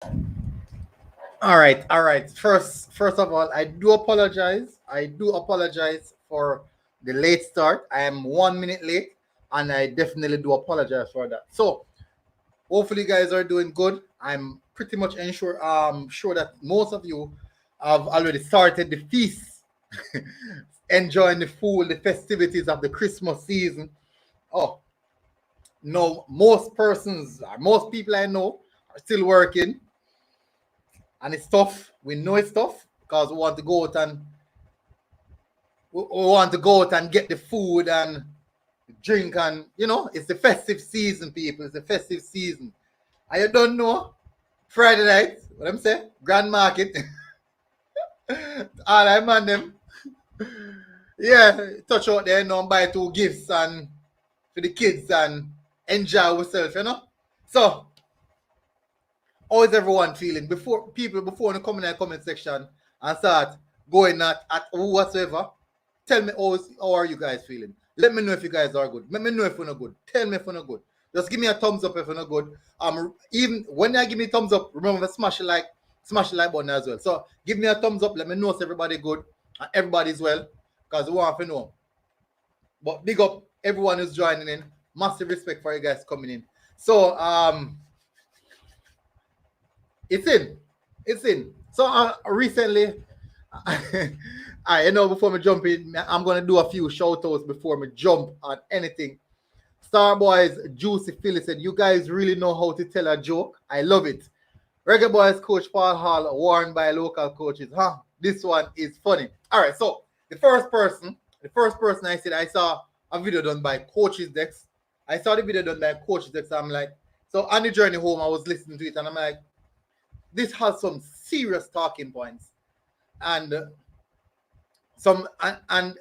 All right, all right. First of all, I do apologize. I do apologize for the late start. I am 1 minute late, and I definitely do apologize for that. So, hopefully, you guys are doing good. I'm pretty much sure that most of you have already started the feast, enjoying the food, the festivities of the Christmas season. Oh, no, most people I know are still working, and it's tough. We know it's tough because we want to go out and get the food and drink, and it's the festive season, people. It's the festive season. And you don't know Friday night, what I'm saying? Grand market. All I man them. Yeah, touch out there, buy two gifts and for the kids and enjoy ourselves. So, how is everyone feeling? Before they come in the comment section and start going at whatsoever, tell me how are you guys feeling? Let me know if you guys are good. Let me know if you're not good. Tell me if you're not good. Just give me a thumbs up if you're not good. Even when you give me a thumbs up, remember to smash the like button as well. So give me a thumbs up. Let me know if everybody good and everybody's well, because we want to know. But big up everyone who's joining in. Massive respect for you guys coming in. So it's in. It's in. So recently, before me jump in, I'm gonna do a few shout outs before me jump on anything. Starboys Juicy Philly said, "You guys really know how to tell a joke. I love it." Reggae Boyz coach Paul Hall warned by local coaches. This one is funny. All right, so the first person I said, I saw a video done by Coach's Dex. I saw the video done by Coach's Dex. I'm like, so on the journey home, I was listening to it, and I'm like, this has some serious talking points, and and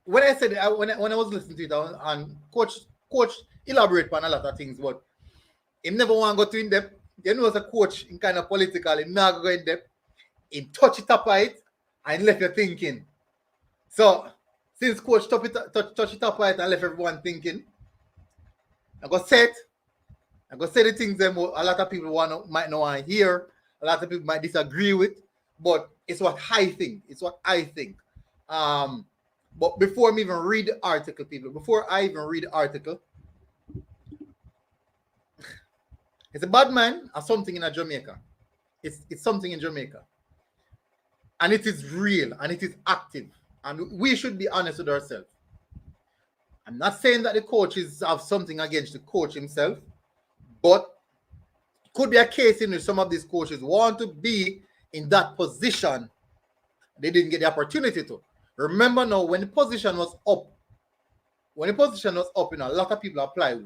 when I said when I was listening to it, and coach elaborate on a lot of things, but he never want to go too in depth. As a coach, in kind of political, he not go in depth. He touch it up it and left you thinking. So since coach touch it up it and left everyone thinking, I go say the things that a lot of people might not want to hear. A lot of people might disagree with, but it's what I think. It's what I think. But before I even read the article, it's a bad man or something in Jamaica. It's something in Jamaica. And it is real and it is active. And we should be honest with ourselves. I'm not saying that the coaches have something against the coach himself, but it could be a case in which some of these coaches want to be in that position. They didn't get the opportunity to. Remember now, when the position was up, a lot of people applied.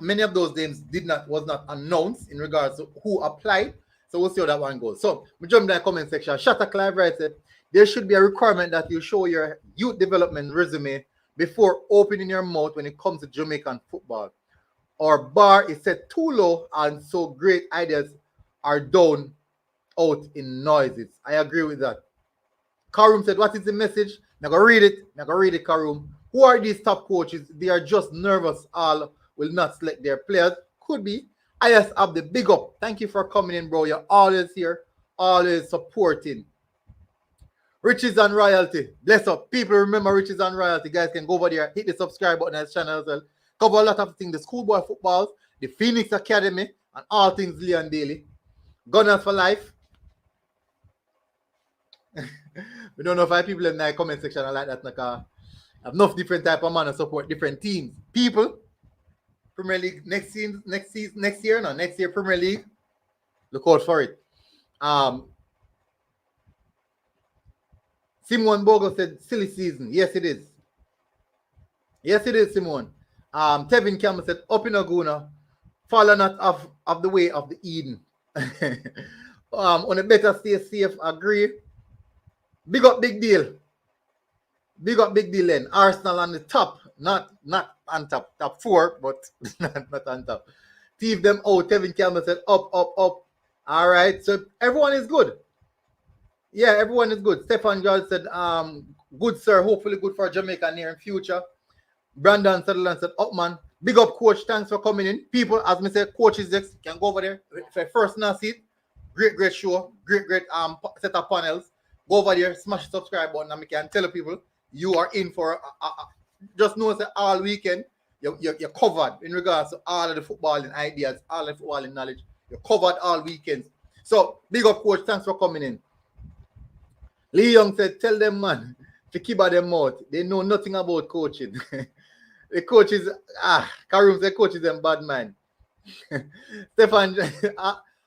Many of those names was not announced in regards to who applied. So we'll see how that one goes. So we jump in the comment section. Shatter Clive writes it. There should be a requirement that you show your youth development resume before opening your mouth when it comes to Jamaican football. Our bar is set too low, and so great ideas are down out in noises. I agree with that. Karum said, "What is the message?" Now go read it, Karum. Who are these top coaches? They are just nervous. All will not select their players. Could be. I just have the big up. Thank you for coming in, bro. You're always here, always supporting. Riches and Royalty. Bless up. People remember Riches and Royalty. Guys can go over there, hit the subscribe button on his channel as well. Cover a lot of things. The schoolboy footballs, the Phoenix Academy, and all things Leon Daily. Gunners for life. We don't know if I people in the comment section are like that. Like have enough different type of man to support different teams. People, Premier League next year Premier League. Look out for it. Simone Bogle said silly season. Yes, it is. Yes, it is, Simone. Tevin Campbell said up in Aguna, follow not of the way of the Eden. On a better stay safe, agree. Big up, big deal. Big up, big deal then. Arsenal on the top. Not on top. Top 4, but not on top. Thief them out. Tevin Campbell said up. All right. So everyone is good. Yeah, everyone is good. Stefan George said, good, sir. Hopefully good for Jamaica near in future. Brandon Sutherland said, up, man. Big up, coach. Thanks for coming in. People, as me say, coaches can go over there. For first now seat, great show, great set of panels. Go over there, smash the subscribe button, and we can tell people you are in for just know that all weekend you're covered in regards to all of the footballing ideas, all of the footballing knowledge. You're covered all weekends. So big up, coach. Thanks for coming in. Lee Young said, tell them, man, to keep out their mouth. They know nothing about coaching. The coaches, Karim said, coaches and bad man. Stefan,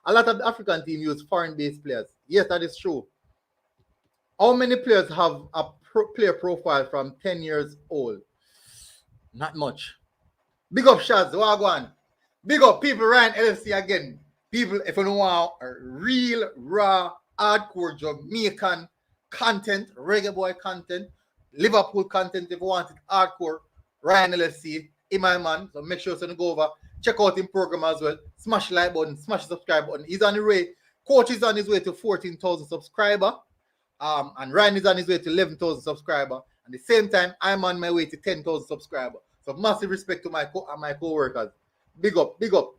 a lot of the African team use foreign-based players. Yes, that is true. How many players have a player profile from 10 years old? Not much. Big up Shaz, Wagwan. Big up people, Ryan LFC again. People, if you don't want real, raw, hardcore Jamaican content, Reggae Boy content, Liverpool content, if you want it hardcore, Ryan LFC, my man. So make sure to go over, check out his program as well. Smash the like button, smash the subscribe button. He's on the way. Coach is on his way to 14,000 subscribers. And Ryan is on his way to 11,000 subscribers. At the same time, I'm on my way to 10,000 subscribers. So massive respect to my co-workers. Big up, big up.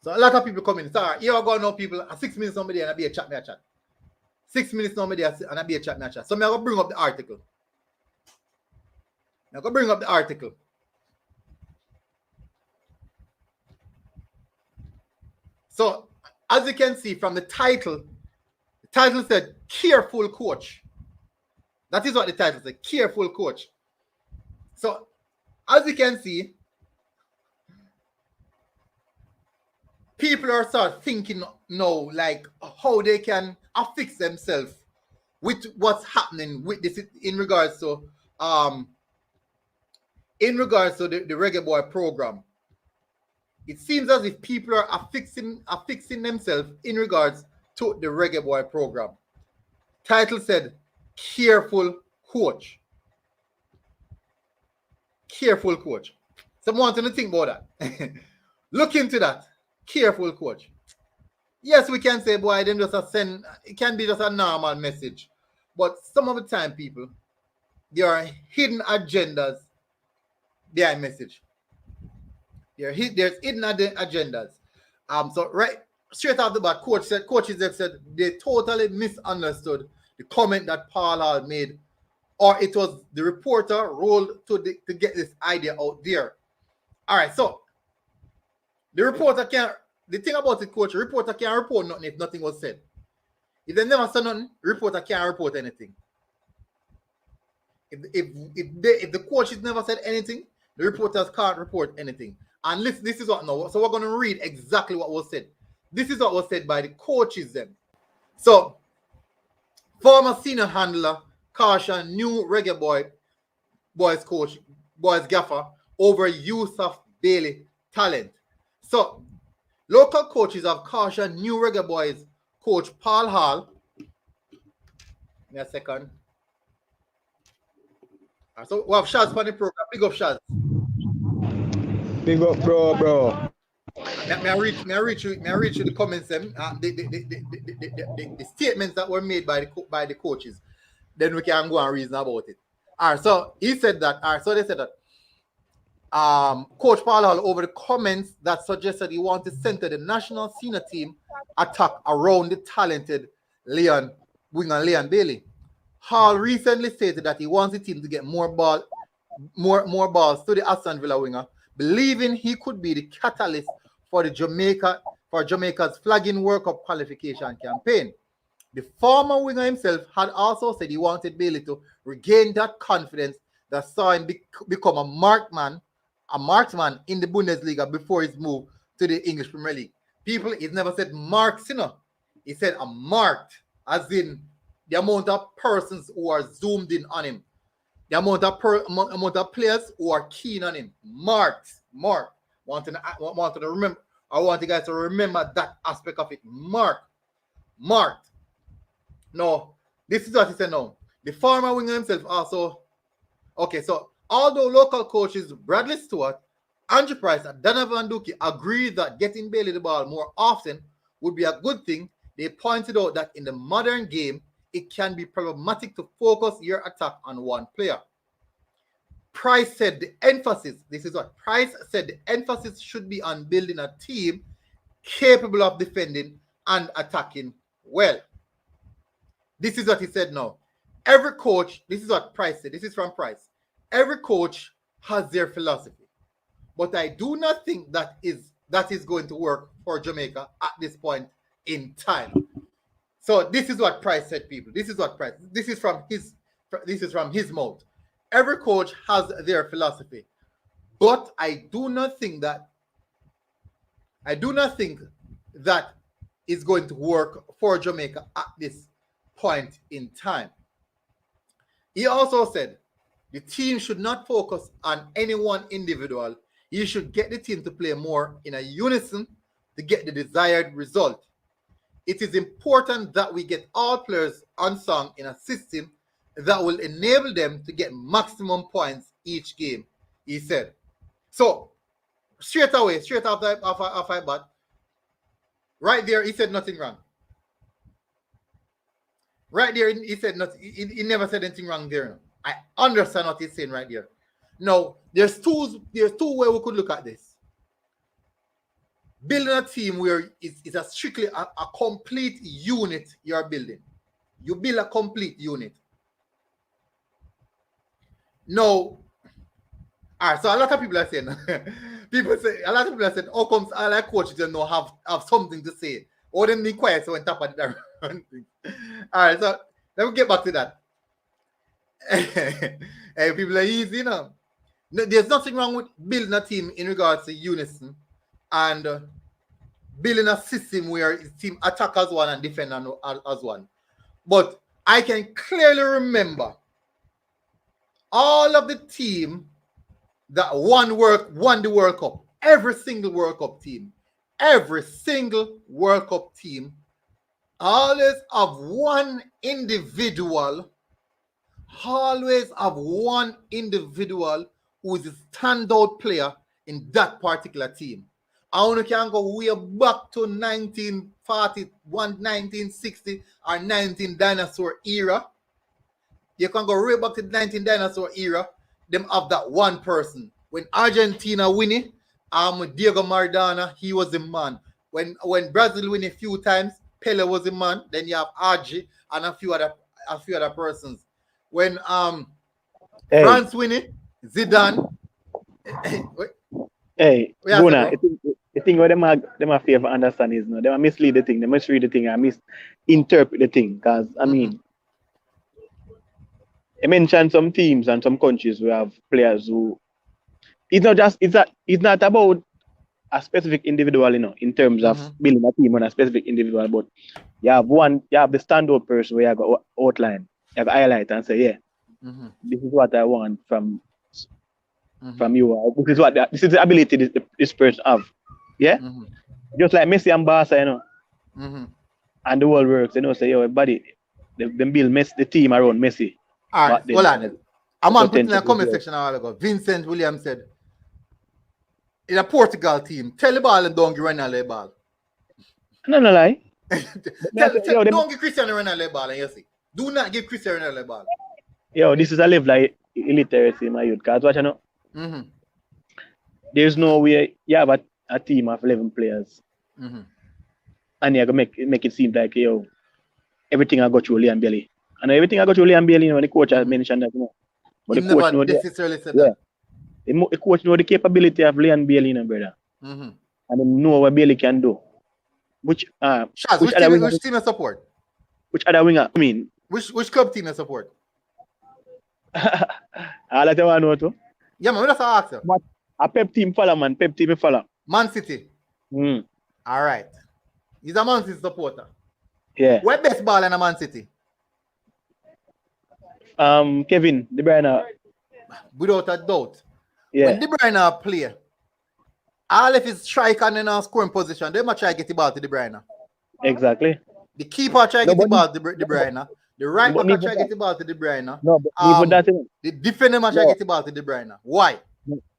So a lot of people coming. Sorry, here I go now, people. 6 minutes somebody and I be a chat me a chat. 6 minutes somebody and I be a chat me a chat. So I'm going to bring up the article. So as you can see from the title said careful coach. That is what the title said, careful coach. So as you can see, people are start thinking now like how they can affix themselves with what's happening with this in regards to the Reggae Boy program. It seems as if people are affixing themselves in regards to the Reggae Boy program. Title said, careful coach. Careful coach. Someone want to think about that. Look into that. Careful coach. Yes, we can say, boy, them just send, it can be just a normal message. But some of the time, people, there are hidden agendas behind message. There's hidden agendas. So right straight off the bat, coaches have said they totally misunderstood the comment that Paul Hall made, or it was the reporter rolled to get this idea out there. All right, so the reporter can't. The thing about it, coach, the reporter can't report nothing if nothing was said. If they never said nothing, the reporter can't report anything. If the coaches never said anything, the reporters can't report anything. And listen, this is what now. So we're going to read exactly what was said. This is what was said by the coaches then. So, former senior handler caution new Reggae Boyz coach, Boyz gaffer over use of Bailey talent. So, local coaches have cautioned new Reggae Boyz coach Paul Hall. Give me a second. So we have Shaz for the program. Big up Shaz. Big up, bro. May I reach you the comments them, the statements that were made by the coaches. Then we can go and reason about it. All right, so he said that. All right, so they said that Coach Paul Hall over the comments that suggested he wanted to center the national senior team attack around the talented winger Leon Bailey. Hall recently stated that he wants the team to get more balls to the Aston Villa winger, believing he could be the catalyst for Jamaica's flagging World Cup qualification campaign. The former winger himself had also said he wanted Bailey to regain that confidence that saw him become a marksman in the Bundesliga before his move to the English Premier League. People, he's never said marks, you know. He said a marked, as in the amount of persons who are zoomed in on him. The amount of players who are keen on him. Marked. Want to remember. I want you guys to remember that aspect of it. Marked. No, this is what he said now. The former winger himself also. Okay, so although local coaches Bradley Stewart, Andrew Price, and Donovan Duke agreed that getting Bailey the ball more often would be a good thing, they pointed out that in the modern game, it can be problematic to focus your attack on one player. Price said the emphasis, this is what Price said, the emphasis should be on building a team capable of defending and attacking well. This is what he said now. Every coach, this is what Price said, this is from Price. Every coach has their philosophy, but I do not think that is going to work for Jamaica at this point in time. So this is what Price said, people. This is what Price. This is from his mouth. Every coach has their philosophy, but I do not think that is going to work for Jamaica at this point in time. He also said the team should not focus on any one individual. You should get the team to play more in a unison to get the desired result. It is important that we get all players on song in a system that will enable them to get maximum points each game, he said. So, straight after I bat, right there, he said nothing wrong. Right there, he said nothing. He never said anything wrong there. I understand what he's saying right there. Now, there's two ways we could look at this. Building a team where it's a strictly a complete unit you're building. You build a complete unit. No. All right, so a lot of people are saying, a lot of people are saying, how comes all our coaches don't know have something to say? Or them being quiet so on top of that. All right, so let me get back to that. Hey, people are easy, you know. There's nothing wrong with building a team in regards to unison and building a system where team attack as one and defend as one. But I can clearly remember all of the team that won the World Cup, every single World Cup team always have one individual who is a standout player in that particular team. I only can go way back to 1941, 1960 or 19 dinosaur era. You can go right back to the 19 dinosaur era. Them have that one person. When Argentina win it, Diego Maradona, he was the man. When Brazil win a few times, Pele was the man. Then you have Archie and a few other persons. When France win it, Zidane. Hey, Bona, the thing what them have to understand is no, they mislead the thing, they misread the thing, and misinterpret the thing. Because I mean, I mentioned some teams and some countries who have players who it's not about a specific individual, you know, in terms of building a team on a specific individual, but you have the standout person where you have outline, you have highlight and say, yeah, this is what I want from you. This is the ability this person have. Yeah? Just like Messi and Barca, you know. And the world works, you know, say, yo, buddy, they build the team around Messi. All right, hold on. I'm on putting in a comment section a while ago. Vincent Williams said, in a Portugal team, tell the ball and don't give Ronaldo the ball. No lie. Don't give Cristiano Ronaldo the ball, and you see. Do not give Cristiano Ronaldo the ball. Yo, this is a level of illiteracy, my youth. Because what you know, there's no way you have a team of 11 players. And you're going to make it seem like, yo, everything I got through Liam Bailey. And everything I got through Liam Bailey, you know, the coach has mentioned that, you know. But the coach knows that. The coach knows the capability of Liam Bailey, you know, brother. And they know what Bailey can do. Which team you support? Which other winger? I mean, which club team you support? All that I want to know too. Yeah, man, that's how I ask you. A Pep team follow, man. Pep team follow. Man City. All right. He's a Man City supporter. Yeah. What best ball in a Man City? Kevin De Bruyne. Without a doubt. Yeah. When De Bruyne play, all of his striker and in scoring position, they might try to get the ball to De Bruyne. Exactly. The keeper try to get the ball to De Bruyne. The right back try to get the ball to De Bruyne. No, but even that, the defender must try to get the ball to De Bruyne. Why?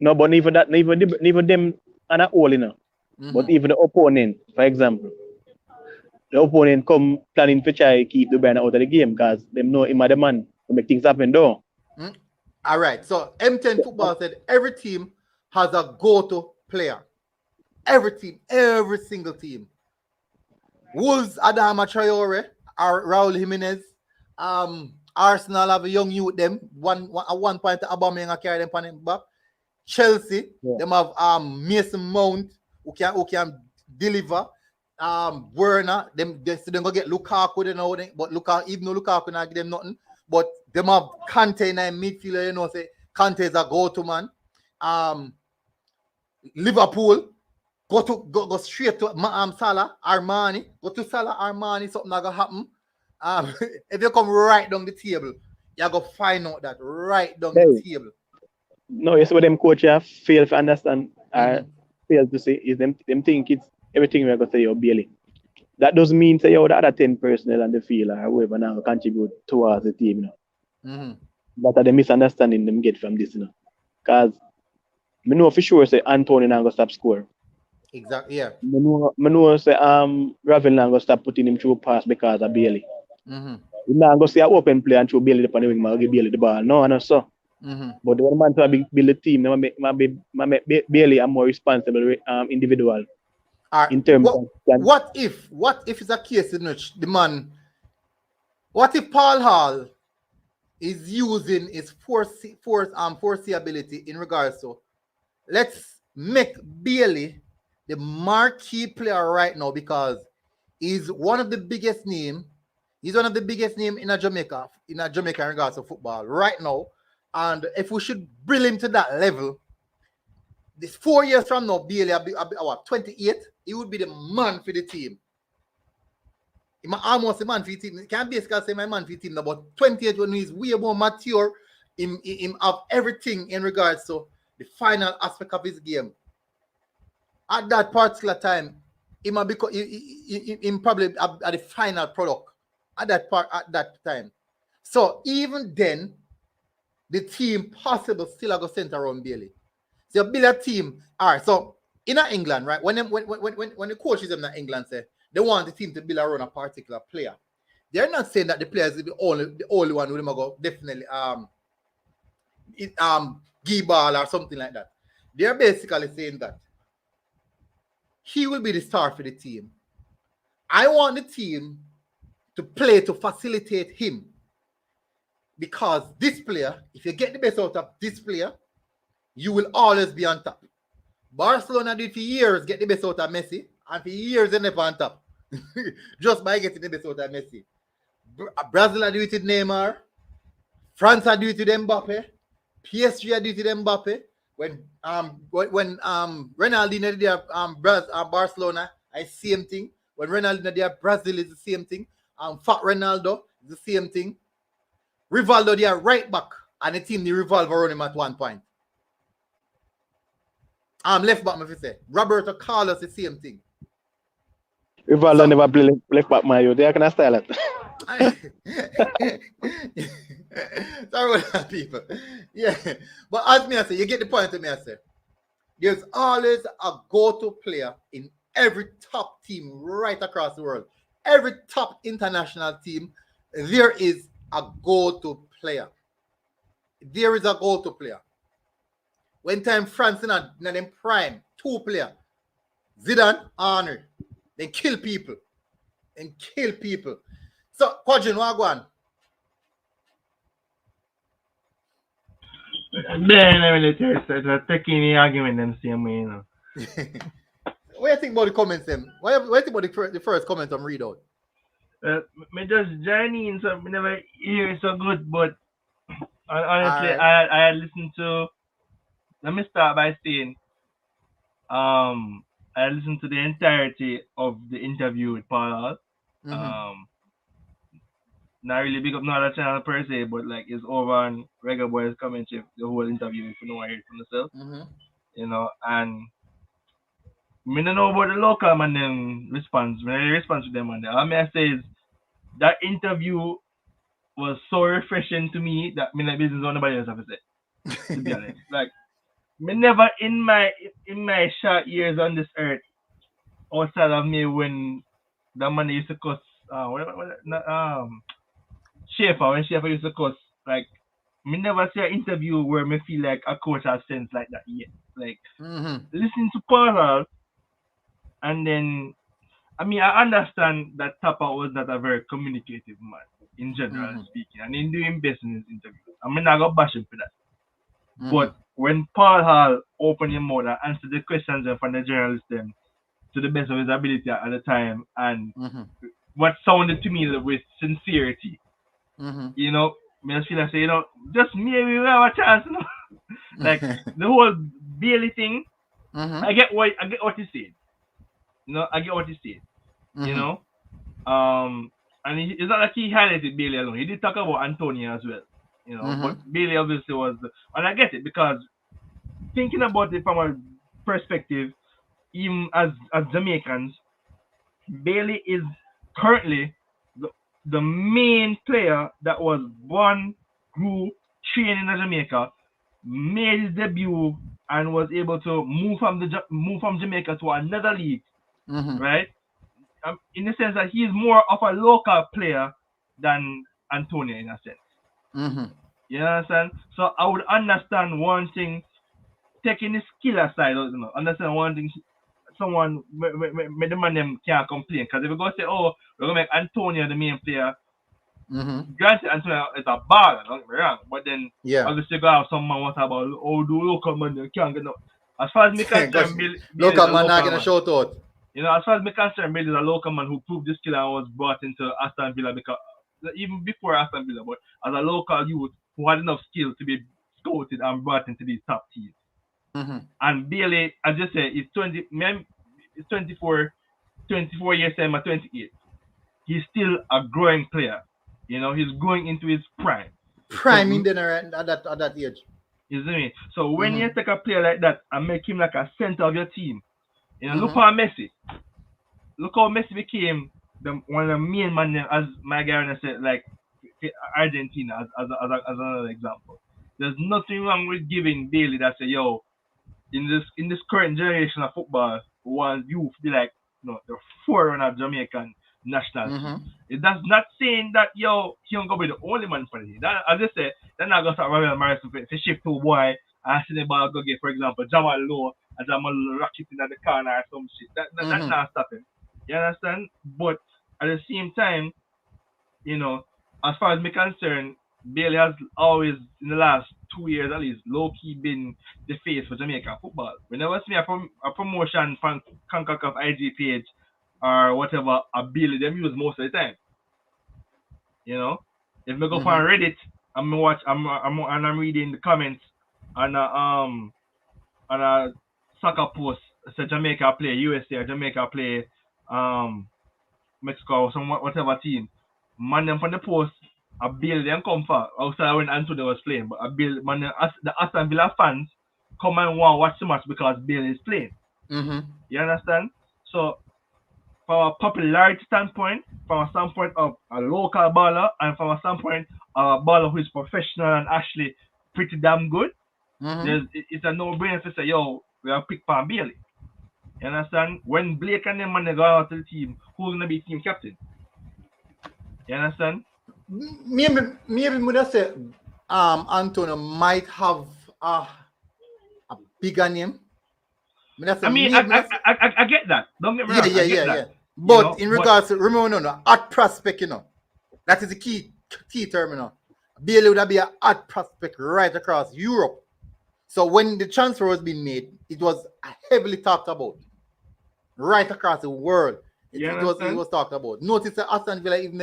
No, but even that, even them and a all, you know. But even the opponent, for example, the opponent come planning to try to keep De Bruyne out of the game because they know him are the man to make things happen though. All right. So M10 Football said every team has a go-to player. Every team, every single team. Wolves, Adama Traore, Raul Jimenez. Arsenal have a young youth them. At one point, Aubameyang carry them on him back. Chelsea, them have Mason Mount who can deliver. Werner, them go get Lukaku, you know, but Lukaku, even though Lukaku not give them nothing, but them have Kante in midfielder, you know, say Kante is a go-to man. Liverpool, go straight to Salah, Armani, go to Salah, Armani, something not gonna happen. If you come right down the table, you go find out that right down the table. No, it's what them coach have fail to understand or fail to say is them think it's everything we're gonna say you're Bailey. That doesn't mean say the other 10 personnel on the field or whoever now contribute towards the team, you know. That are the misunderstanding them get from this, you know. Cause I know for sure say Anthony now gonna stop score. Exactly, yeah. I know say Ravel now gonna stop putting him through pass because of Bailey. You now go see an open play and throw Bailey upon the wing, give Bailey the ball. No, I know so. But the one man to build the team, make Bailey a more responsible individual. In terms of what if it's a case in which the man, what if Paul Hall is using his foreseeability in regards to let's make Bailey the marquee player right now because he's one of the biggest name. He's one of the biggest name in Jamaica in regards to football right now. And if we should bring him to that level, this 4 years from now, Bailey will be 28. He would be the man for the team. He's almost a man for the team. He can't basically say my man for the team, but 28 when he's way more mature, him have everything in regards to the final aspect of his game. At that particular time, he might be probably at the final product at that time. So even then, the team possible still go center around Bailey. So build a team. All right. So in England, right? When the coaches in England say they want the team to build around a particular player, they're not saying that the players is the only one who them go definitely give ball or something like that. They're basically saying that he will be the star for the team. I want the team to play to facilitate him. Because this player, if you get the best out of this player, you will always be on top. Barcelona did for years get the best out of Messi, and for years they never on top. Just by getting the best out of Messi. Brazil did it with Neymar. France did it with Mbappe. PSG did it with Mbappe. When Ronaldinho did Barcelona, I same thing. When Ronaldinho did Brazil, is the same thing. Fat Ronaldo is the same thing. Rivaldo, they are right back, and the team they revolve around him at one point. Left back, if say. Roberto Carlos, the same thing. Rivaldo never play left back, Mario. They are gonna style it. Sorry about that, people. Yeah, but as me I say, you get the point of me I say. There's always a go-to player in every top team right across the world. Every top international team, there is a go-to player. There is a go-to player. When time France in them prime, 2 players, Zidane, Henry, they kill people. So, Quadrin, what go on? Then I really taking the argument them same way, you know. What do you think about the comments them? What do you think about the first comment I'm read out? Me just journey in, so me never hear it so good, but honestly, Alright. I listened to. Let me start by saying, I listened to the entirety of the interview with Paul Hall. Not really big up another channel per se, but like it's over on Reggae Boyz commentary the whole interview if you know I hear it from myself. You know, and me don't know about the local man then response. When I respond to them on there, all I say is that interview was so refreshing to me that me not business on nobody else have to say. To be honest, like me never in my short years on this earth outside of me when that man used to cuss Schaefer, when Schaefer used to cuss like me never see an interview where me feel like a coach has sense like that yet. Like listen to Paul Hall, and then I mean I understand that Tapa was not a very communicative man in general speaking, and he doing best in his interviews. I mean I got bash him for that. But when Paul Hall opened his mouth and answered the questions from the journalists them to the best of his ability at the time, and what sounded to me with sincerity, you know, me just feel like say, you know, just maybe we have a chance, you know. Like the whole Bailey thing, I get what he said. You know, I get what he said. You know, and it's not like he highlighted Bailey alone. He did talk about Antonio as well. You know, but Bailey obviously was, and I get it because thinking about it from a perspective, even as Jamaicans, Bailey is currently the main player that was born, grew, trained in Jamaica, made his debut, and was able to move from Jamaica to another league, right? In the sense that he is more of a local player than Antonio in a sense. You understand? So I would understand one thing, taking the skill aside, you know, understand one thing. Someone, the man them can't complain because if we go say, oh, we're gonna make Antonio the main player. Granted, Antonio is a baller, don't get me wrong, but then obviously you gotta have some man what about oh the local man you can't get no. As far as me concerned, Bill local man not gonna shout out. You know, as far as me concerned, Bill is a local man who proved this skill and was brought into Aston Villa because even before Aston Villa, but as a local youth who had enough skill to be scouted and brought into these top teams. And Bailey, as you say, is 24 years old, 28. He's still a growing player. You know, he's going into his prime. In at that age. You see me? So when you take a player like that and make him like a center of your team, you know, look how Messi. Look how Messi became one of the main men, as my guy said, like Argentina as another example. There's nothing wrong with giving Bailey that say, yo, in this current generation of football, one youth be like, no, the forerunner of Jamaican national team. That's not saying that yo he don't go be the only man for it. That as I say, then I go start Ravel Morrison to shift to boy and see the ball go get, for example, Jamal Lowe and Jamal rock it in the corner or some shit. That's not stopping. You understand? But at the same time, you know, as far as me concerned, Bailey has always, in the last 2 years at least, low-key been the face for Jamaican football. Whenever I see a promotion from CONCACAF IG page or whatever, a Bailey, them use most of the time. You know? If I go on Reddit, I'm reading the comments on a soccer post, say Jamaica play USA or Jamaica play Mexico or some whatever team. Man them from the post, a Bailey them come for outside when Antonio was playing, but a Bailey man the Aston Villa fans come and want to watch the match because Bailey is playing. You understand? So from a popularity standpoint, from a standpoint of a local baller, and from a standpoint of a baller who is professional and actually pretty damn good, it's a no-brainer to say, yo, we have picked Pan Bailey. You understand? When Blake and them man go out to the team, who's gonna be team captain? You understand? Maybe would say Antonio might have a bigger name. I mean, I get that. Don't get me wrong. Yeah. But in regards to remember, hot prospect, you know, that is the key term, you know. Bailey would be a hot prospect right across Europe. So when the transfer was being made, it was heavily talked about right across the world. It was talked about. Notice that Aston Villa, even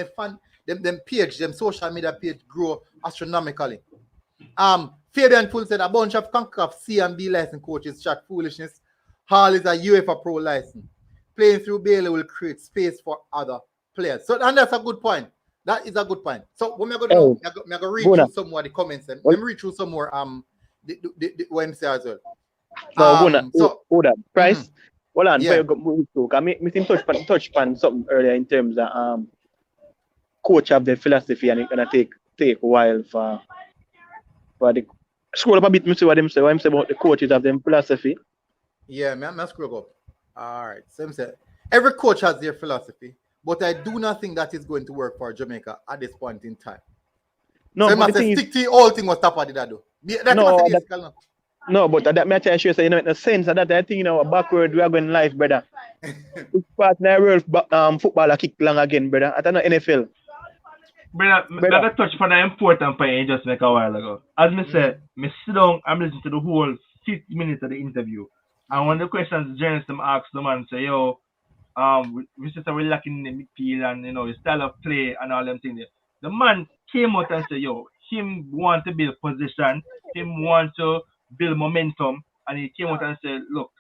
them page, them social media page grow astronomically. Fabian Poole said a bunch of CONCACAF C and B license coaches chat foolishness. Hall is a UEFA Pro license. Playing through Bailey will create space for other players. So, and that's a good point. That is a good point. So, what I'm going to do, I'm going to read through some more of the comments. Let me read through some more the OMC as well. Hold on. Price. Hold on. Before you go move to, I mean, touch on something earlier in terms of coach have their philosophy and it's going to take a while for the scroll up a bit. Me see what them say. What them say about the coaches have their philosophy. Yeah, I'm scroll up. All right. So I'm saying every coach has their philosophy, but I do not think that is going to work for Jamaica at this point in time. No, so you but must the thing say is, stick to the whole thing what Tapper did that do. That must no, be that, basic, no? no, but that me I tell you, say, you know, in the sense that I think, you know, backward we are going life, brother. Which part now world football kick long again, brother. I don't know NFL. Brother, I got touch on an important point you just make a while ago. As me said, me sit down, I'm listening to the whole 50 minutes of the interview. And one of the questions the journalist asked the man say, yo, we just we're lacking in the midfield and you know his style of play and all them things. The man came out and said, yo, him want to build position, him want to build momentum, and he came out and said, look,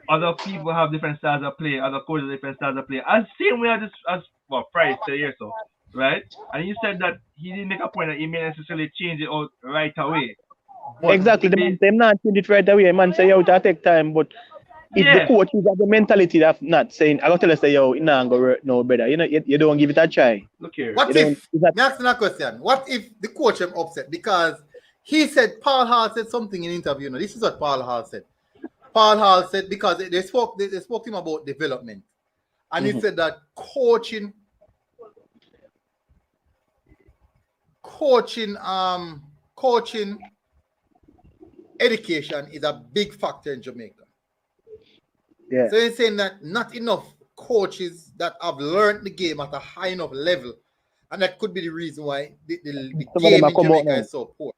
other people have different styles of play, other coaches have different styles of play. As same way as well, Price said here so, right? And he said that he didn't make a point that he may necessarily change it out right away. But Exactly, the man them not change it right away. The man say, yo, it'll take time, but if the coach is have the mentality of not saying, I got to tell us, say, yo, it not go work no better. You know, you don't give it a try. Look here. What if, me asking a question, what if the coach am upset? Because he said, Paul Hall said something in interview. Now, this is what Paul Hall said. Paul Hall said, because they spoke to him about development. And he said that coaching education is a big factor in Jamaica. Yeah. So he's saying that not enough coaches that have learned the game at a high enough level, and that could be the reason why the game in Jamaica is so poor.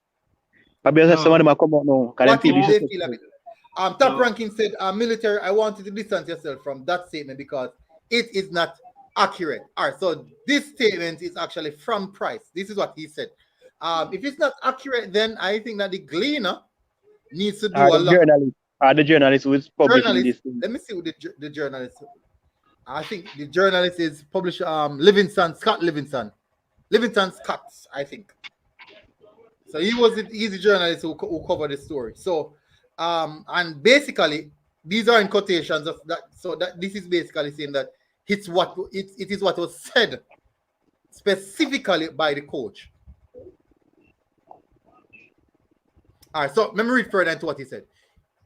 Maybe some of them are come out now. What do they feel about it? Top Ranking said, military, I wanted to distance yourself from that statement because it is not accurate. All right, so this statement is actually from Price. This is what he said. If it's not accurate, then I think that the Gleaner needs to do a lot. The journalist who is publishing this thing. Let me see who the journalist. I think the journalist is publisher Scott Livingston Scott, I think. So he's the journalist who covered the story. So and basically these are in quotations of that. So that this is basically saying that it is what was said specifically by the coach. All right, so let me read further into what he said.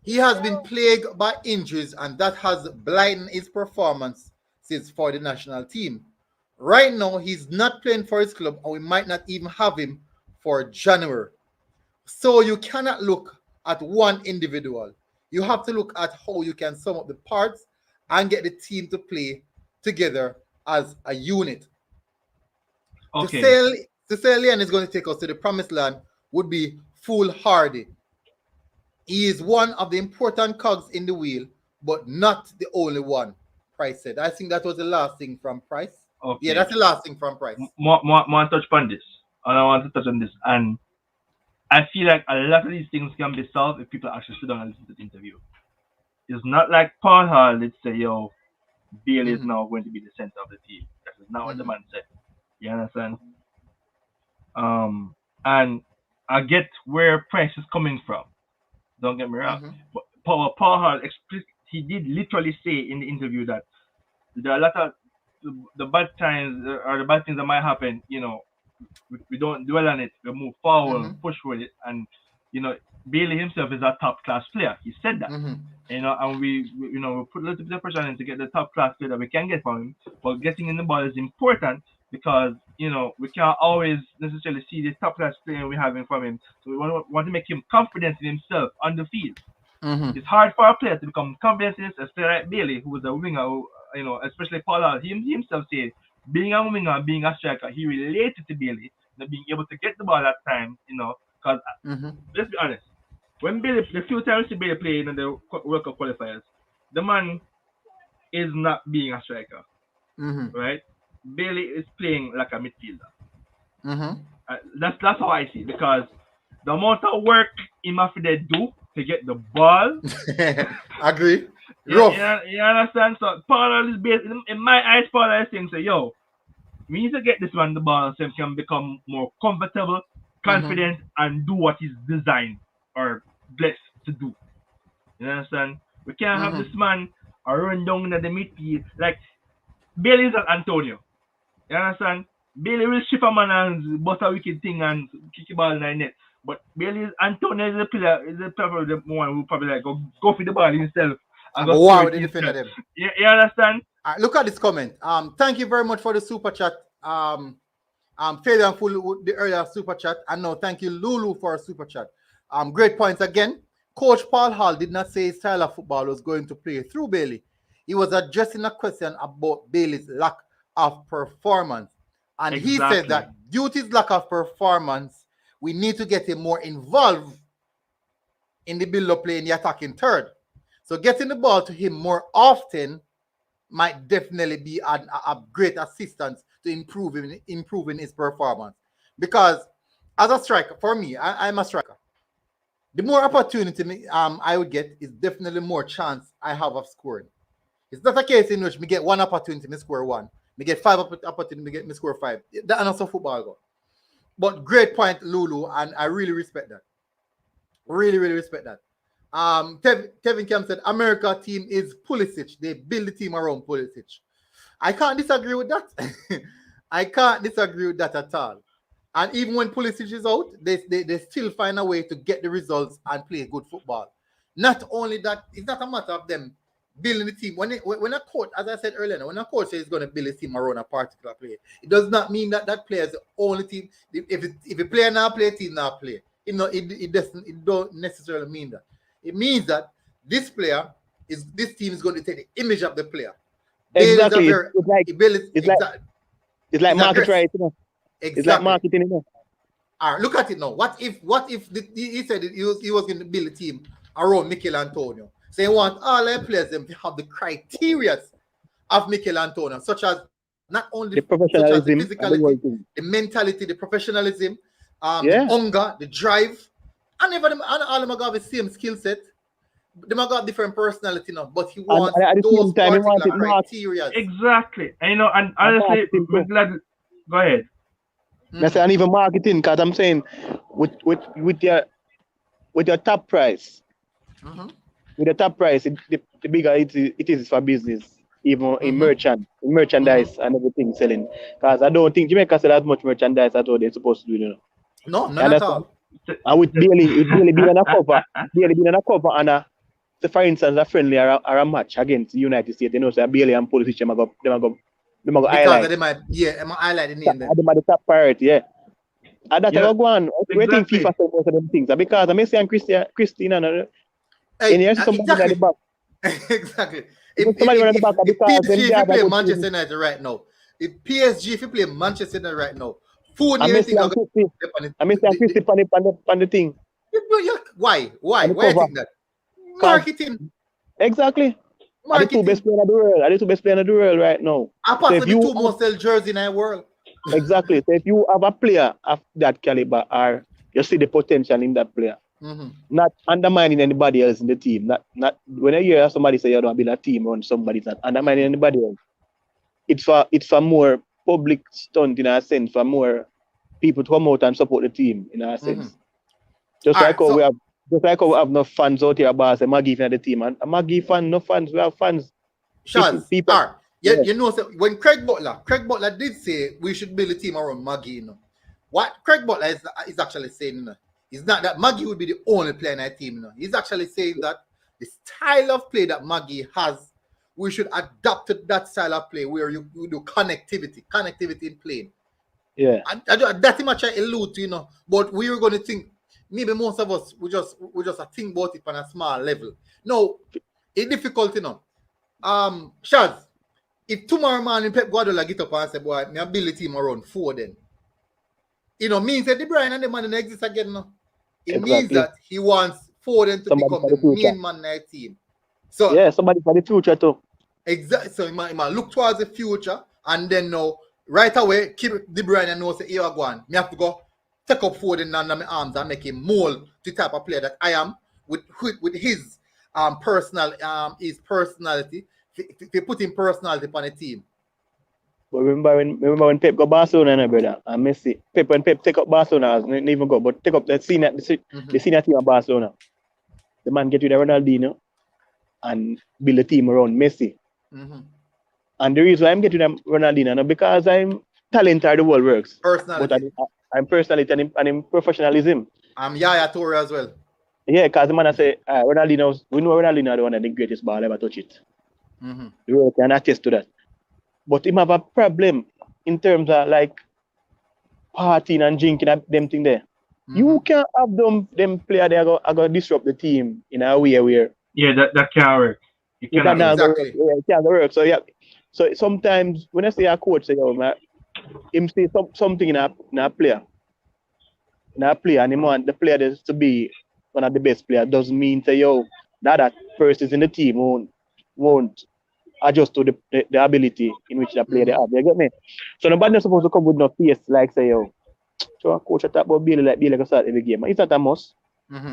He has been plagued by injuries and that has blighted his performances for the national team. Right now, he's not playing for his club and we might not even have him for January. So you cannot look at one individual. You have to look at how you can sum up the parts and get the team to play together as a unit. Okay. To say Leon is going to take us to the promised land would be foolhardy. He is one of the important cogs in the wheel, but not the only one, Price said. I think that was the last thing from Price. Okay. Yeah, that's the last thing from Price. More touch upon this. And I want to touch on this. And I feel like a lot of these things can be solved if people actually sit down and listen to the interview. It's not like Paul Hall, let's say, yo, Bailey is now going to be the center of the team. That is not what the man said. You understand? And I get where Price is coming from. Don't get me wrong. But Paul Hall, he did literally say in the interview that there are a lot of the bad times or the bad things that might happen, you know, we don't dwell on it. We move forward, push with it. And, you know, Bailey himself is a top-class player. He said that. You know, and we put a little bit of pressure on him to get the top-class player that we can get from him. But getting in the ball is important because, you know, we can't always necessarily see the top-class player we're having from him. So we want to make him confident in himself on the field. It's hard for a player to become confident in himself, especially like Bailey, who was a winger, who, you know, especially Paul Hall. He himself said, being a winger and being a striker, he related to Bailey, that being able to get the ball at time, you know, because let's be honest, when Bailey, the few times Bailey played in the World Cup qualifiers, the man is not being a striker, right? Bailey is playing like a midfielder. That's how I see it, because the amount of work he must do to get the ball. Agree. You understand? So Paul is based in my eyes. Paul is saying, yo, we need to get this man the ball so he can become more comfortable, confident, and do what he's designed or blessed to do. You understand? We can't have this man run down in the midfield like Bailey is at Antonio. You understand? Bailey will shift a man and bust a wicked thing and kick the ball in the net. But Bailey Antonio is probably the one who probably like go for the ball himself. Wow, they defended them. You understand? Look at this comment. Thank you very much for the super chat. Fabian Full with the earlier super chat. And now thank you, Lulu, for a super chat. Great points again. Coach Paul Hall did not say his style of football was going to play through Bailey. He was addressing a question about Bailey's lack of performance. And he said that due to his lack of performance, we need to get him more involved in the build-up play in the attacking third. So getting the ball to him more often might definitely be a great assistance to improving his performance. Because as a striker, for me, I'm a striker. The more opportunity I would get is definitely more chance I have of scoring. It's not a case in which me get one opportunity, me score one. Me get 5 opportunity, me score 5. That's not how football go. But great point, Lulu, and I really respect that. Really, really respect that. Kevin Camp said, America team is Pulisic. They build the team around Pulisic. I can't disagree with that. I can't disagree with that at all. And even when Pulisic is out, they still find a way to get the results and play good football. Not only that, it's not a matter of them building the team. When a coach, as I said earlier, when a coach says he's going to build a team around a particular player, it does not mean that that player is the only team. If a player now play, team now play. It don't necessarily mean that. It means that this team is going to take the image of the player. Exactly. It's like market right, you know. Exactly. It's like marketing, you know. All right, look at it now. What if he said he was going to build a team around Mikel Antonio? So he want all their players them to have the criteria of Mikel Antonio, such as not only the professionalism, the physicality, the mentality, the professionalism, the hunger, the drive, and even all of them have the same skill set. They might got different personality now, but he wants those particular criteria. Exactly. And and honestly, I'm glad. Go ahead. And even marketing, because I'm saying with your top price, with the top price, the bigger it is for business, even in merchandise and everything selling. Because I don't think Jamaica sell as much merchandise as what they're supposed to do, you know. No, not at all. And with Bailey being on a cover, and for instance, a friendly or a match against the United States, you know, so Bailey and Pulisic, them go highlight. They might highlight the name. They might the top priority, yeah. And that's how I go on. We think FIFA say most of them things. Because Messi and Christina, somebody at the back. Exactly. If PSG play Manchester United right now, if you play Manchester United right now, food and Messi and Christy on the thing. Why you think that? Marketing. Exactly. Are the two best players in the world right now. Apart from the two most sell jersey in the world. Exactly. So if you have a player of that caliber, or you see the potential in that player, not undermining anybody else in the team. Not when I hear somebody say you don't build a team on somebody, not undermining anybody else. It's for more public stunt in a sense, for more people to come out and support the team in a sense. Just like how we have no fans out here, boss, and Maggie fan the team, and Maggie fan, no fans, we have fans. People. You know, so when Craig Butler did say we should build a team around Maggie, you know, what Craig Butler is actually saying, you know, is not that Maggie would be the only player in that team, you know. He's actually saying that the style of play that Maggie has, we should adapt to that style of play where you do connectivity in playing. Yeah. And that's much I allude to, you know, but we were going to think. Maybe most of us we just think about it on a small level. No, it's difficult, you know. Shaz, if tomorrow morning Pep Guardiola get up and say, boy, me build a team around 4 then. You know, means that De Bruyne and the man don't exist again now. It means that he wants Foden to become the main man in the team. So yeah, somebody for the future too. Exactly. So he might look towards the future and then now right away keep De Bruyne and know say, here I go on. Me have to go take up Foden under my arms and make him mold the type of player that I am with his personality. If you put him personality upon a team. But remember when Pep got Barcelona, brother, and Messi. When Pep take up Barcelona, didn't even go, but take up the senior team of Barcelona. The man get with Ronaldinho and build a team around Messi. And the reason why I'm getting Ronaldinho because I'm talented, the world works. Personality. But I'm personality and in professionalism. I'm Yaya Toure as well. Yeah, because the man I say, Ronaldinho, we know Ronaldinho is one of the greatest ball ever touch it. The world can attest to that. But him have a problem in terms of like partying and drinking and them thing there. You can't have them player there are going to disrupt the team in a way where that can't work. You cannot. Exactly. It can't work. So yeah. So sometimes when I say a coach say, him say something in a player, and him want the player to be one of the best players, doesn't mean say that person in the team won't adjust to the ability in which the player they have. You get me? So nobody not supposed to come with no face like say so a coach talk about Bailey like Bailey can start every game. It's not a must.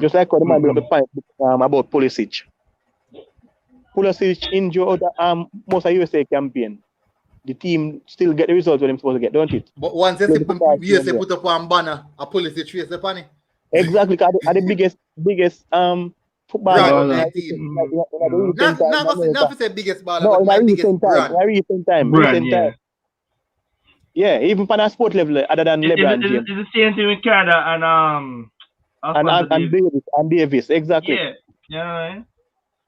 Just like how the man bring up the point about Pulisic. Pulisic injured most of USA campaign. The team still get the results what they're supposed to get, don't it? But once USA put up one banner, a Pulisic face the panny. Exactly, because are the biggest football brand team. Not to say biggest baller, but my biggest brand. Recent time. Yeah, even for a sport level, other than LeBron James. It's the same thing with Canada and Davis, exactly. Yeah.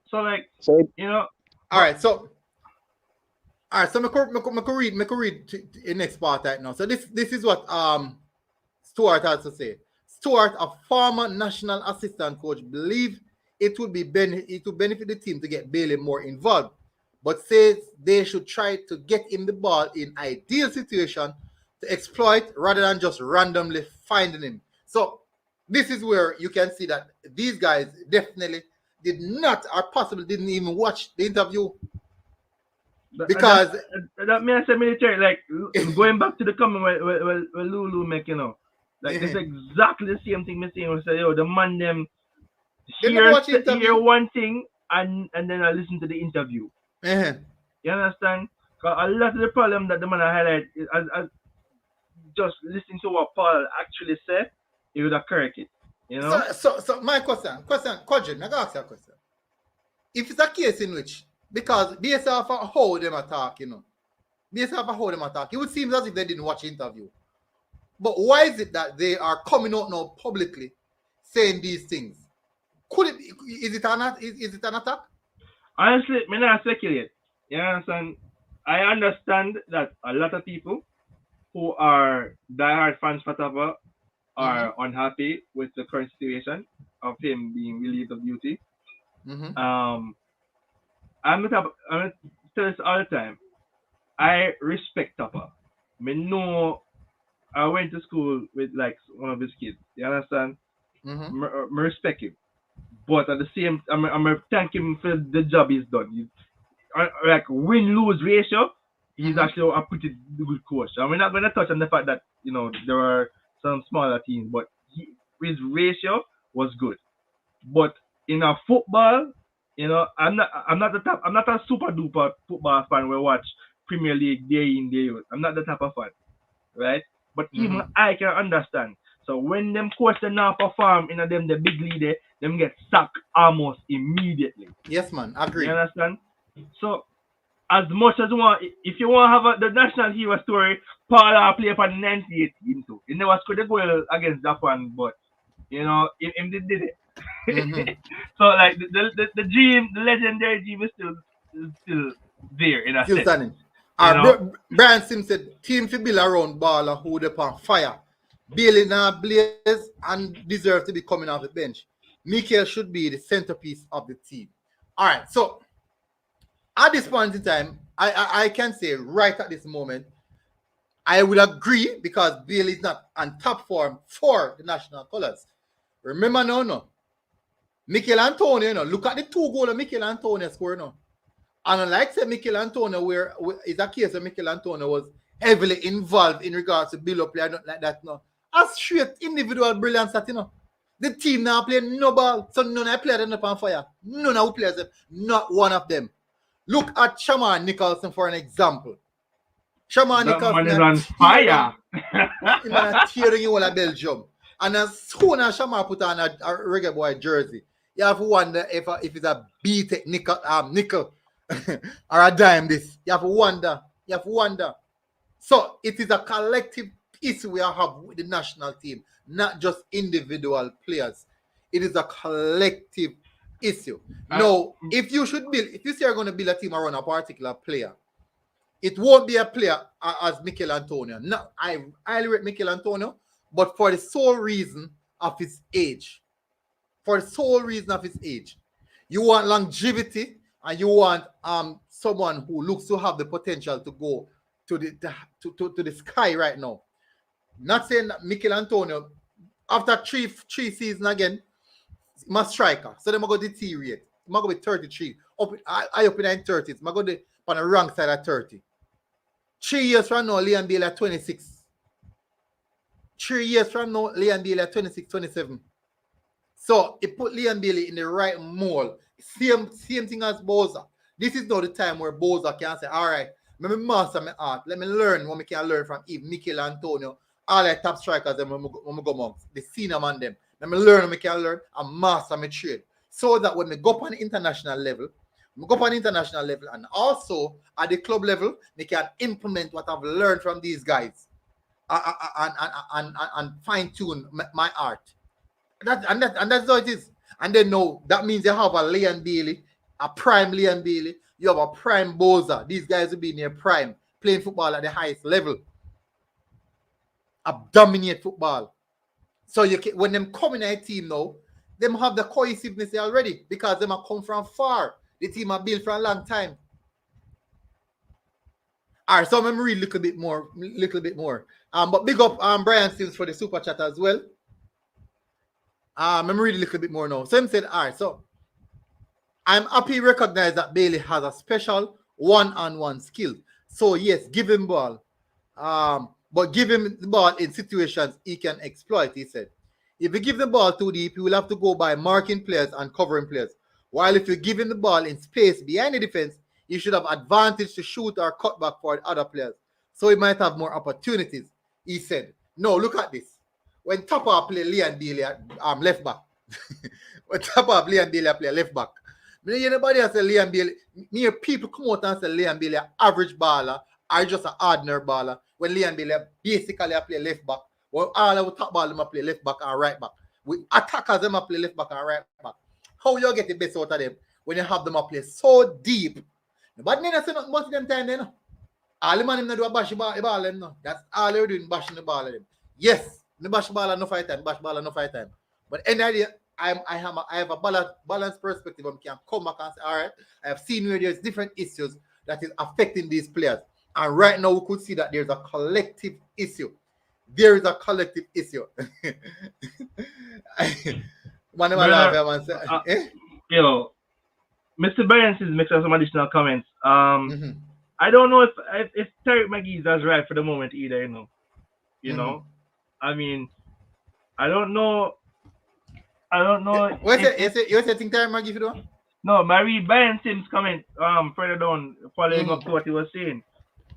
So all right, so me could read the next part right now. So this is what Stuart has to say. Stuart, a former national assistant coach, believe it would benefit the team to get Bailey more involved, but says they should try to get him the ball in ideal situation to exploit rather than just randomly finding him. So this is where you can see that these guys definitely did not, or possibly didn't even watch the interview. Because that means military, like going back to the comment where Lulu make, like it's exactly the same thing me saying. We say, the man them hear one thing and then I listen to the interview. You understand? Because a lot of the problem that the man highlight is as just listening to what Paul actually said, he would have corrected it. So my question, Kodrin, I gotta ask you a question. If it's a case in which, because based off of how them attack, it would seem as if they didn't watch the interview. But why is it that they are coming out now publicly saying these things? Is it an attack? Honestly, I'm not speculate. You understand? I understand that a lot of people who are diehard fans for Tava are unhappy with the current situation of him being relieved of duty. I'm gonna tell this all the time. I respect Tapa. I know I went to school with like one of his kids. You understand? I respect him. But at the same time, I'm thank him for the job he's done. Like win-lose ratio, he's actually a pretty good coach. And we're not going to touch on the fact that there are some smaller teams, but his ratio was good. But in a football, I'm not a super duper football fan. We watch Premier League day in day out. I'm not the type of fan, right? But even I can understand. So when them coach now perform in the big league, them get sacked almost immediately. Yes, man, agree. You understand? So as much as you want, if you want to have the national hero story, Paul play for 98 team too. He never scored a goal against Japan, but him did it. So like the dream, the legendary dream is still there in a still sense. Standing. Brian Sims said, team to build around baller who they on fire. Bailey now blaze and deserve to be coming off the bench. Mikel should be the centerpiece of the team. All right, so at this point in time, I can say right at this moment, I would agree because Bailey is not on top form for the national colors. Remember no. Mikel Antonio, look at the 2 goals of Mikel Antonio scored now. And unlike say Mikel Antonio, where it's a case where Mikel Antonio was heavily involved in regards to build up play, not like that, no. As straight individual brilliance that, the team now play no ball, so none of the players end up on fire. None of the players, not one of them. Look at Shamar Nicholson for an example. Shamar Nicholson is on fire. He's tearing you all of Belgium. And as soon as Shamar put on a Reggae Boy jersey, you have to wonder if it's a B-Tech nickel or a dime this. You have to wonder. So it is a collective issue we have with the national team, not just individual players. It is a collective issue. Now, if you say you're going to build a team around a particular player, it won't be a player as Mikel Antonio. No, I highly rate Mikel Antonio, but for the sole reason of his age. For the sole reason of his age. You want longevity and you want someone who looks to have the potential to go to the sky right now. Not saying that Mikel Antonio, after three seasons again, my striker. So then I go deteriorate. I'm going to be 33. I up in the 30s. I'm going to on the wrong side of 30. 3 years from now, Leon Bailey at 26. 3 years from now, Leon Bailey at 26, 27. So it put Leon Bailey in the right mold. Same thing as Boza. This is not the time where Boza can say, all right, let me master my art. Let me learn what we can learn from even Mikel Antonio. All the top strikers when we go amongst the senior man them. Let me learn what we can learn and master my trade. So that when we go up on the international level, and also at the club level, they can implement what I've learned from these guys and fine-tune my art. That's how it is. And then no, that means you have a Leon Bailey, a prime Leon Bailey, you have a prime Boza. These guys will be in their prime, playing football at the highest level. Dominate football. So you can, when them come in a team now, them have the cohesiveness already because them have come from far. The team are built for a long time. All right, so I'm going to read a little bit more. But big up Brian Sims for the super chat as well. I'm going to read a little bit more now. So him said, all right, so I'm happy to recognize that Bailey has a special one-on-one skill. So yes, give him ball. But give him the ball in situations he can exploit, he said. If you give the ball too deep, you will have to go by marking players and covering players. While if you give him the ball in space behind the defense, you should have advantage to shoot or cut back for the other players. So he might have more opportunities, he said. No, look at this. When Tapa play Leon Bailey left back. When Tapa play Leon Bailey play left back. Anybody else say Leon Bailey, near people come out and say Leon Bailey average baller or just an ordinary baller. When Leon Bailey basically play left back. Well, all of the top ball them play left back and right back. With attackers them play left back and right back. How you get the best out of them when you have them play so deep? But they don't say nothing much of them time then. All the man them do a bash the ball them no. That's all they're doing, bashing the ball them. Yes, the bash ball and no fight time, bash ball and no fight time. But any idea, I have a balanced perspective. I can come back and say, all right, I have seen where there's different issues that is affecting these players. And right now we could see that there's a collective issue. There is a collective issue. You know, Mr. Barnes is making some additional comments. I don't know if Tariq McGee is as right for the moment either, you know. I mean, I don't know. What's it? You think Tariq McGee for the? No, Marie Brian Sims comment further down, following up to what he was saying.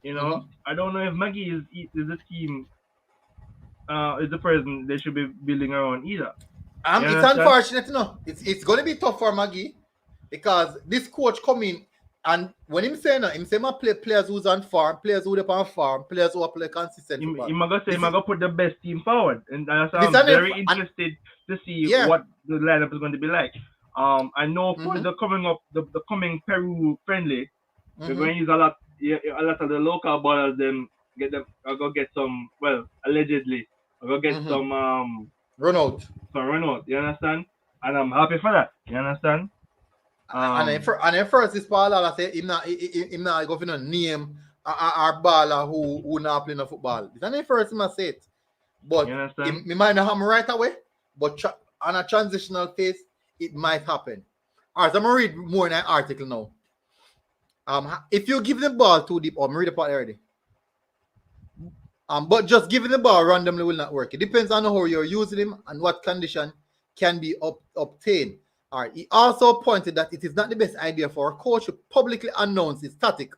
You know, I don't know if Maggie is the team, is the person they should be building around either. It's unfortunate, It's going to be tough for Maggie because this coach come in and when him say my players who's on farm, players who are on farm, players who are play consistent. He's going to put the best team forward, and I'm very interested to see what the lineup is going to be like. I know for the coming Peru friendly, we're going to use a lot of the local ballers. I'll go get some. Well, allegedly, I'll go get some run out. You understand? And I'm happy for that. You understand? And then first this baller, I say him not go to name our baller who not playing football. It's the first him I say it. But me might not happen right away. But on a transitional phase, it might happen. All right, so I'm gonna read more in that article now. If you give the ball too deep, I'm read the part already. But just giving the ball randomly will not work. It depends on how you're using him and what condition can be obtained. All right. He also pointed that it is not the best idea for a coach to publicly announce his tactic,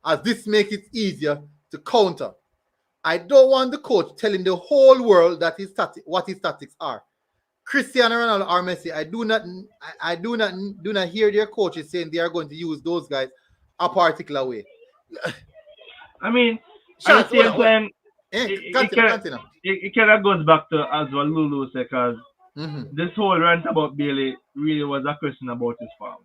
as this makes it easier to counter. I don't want the coach telling the whole world that what his tactics are. Cristiano Ronaldo or Messi, I do not hear their coaches saying they are going to use those guys a particular way. I mean, at the same time, it kind of goes back to as what Lulu said, because this whole rant about Bailey really was a question about his farm,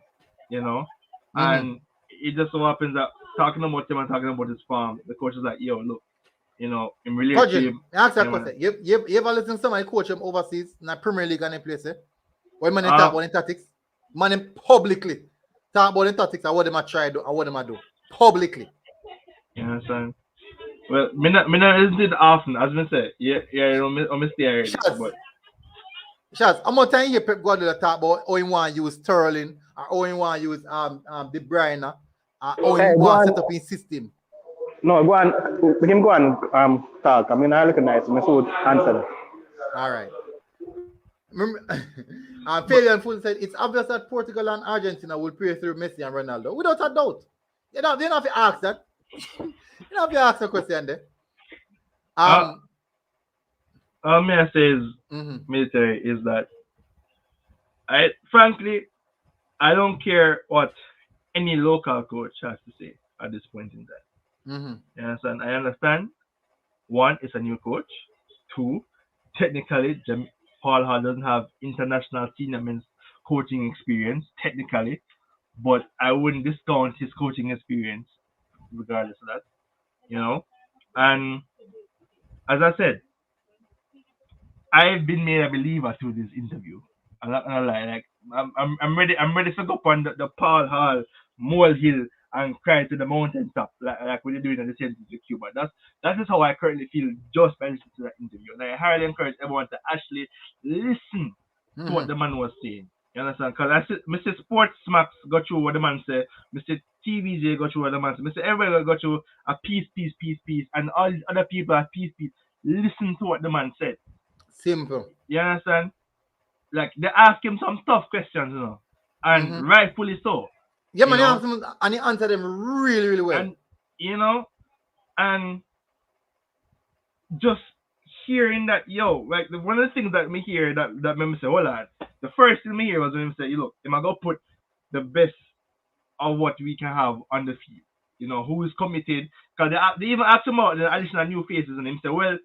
and it just so happens that talking about him and talking about his farm, the coach is like, yo, look, you know, in relate to Virgin, him. ask that you know, question. You ever listen to somebody coach him overseas in the Premier League and they place it? When man talk about the tactics, man him publicly talk about the tactics and what them a try do and what them a do publicly. You understand? Well, me not listen to it often, as I say. Yeah, you know, I'm stay already. But Shaz, how much time you hear Pep Guardiola talk about how he want to use Sterling or how he want to use De Bruyne or how he want to set up his system? No, go on. We can go on talk. I mean, I recognize him. So answer that. All right. Remember, Fabian Full said it's obvious that Portugal and Argentina will play through Messi and Ronaldo without a doubt. You don't have to ask that. You don't have to ask a question there. me I say is military is that frankly I don't care what any local coach has to say at this point in time. You understand? I understand. One, it's a new coach. Two, technically, Paul Hall doesn't have international senior men's coaching experience, technically, but I wouldn't discount his coaching experience regardless of that, you know. And as I said, I've been made a believer through this interview. I'm not gonna lie, like I'm ready to go up on the Paul Hall molehill and cry to the mountaintop like we're doing in the same to Cuba. That is how I currently feel just by listening to that interview. And I highly encourage everyone to actually listen to what the man was saying. You understand? Because I said, Mr. Sports Max got through what the man said, Mr. TVJ got through what the man said, Mr. Everybody got through a piece, and all these other people are piece. Listen to what the man said. Simple. You understand? Like they ask him some tough questions, you know, and rightfully so. Yeah, man, and he answered them really, really well. And you know, and just hearing that, like one of the things that me hear that made me say, hold on. The first thing me hear was when he said, look, am I gonna put the best of what we can have on the field? You know, who is committed? Because they even asked him about the additional new faces, and he said, well,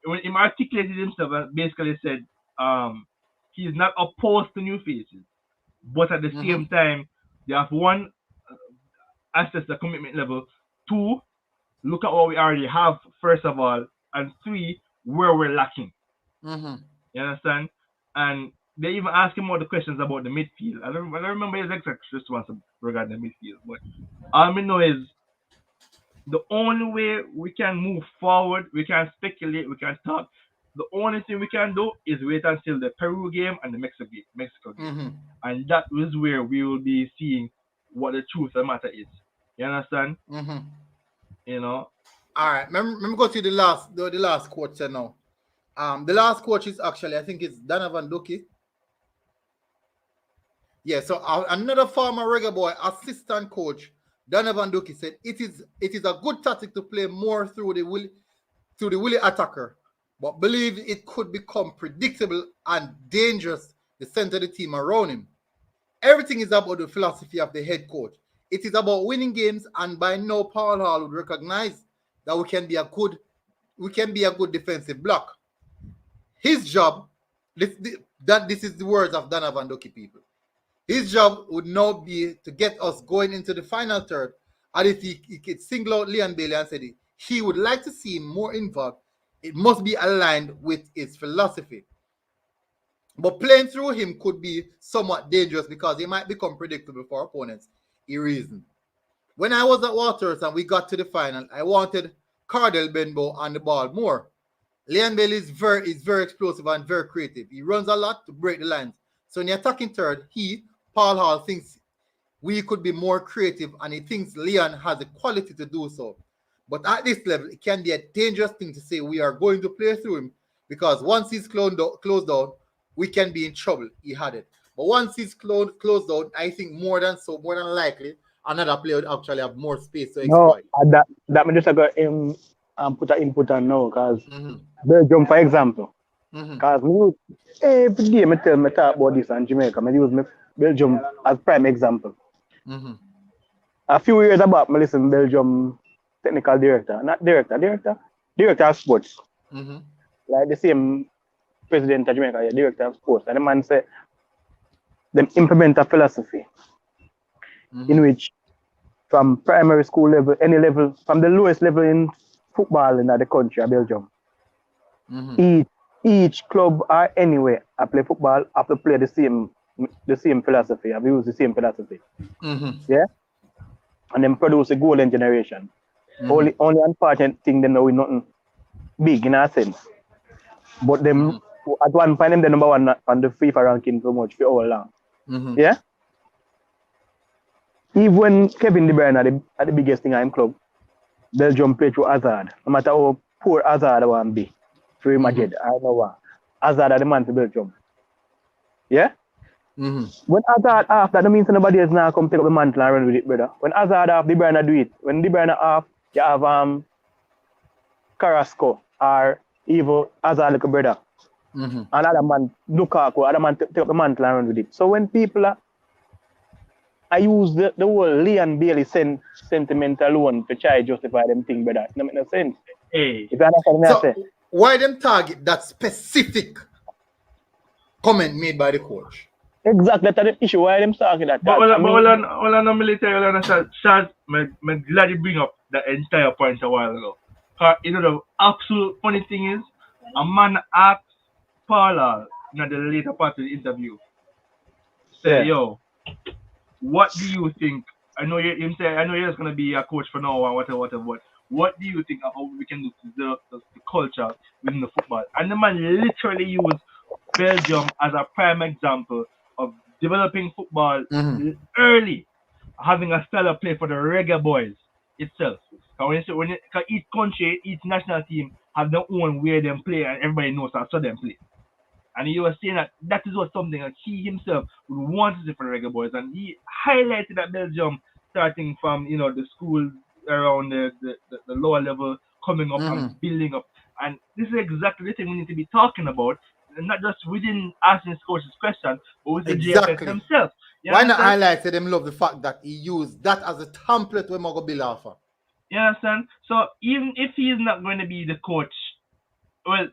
when he articulated himself, basically said, he's not opposed to new faces, but at the same time, they have one, assess the commitment level. Two, look at what we already have, first of all, and three, where we're lacking. You understand? And they even ask him all the questions about the midfield. I don't remember his exact response regarding the midfield, but all I know is the only way we can move forward, we can speculate, we can talk. The only thing we can do is wait until the Peru game and the Mexico game. And that is where we will be seeing what the truth of the matter is. You understand? You know? All right. Let me go to the last quote now. The last coach is actually, I think it's Donovan Ducky. Yeah, so another former Reggae Boy assistant coach, Donovan Ducky, said it is a good tactic to play more through the willy attacker, but believe it could become predictable and dangerous to center the team around him. Everything is about the philosophy of the head coach. It is about winning games, and by now Paul Hall would recognize that we can be a good defensive block. His job, this is the words of Donovan Ducky, people. His job would now be to get us going into the final third, and if he could single out Leon Bailey and said he would like to see him more involved, it must be aligned with his philosophy. But playing through him could be somewhat dangerous because he might become predictable for opponents. He reasoned. When I was at Waters and we got to the final, I wanted Cardell Benbow on the ball more. Leon Bailey is very explosive and very creative. He runs a lot to break the lines. So in the attacking third, Paul Hall, thinks we could be more creative, and he thinks Leon has the quality to do so. But at this level, it can be a dangerous thing to say we are going to play through him, because once he's closed down, we can be in trouble. He had it. But once he's closed down, I think more than likely, another player would actually have more space to exploit. No, that me just got him put an input on now, because Belgium, for example, because every day I talk about this in Jamaica, I use Belgium as prime example. A few years back, I listened to Belgium technical director of sports. Like the same president of Jamaica, director of sports. And the man said, them implement a philosophy in which from primary school level, any level, from the lowest level in football in the country, Belgium. Each club or anywhere I play football have to play the same philosophy. I've used the same philosophy. Yeah? And then produce a golden generation. Only unfortunate thing they know is nothing big in a sense. But them at one point them the number one on the FIFA ranking so much for all long. Yeah? Even when Kevin De Bruyne at the biggest thing in club, Belgium play through Hazard. No matter how poor Hazard want be. For Madrid, I know what. Hazard are the man for Belgium. Yeah? When Hazard off, that don't mean nobody else now come take up the mantle and run with it, brother. When Hazard off, De Bruyne do it. When De Bruyne off, you have Carrasco or even Hazard little brother. Another man, Lukaku, other man take up the mantle and run with it. So when people I use the whole Leon Bailey sentiment alone to try to justify them thing, brother. It don't make no sense. Hey. If you understand what I say. Why them target that specific comment made by the coach? Exactly, that's the issue. Why them talking that? But all on military, Shaz, I'm glad you bring up the entire point a while ago. You know, the absolute funny thing is, a man asked Paula in the later part of the interview, say, yo, what do you think? I know you're just going to be a coach for now or whatever, but what do you think of how we can do the culture within the football? And the man literally used Belgium as a prime example of developing football early, having a style of play for the Reggae Boyz itself. Because each country, each national team have their own way they play, and everybody knows how to them play. And he was saying that is what something that he himself would want to see for the Reggae Boyz, and he highlighted that Belgium starting from the schools around the lower level, coming up and building up. And this is exactly the thing we need to be talking about. Not just within asking coach's question, but with the GFS himself. Why not highlight them love the fact that he used that as a template when Mogo Bill offer? You understand? So even if he is not going to be the coach, well,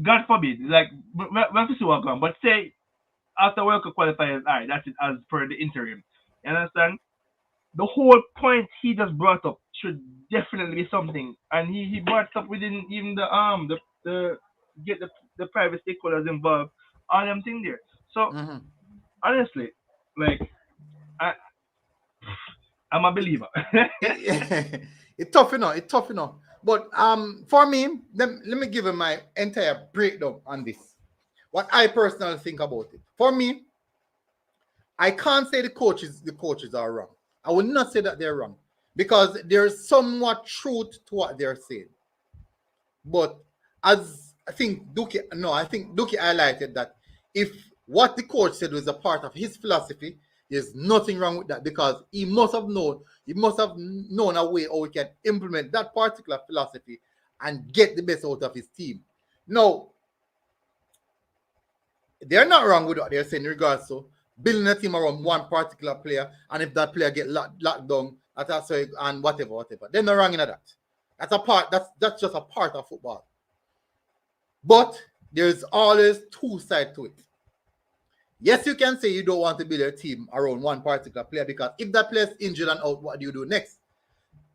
God forbid, like we have to see what going. But say after World Cup qualifiers, all right, that's it as per the interim. You understand? The whole point he just brought up should definitely be something, and he brought up within even the get the private stakeholders involved, all them thing there. So honestly, like I'm a believer. It's tough enough. But for me, let me give him my entire breakdown on this. What I personally think about it. For me, I can't say the coaches are wrong. I would not say that they're wrong, because there's somewhat truth to what they're saying. But as I think Duki highlighted that if what the coach said was a part of his philosophy, there's nothing wrong with that, because he must have known a way how we can implement that particular philosophy and get the best out of his team. Now, they're not wrong with what they're saying in regards to building a team around one particular player, and if that player get locked down, that's and whatever. They're not wrong in that. That's just a part of football. But there's always two sides to it. Yes, you can say you don't want to build a team around one particular player, because if that player is injured and out, what do you do next?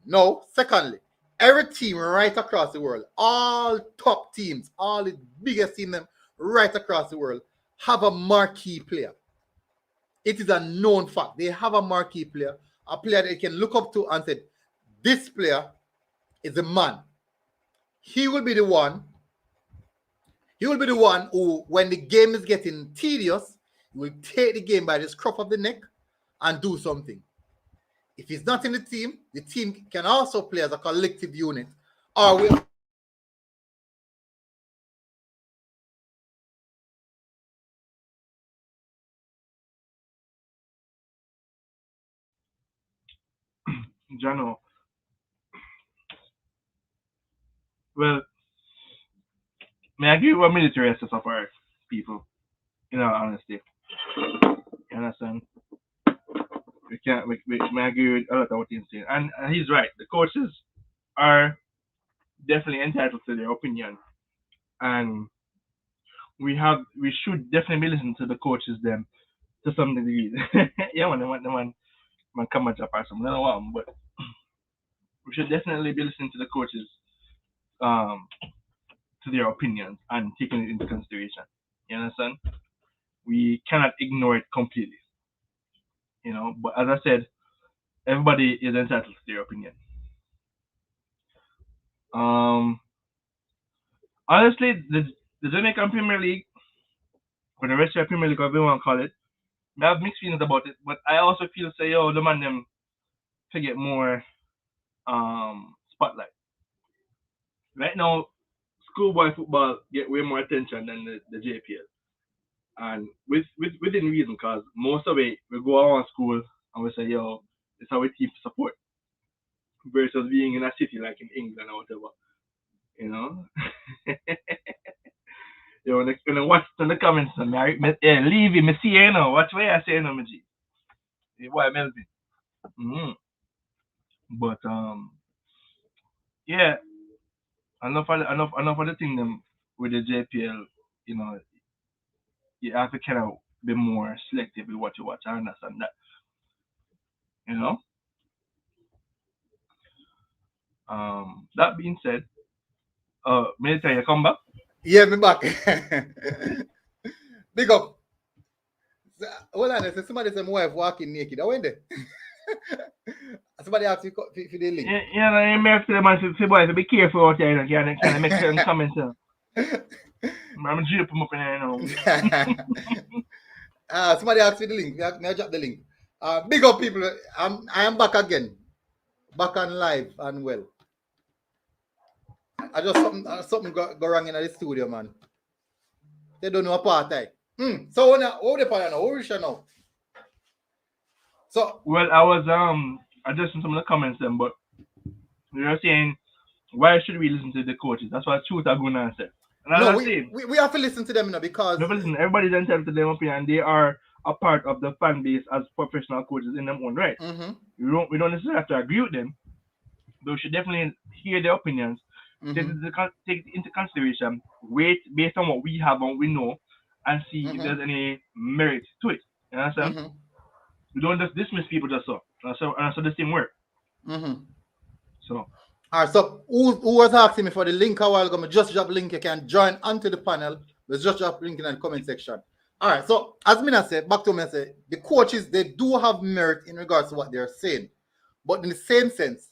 No. Secondly, every team right across the world, all top teams, all the biggest teams right across the world have a marquee player. It is a known fact. They have a marquee player, a player they can look up to and say, this player is a man. He will be the one who, when the game is getting tedious, will take the game by the scruff of the neck and do something. If he's not in the team can also play as a collective unit. Or will Jano. Well, may I give you a military assess of our people? In all honesty. You understand? We can't may I give you a lot of what he's saying. And he's right. The coaches are definitely entitled to their opinion. And we should definitely listen to the coaches them to some degree. Yeah, man. man come and or something. I don't know what, but we should definitely be listening to the coaches, to their opinions and taking it into consideration. You understand? We cannot ignore it completely. You know, but as I said, everybody is entitled to their opinion. Honestly, the Jamaican Premier League, or the rest of the Premier League, whatever you want to call it, I have mixed feelings about it, but I also feel say, yo, the man them to get more spotlight. Right now, schoolboy football get way more attention than the JPL, and within reason, because most of it we go around school and we say, yo, it's our team to support, versus being in a city like in England or whatever, you know. Yo, when I watch in the comments, leave him, me see you know, watch what I say, no, me G. Why Melvin? Mm-hmm. But yeah, enough of the thing them with the JPL, you know, you have to kind of be more selective with what you watch. I understand that, you know. That being said, Military, you come back? Yeah, me back. Big up. Hold on, so somebody said my wife walking naked. I went there. Somebody asked me for the link. Yeah, you may have to the man say, boy, be careful out there, you know, can I make certain comments? I'm drip them up in there, you know. Somebody asked me the link. May I drop the link? Big up, people. I am back again. Back on live and well. I just something go wrong in the studio, man. They don't know apartheid. So what the part now? What we should know? So well, I was addressing some of the comments then, but you're saying why should we listen to the coaches? That's what truth I'm gonna say. no, we have to listen to them, you know, because listen, everybody's entitled to their opinion, and they are a part of the fan base as professional coaches in their own right. Mm-hmm. We don't necessarily have to agree with them, but we should definitely hear their opinions, take it into consideration, wait based on what we have and we know, and see if there's any merit to it. You understand? We don't just dismiss people just so. And so the same work. So. All right, so who was asking me for the link a while ago? Just drop link. You can join onto the panel. Let's just drop link in the comment section. All right, so as Mina said, back to me, say the coaches, they do have merit in regards to what they're saying. But in the same sense,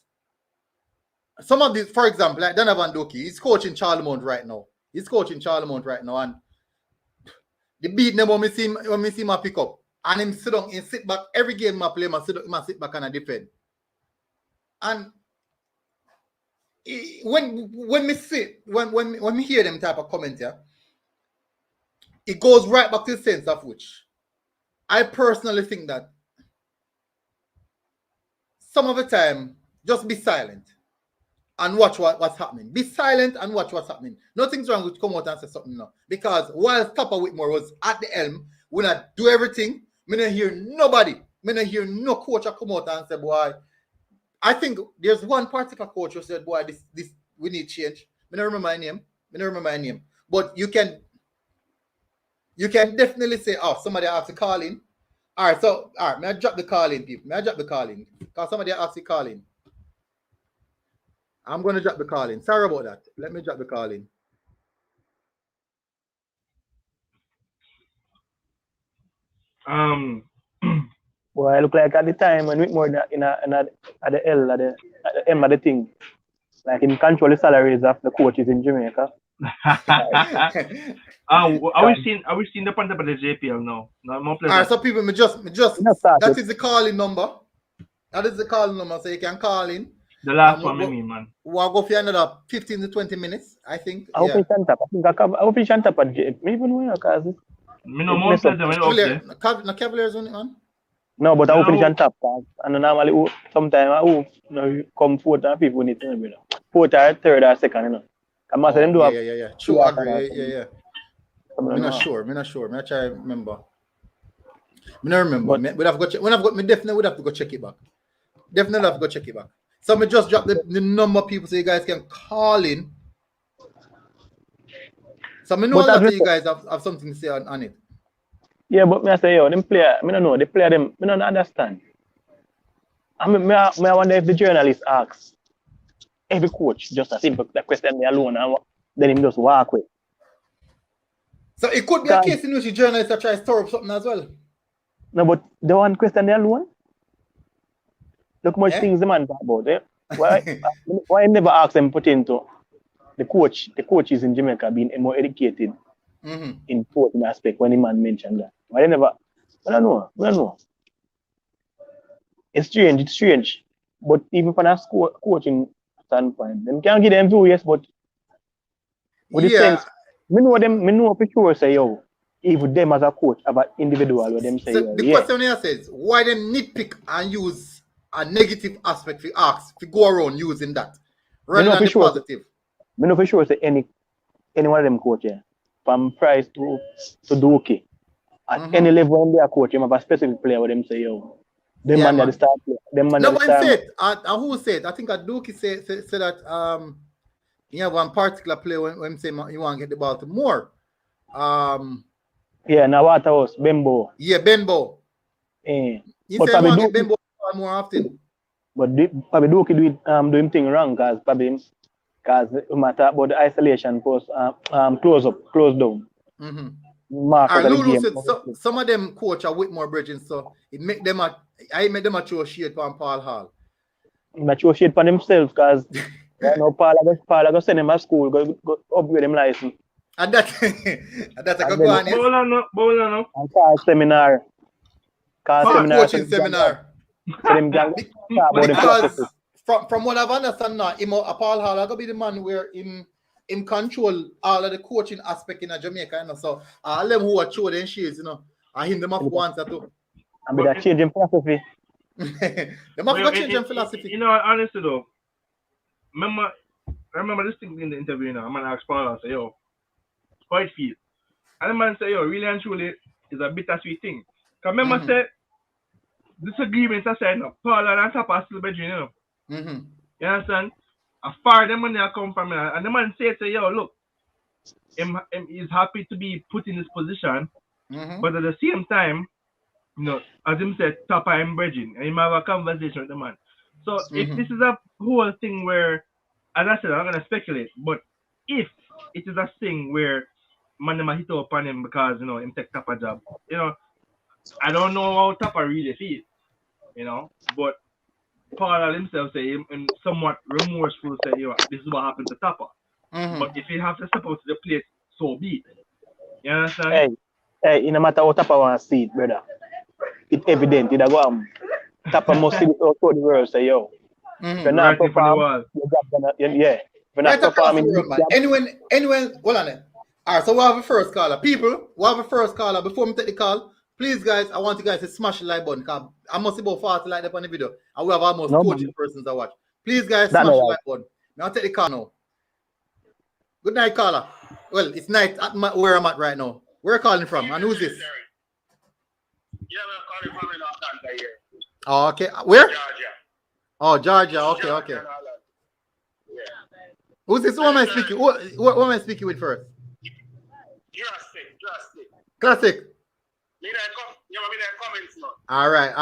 some of these, for example, like Donovan Doki, he's coaching Charlemont right now. And the beat them when we see him pick up. And him sit down and sit back. Every game I play, I sit back and I defend. And when we hear them type of comment here, it goes right back to the sense of which I personally think that some of the time, just be silent and watch what's happening. Be silent and watch what's happening. Nothing's wrong with come out and say something now. Because while Topper Whitmore was at the helm, when I do everything, I don't hear nobody. I don't hear no coach come out and say, boy, I think there's one particular coach who said, boy, this we need change. I don't remember my name. But you can definitely say, oh, somebody has to call in. All right, may I drop the call in, people? Because somebody asked to call in. I'm going to drop the call in. Sorry about that. Let me drop the call in. Well, I look like at the time when Whitmore at the end of the thing, like him control the salaries of the coaches in Jamaica. Are we seeing the point about the JPL now? No, more all right, so people, me just that is the calling number. So you can call in. The last one, man. We'll go for another 15 to 20 minutes, I think. I open Shantap. I open Shantap at JPL. Me even know because me no more play them no Cavaliers on it, man. No, but I open Shantap and normally sometimes I come fourth and fifth when it's fourth or third or second, you know. Come on, them do yeah. True, I agree. Yeah. I'm not sure. I try to remember. I don't remember. Me definitely would have to go check it back. So me just drop the number of people so you guys can call in. So me know that you guys have something to say on it. Yeah, but me I say, them player, me don't know. The player them, me don't understand. I mean, I wonder if the journalist asks every coach just a simple question me alone and then him just walk away. So it could be a case in which the journalists are trying to stir up something as well. No, but the one question they alone. Look much things the man talk about. Eh? Why never ask them put into the coaches in Jamaica being more educated in sporting aspect when the man mentioned that. Why they never? I don't know. It's strange. But even from a coaching standpoint, them can't give them view, yes, but with the sense, me know for sure say yo, even them as a coach have an individual where them say so yo, the question here says, why them nitpick and use a negative aspect for ask, if you go around using that rather than the positive? Me know for sure say any one of them coach here, from Price to Dookie, at any level when they are coach, them have a specific player where them say yo, them man the start player. Them man no, the but start. who said? I think Dookie said that you have one particular player when say you want to get the ball to more. Yeah, now Waterhouse, Bembo. Yeah, Bembo. You say you want to get Bembo more often. But probably Dookie do him thing wrong because no matter about the isolation post close down. Lulu said some of them coach are Whitmore Bridges, so it make them a throw shade on Paul Hall. Not throw shade on themselves because Paul I go send him to school, go upgrade him license. And that's a good one. Bowl on. And call seminar. Coaching seminar. Because from what I've understood now, Paul Hall going to be the man where in control all of the coaching aspect in Jamaica, you know. So all them who are showing shades, you know, and him them up once or two. And be that changing philosophy. Them have to change philosophy. You know, honestly though, I remember this thing in the interview, you know, a man asked Paul, I say, yo, how it feel? And the man say, yo, really and truly, it's a bittersweet thing. Because remember, say, disagreements aside, no, Paul and Tapa still bedroom, you know. You understand? As far as the money come from, and the man say, yo, look, he's happy to be put in this position, but at the same time, you know, as him said, Tapa and bridging, and he have a conversation with the man. So if this is a whole thing where, as I said, I'm going to speculate, but if it is a thing where man them hit up on him because, you know, him take Tapa job, you know, I don't know how Tapa really feels, you know, but Paul himself say him somewhat remorseful, say, yo, this is what happened to Tapa. But if he have to step out to the plate, so be it. You understand? Hey, no matter how Tapa want to see it, brother, it's evident. It go Tapa must see it out to the world, say, yo. You're not performing. Yeah. You're not performing. Anyway, hold on there. All right, so we have a first caller. People, we have a first caller. Before we take the call, please, guys, I want you guys to smash the like button because I must see about 40 like up on the video. And we have almost 40 persons that watch. Please, guys, smash the like button. Now I'll take the call now. Good night, caller. Well, it's night at where I'm at right now. Where are you calling from? And who's this? Yeah, we're calling from Atlanta here. Oh, okay. Where? Georgia. Oh, Georgia. Okay. Yeah. Who's this? Who am I speaking? Who am I speaking with first? Drastic. Classic. Me there comments now. All right.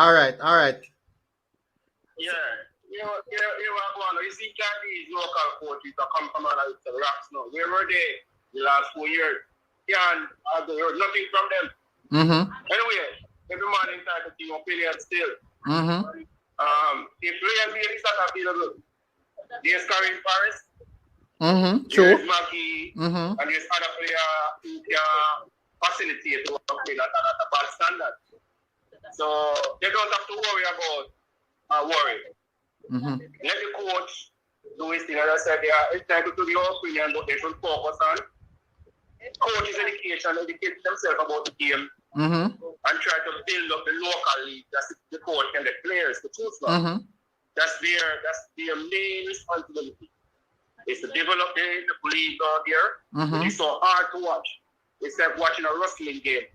Yeah. You see these local coaches that come from the rocks now. We were there the last 4 years. I've heard nothing from them. Anyway, every man entitled to your opinion still. If players is not available, there's Karim Paris. True. There's Maggie, and there's other player who can facilitate to play at a bad standard. So they don't have to worry about Let the coach do his thing. As I said, they are entitled to your opinion, but they should focus on coaches' education, educate themselves about the game, and try to build up the local league. That's the coach and the players to choose from. That's their main responsibility. Is to develop the league out there. It's so hard to watch. It's like watching a wrestling game.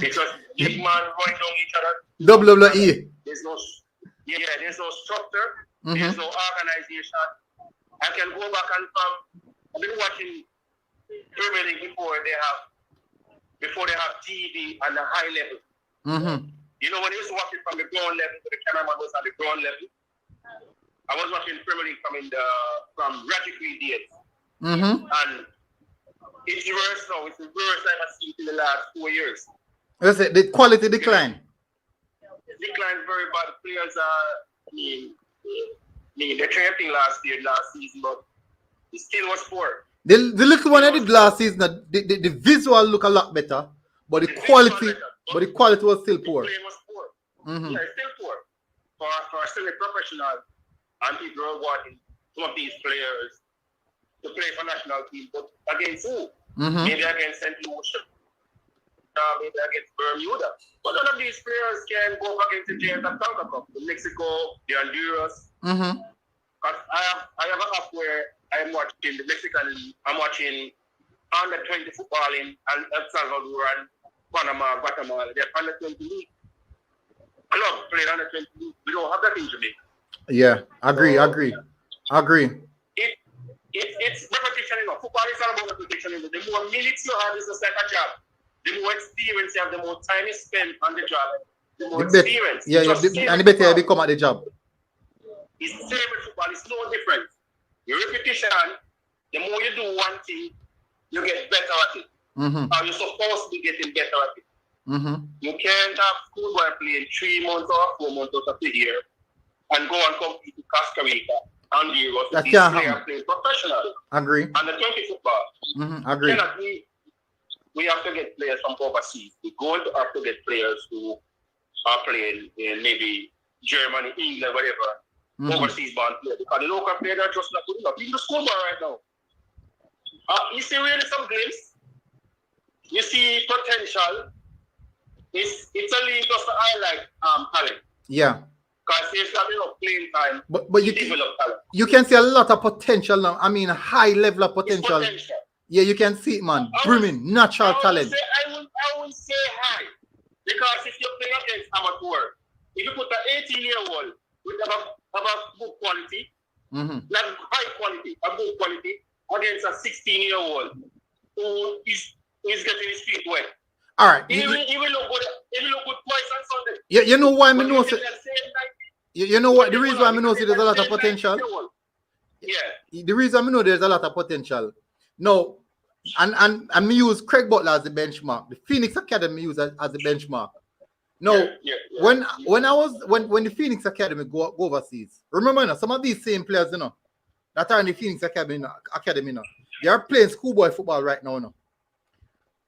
Because big man running down each other. WWE. There's no structure. There's no organization. I can go back and I've been watching Premier League before they have TV on a high level. You know, when you used to watch it from the ground level, the cameraman was at the ground level. I was watching Premier League from Reggae Boyz days. And it's worse now. It's the worst I've seen in the last 4 years. Let's say the quality decline. Decline very bad. The players are, they tried thing last season, but it still was poor. The little one I did last season, the visual look a lot better, but the quality was still poor. The play was poor. Yeah, it's still poor. For a semi-professional, and people are wanting some of these players to play for national team, but against who? Maybe against St. Lucia, maybe against Bermuda. But none of these players can go up against the James and Tonga Cup, the Mexico, the Honduras. Because I have an app where I'm watching the Mexican League, I'm watching under 20 football in El Salvador and Panama, Guatemala. They're under 20 league. Club playing under 20 league. We don't have that in Jamaica. Yeah, agree. It's repetition, you know. Football is all about repetition. You know. The more minutes you have is the second job. The more experience you have, the more time you spend on the job. The more experience. And the better you become at the job. It's the same with football. It's no different. Your repetition, the more you do one thing, you get better at it. Or you're supposed to be getting better at it. You can't have schoolboy playing 3 months or 4 months out of the year and go and compete in Costa Rica and Europe. That can't happen. Playing professional. Agree. And the 20 football. Agree. We have to get players from overseas. We're going to have to get players who are playing in maybe Germany, England, whatever, overseas born players. Because the local players are just not good enough. Even the schoolboy right now. You see really some glimpse. You see potential. It's a league just to highlight talent. Yeah. Because there's not enough playing time but to develop talent. You can see a lot of potential now. I mean, high level of potential. It's potential. Yeah, you can see it, man. Brimming, natural talent. I would say high. Because if you play against amateur, if you put an 18-year-old with a good quality, not high quality, a good quality, against a 16-year-old who is getting his feet wet. All right. He will look good. He will look good twice on Sunday. Yeah, you know why I know. You know what? The reason why I know there's a lot of potential. Yeah. The reason I know there's a lot of potential. No, and me use Craig Butler as the benchmark. The Phoenix Academy use as the benchmark. No, when the Phoenix Academy go overseas, remember some of these same players, that are in the Phoenix Academy, they are playing schoolboy football right now.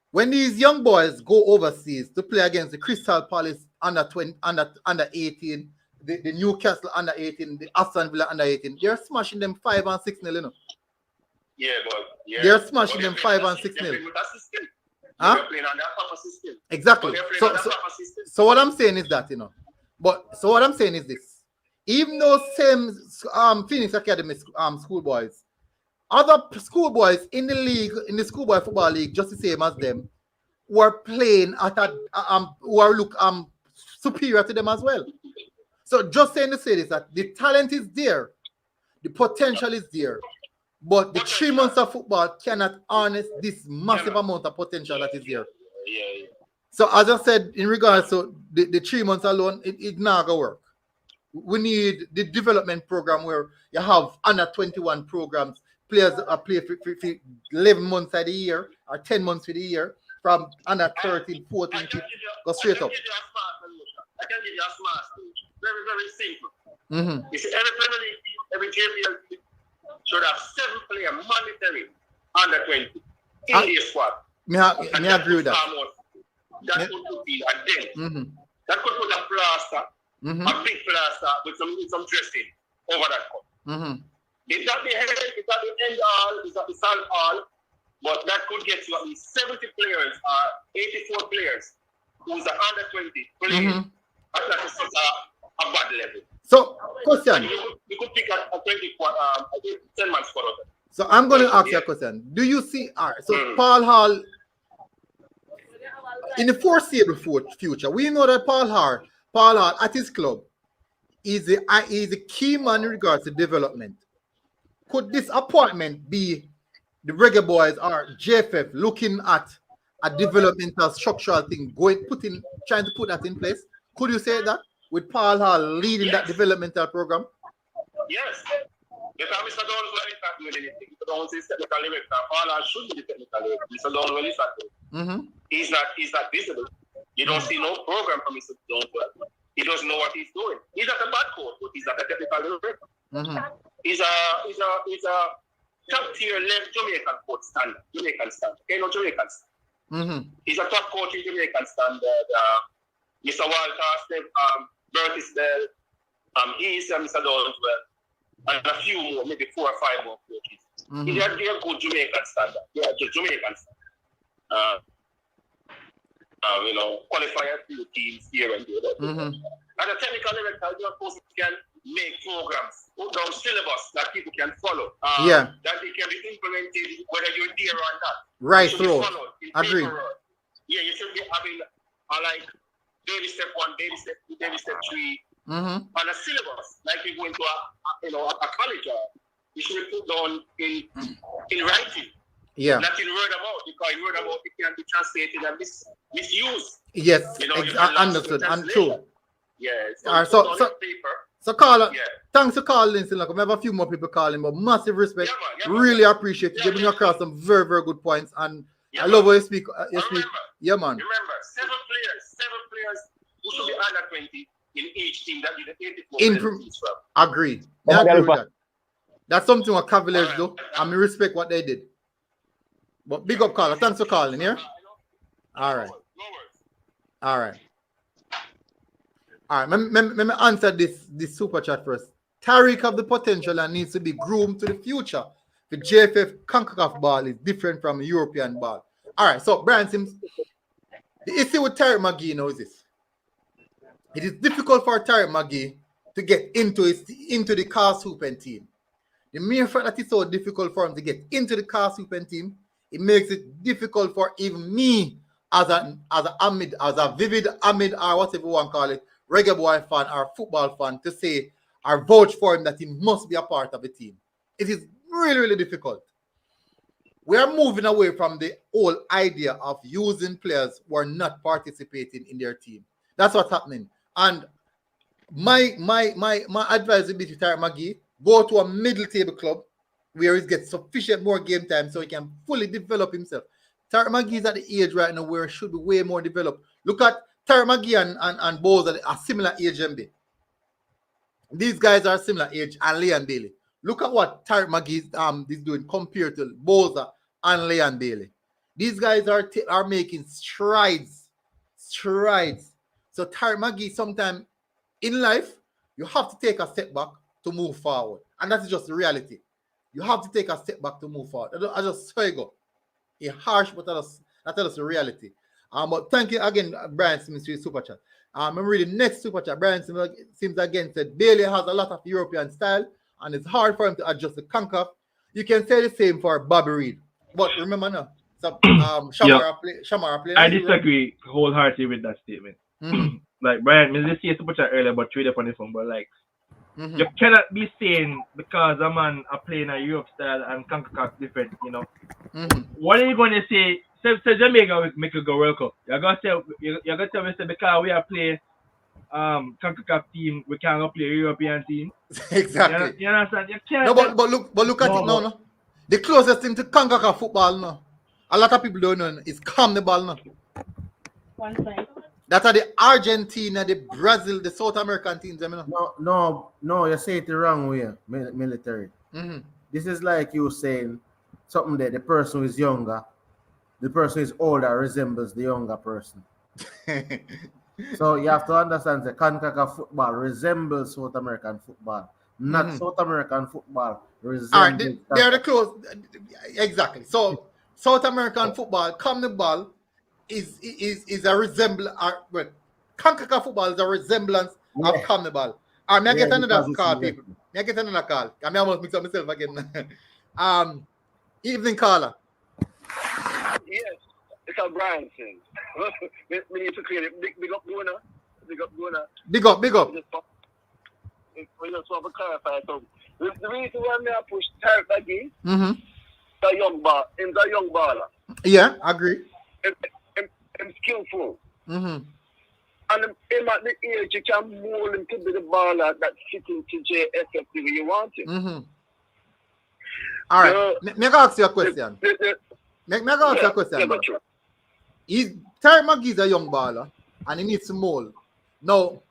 When these young boys go overseas to play against the Crystal Palace under 18, the Newcastle under 18, the Aston Villa under 18, they're smashing them 5 and 6 nil, Yeah, but they're smashing them 5 and 6 nil. They're playing on that proper system. Exactly. So what I'm saying is that, so what I'm saying is this. Even those same Phoenix Academy schoolboys, other schoolboys in the league, in the schoolboy football league, just the same as them, were playing at superior to them as well. So just saying to say this, that the talent is there, the potential is there, but the 3 months of football cannot harness this massive amount of potential that is there. Yeah. So as I said, in regards to the 3 months alone, it not gonna work. We need the development program where you have under 21 programs. Players are play for 11 months of the year or 10 months of the year from under 13, 14, 15, go straight up. I can give you a smart solution. Very, very simple. You see, every Premier League team, every JPL team should have 7 players mandatory under 20 in their squad. Me agree with that. That could put in, and then that could put a plaster, a big plaster with some dressing over that cup. It's not the head, it's not the end all, it's not the solve all, but that could get you at least 70 players or 84 players who's under 20 playing at a bad level. So, question. You could pick a 10 man squad. So I'm going to ask you a question. Do you see, so Paul Hall, in the foreseeable future, we know that Paul Hall at his club is a key man in regards to development. Could this appointment be the Reggae Boyz or JFF looking at a developmental structural thing, trying to put that in place? Could you say that with Paul Hall leading that developmental program? Yes. Because Mr. Downswell is not doing anything. Mr. Downswell is technical director. Paul Hall should be the technical director. Mr. Downswell is not doing. He's not visible. You don't see no program from Mr. Downswell. He doesn't know what he's doing. He's not a bad coach, but he's not a technical director. He's a top tier left Jamaican coach standard. Jamaican standard. Okay, no Jamaican standard. He's a top coach in Jamaican standard. Mr. Walter, Burtis Bell, he's Mr. Downswell, and a few more, maybe 4 or 5 more coaches. They're good Jamaican standard. Yeah, just Jamaican standard. Qualify a few teams here and there. And the technical director, of course, can make programs, put down syllabus that people can follow. That they can be implemented whether you're there or not. Right, through. Agree. Yeah, you should be having like baby step 1, baby step 2, baby step 3 on a syllabus, like you go into a college. You should be put down in writing. Yeah. Not in word about, because in word about it can be translated and misused. Yes, understood and true. Yeah. So Carla, thanks for calling. We have a few more people calling, but massive respect. Really appreciate you giving across some very, very good points. And I love how you speak. Yeah, man. Remember, 7 players who should be under 20 in each team that you the 84 Agree. I agree with that. That's something what Cavaliers do, and we respect what they did. But big up, Carla. Thanks for calling, yeah? All right. Let me answer this super chat first. Tariq have the potential and needs to be groomed to the future. The JFF CONCACAF ball is different from European ball. All right, so Brian Sims, the issue with Tariq McGee now is this. It is difficult for Tariq McGee to get into the Cars Hooping team. The mere fact that it's so difficult for him to get into the Cars Hooping team, it makes it difficult for even me as a vivid Ahmed or whatever you want to call it, Reggae Boy fan or football fan to say or vouch for him that he must be a part of the team. It is really, really difficult. We are moving away from the whole idea of using players who are not participating in their team. That's what's happening. And my advice would be to Tariq McGee, go to a middle table club where he gets sufficient more game time so he can fully develop himself. Tariq McGee is at the age right now where he should be way more developed. Look at Tariq McGee and Boz at a similar age, MB. These guys are similar age, and Leon Bailey. Look at what Tariq McGee is doing compared to Boza and Leon Bailey. These guys are making strides. So Tariq McGee, sometime in life, you have to take a step back to move forward. And that's just the reality. You have to take a step back to move forward. I just swear go. It's harsh, but that's the reality. But thank you again, Brian Simmons, for your super chat. I'm reading next super chat. Brian Simmons again said Bailey has a lot of European style, and it's hard for him to adjust the CONCACAF. You can say the same for Bobby Reed. But remember now, Shamara play. I disagree wholeheartedly with that statement. Like Brian, I just see a super chat earlier about trade up on this one, but like you cannot be saying because a man are playing a Europe style and CONCACAF different, you know. What are you going to say? So Jamaica will make a go World Cup. You're gonna tell me because we are playing CONCACAF team, we can't play a European team. Exactly. You understand? You can't. No, but look at it now. No. The closest thing to CONCACAF football now, a lot of people don't know, is calm the ball now. One side. That are the Argentina, the Brazil, the South American teams. No, you say it the wrong way, military. This is like you saying something that the person who is younger, the person who is older resembles the younger person. So you have to understand that CONCACAF football resembles South American football, not South American football resembles. All right, they are the close. Exactly. So South American football, come the ball, is a resemblance. Well, CONCACAF football is a resemblance of come the ball. All right, may I get another call, people? May I get another call? I almost mix up myself again. Evening caller. Yes, it's a Brian thing. We need to clear it. Big up, Guna. Big up. We just want to clarify something. The reason why I push Tariq again, the young baller. Yeah, I agree. I'm skillful. And him at the age, you can mold him to be the baller that fits into JFF the way you want him. Mm-hmm. All right. May I ask you a question? May I ask you a question, bro? Terry McGee is a young baller, and he needs to mold. Now,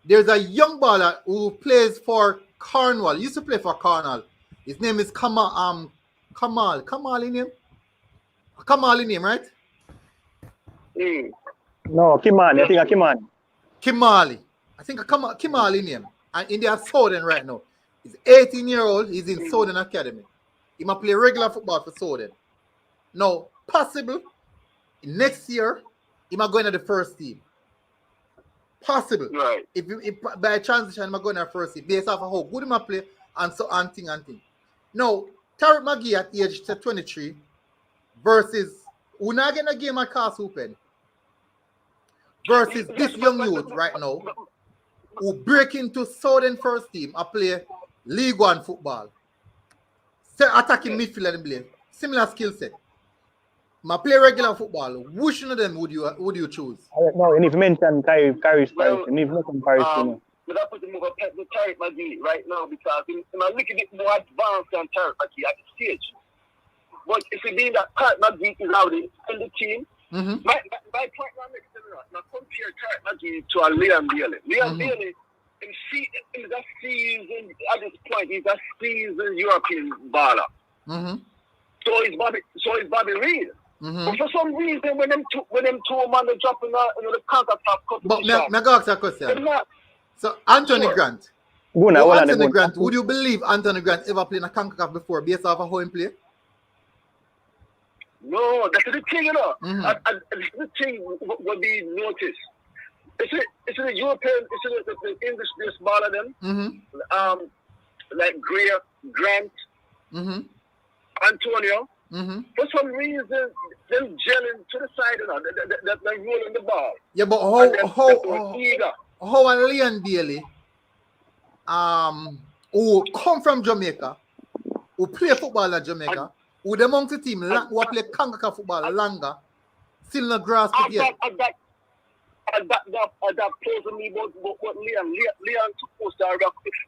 there's a young baller who plays for Cornwall. He used to play for Cornwall. His name is Kamal. Kamal in him? Kamal in him, right? No, Kimani. I think a Kimani. Kimali. I think a Kimali in him. And in their Southern right now. He's 18-year-old. He's in Southern Academy. He might play regular football for Southern. Now, possible next year, he might go into the first team. Possible. Right. If by transition, he might go into the first team based off of how good he might play and so and thing. Now, Tarek McGee at age 23 versus who not getting a game at Castle Open versus this young youth right now who break into Southern first team and play League One football. Attacking midfield and play. Similar skill set. Ma play regular football. Which one of them would you choose? No, you need to mention Paris. You need to mention Paris. But I put him over with Tarek McGee right now because he's a little bit more advanced than Tarek McGee at the stage. But if it being that Tarek McGee is already in the team, my point now makes sense. Now compare Tarek McGee to a Leon Bailey. Leon Bailey, in that season, at this point, he's a seasoned European baller. So is Bobby Reed. But for some reason, when them two man are dropping the counter-top competition. But may I ask a question? So Anthony Grant. Anthony Grant, would you believe Anthony Grant ever played in a CONCACAF before based off of how he play? No, that's the thing, you know. And the thing will be noticed. It's the European, it's the English-based baller them. Like Grant, Antonio. For some reason, them gelling to the side, you know, they're rolling the ball. Yeah, but how and Leon Bailey, who come from Jamaica, who play football in Jamaica, who the amongst the team who play CONCACAF football longer, still not grasp it yet. That plays on me about what Leon supposed to have.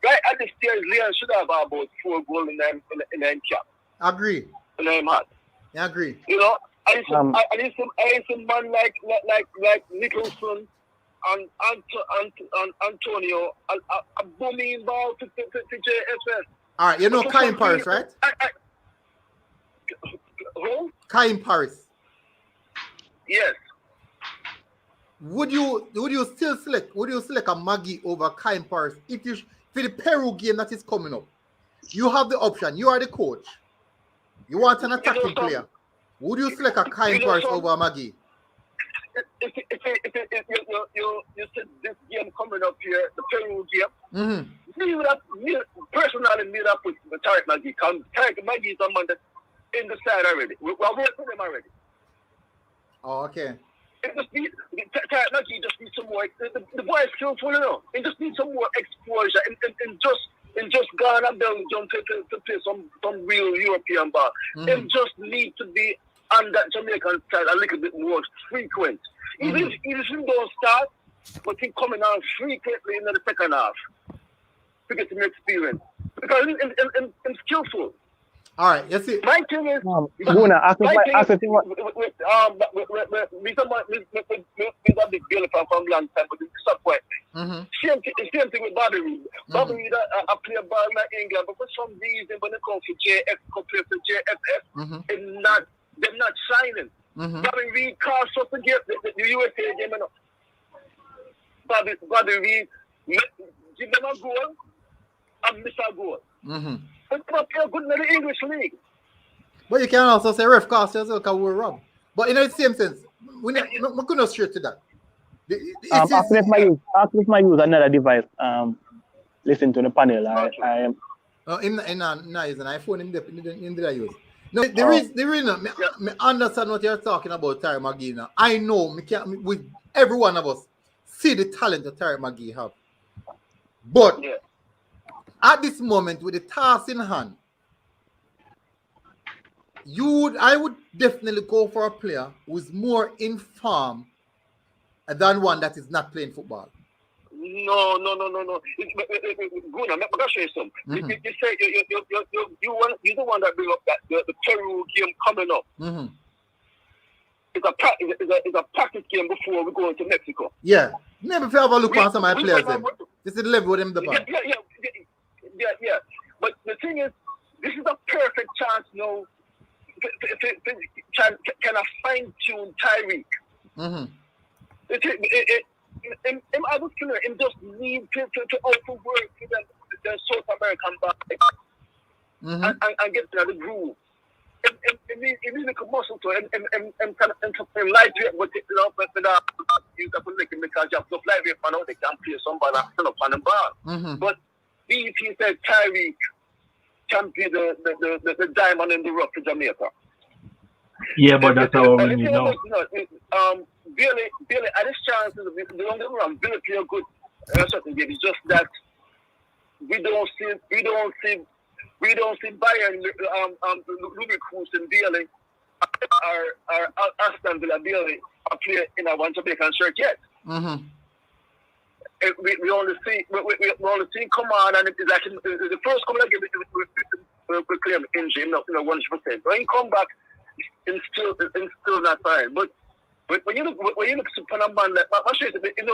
Right at this stage, Leon should have about 4 goals in them cap. Agree. In them hat. I agree. You know, I need some man like Nicholson and Antonio a booming ball to JFS. All right, you know Kaim Paris, right? Who? Kaim Paris. Yes. Would you still select a Maggie over Kaim Paris if you for the Peru game that is coming up? You have the option. You are the coach. You want an attacking player. Would you select a Kaim Paris over a Maggie? If you said this game coming up here, the Peru game, personally me that put Tarek McGee. Tarek McGee is someone that's in the side already. We're working with him already. Oh, okay. Tarek McGee just needs some more. The boy is skillful, you know. He just needs some more exposure and just Ghana Belgium to play some real European ball. He just need to be on that Jamaican side a little bit more frequent. Even if he don't start, but he coming on frequently in the second half to get some experience. Because he's skillful. All right, you see. My thing is, with a big deal from long time, but it's disappointment. Same thing with Bobby Reed. Bobby Reed, I play a ball in England, but for some reason, when it comes to JF compared to JFF, they're not shining. Bobby Reed cost us to get the USA game. You know. Bobby Reed, give them a goal and miss a goal. But you're good in the English league. But you can also say ref cost us because we're wrong. But in the same sense, we couldn't go straight to that. After my use another device, listen to the panel. I am. In an iPhone in the use. No, the reason I understand what you're talking about, Terry McGee. Now. I know with every one of us see the talent that Terry McGee have. But at this moment, with the task in hand, I would definitely go for a player who is more informed than one that is not playing football? No. Good. I'm gonna show you some. You say you're the one that bring up that the Peru game coming up. It's a practice game before we go into Mexico. Yeah. Maybe if you have a look on some of my players, this is the level with them the ball. Yeah. But the thing is, this is a perfect chance now. Can I fine tune Tyreek? I was clear. Him just need to outwork the South American body and get to the groove. It needs a muscle to and lightweight, but you have to make him because you have to lightweight for now. They can play somebody stand up on the bar. But if he said Tyreek can be the diamond in the rough for Jamaica. Yeah, but that's how we need now. Billy, at this chance, the long run, Billy play a good certain game. It's just that we don't see Bayern, Louis Cruz and Billy, or Aston Villa Billy play in a one Jamaican shirt yet. We only see come on, and it's actually the first come like we claim injury, not 100%. When he come back, it's still not fine. But when you look upon a man like my shit, this is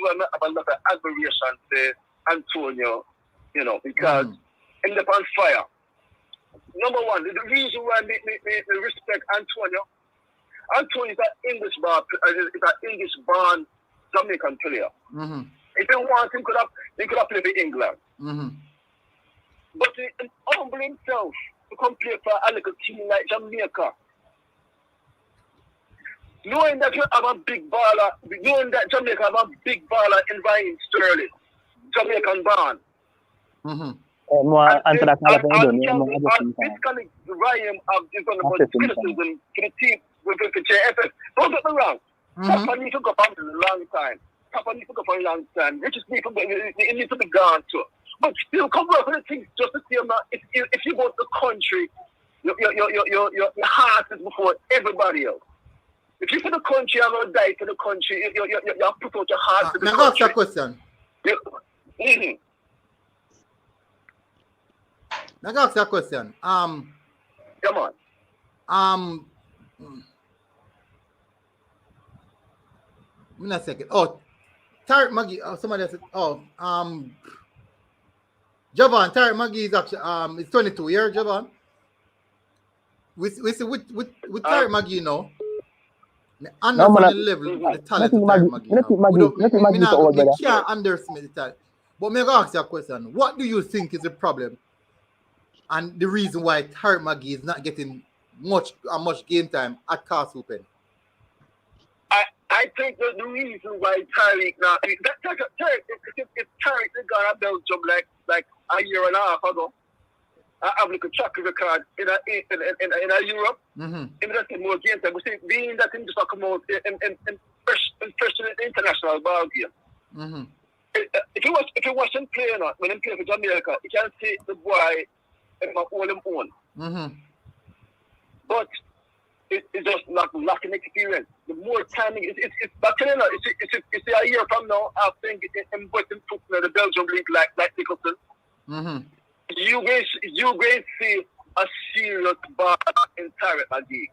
why I have a lot of admiration to Antonio, because in the on fire. Number one, the reason why I respect Antonio is an English born Jamaican player. If he wants, he could have played for England. But he humble himself to come play for a little team like Jamaica. Knowing that you have a big baller, knowing that Jamaica have a big baller in Ryan Sterling, Jamaican born. Basically, Ryan is on the criticism to the team with JFF. Don't get me wrong. Papa needs to go for a long time. Richest people, it needs to be gone too. But still, come work with the things just to see them. If you go to the country, your heart is before everybody else. If you for the country, you're going to die for the country. You put out your heart to the country. Ask a question. Now, ask a question. Come on. In a second. Oh, Tariq Magee. Somebody said. Javon. Tariq Magee is actually it's 22 years. Javon. We see with Tariq Magee now. Understand the level, the talent of Tariq Magee. You can't underestimate the talent. But me ask you a question. What do you think is the problem, and the reason why Tariq Magee is not getting much game time at Castle Pen? I think that the reason why Tyreek now, if Tyreek got a Belgium like a year and a half ago, I have like a track record in Europe. If that's more game time, we see being that him just come out in fresh international ball game. If you watch him play or not, when he play for Jamaica, you can see the boy all him own. But it's just lacking experience. The more timing, it's a year from now. I think him putting foot in the Belgium league like Nicholson. You guys see a serious baller in Tariq Magee.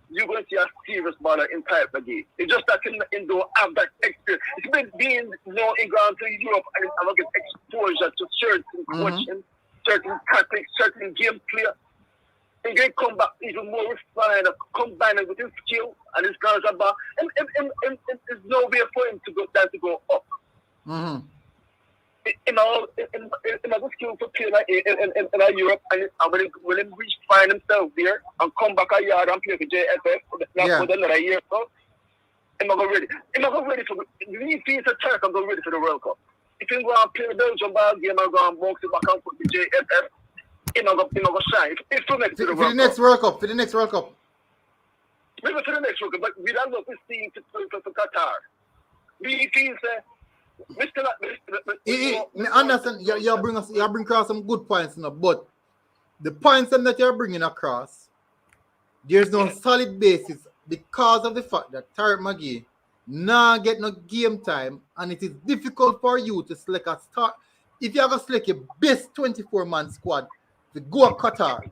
You're going to see a serious baller in Tariq Magee. It's just that him don't have that experience. It's been being now in going to Europe and I'm get exposure to certain coaching, certain tactics, certain game play. And then come back even more refined, combine it with his skill and his guns about. And there's no way for him to go up. In my skill to play in Europe, and when he reach find himself there and come back a year and play for JFF for another year, so I'm not ready. I'm not ready for the piece of Turk. I'm not ready for the World Cup. If you go and play the Belgium ball game, I'm going to box it back and put the JFF. I'm not going to shine. For the next World Cup. Maybe for the next World Cup, but we don't know this team for Qatar. We feel understand you bring across some good points now, but the points that you're bringing across, there's no solid basis because of the fact that Tariq Magee nah get no game time, and it is difficult for you to select a start. If you are gonna select your best 24-man squad to go to Qatar,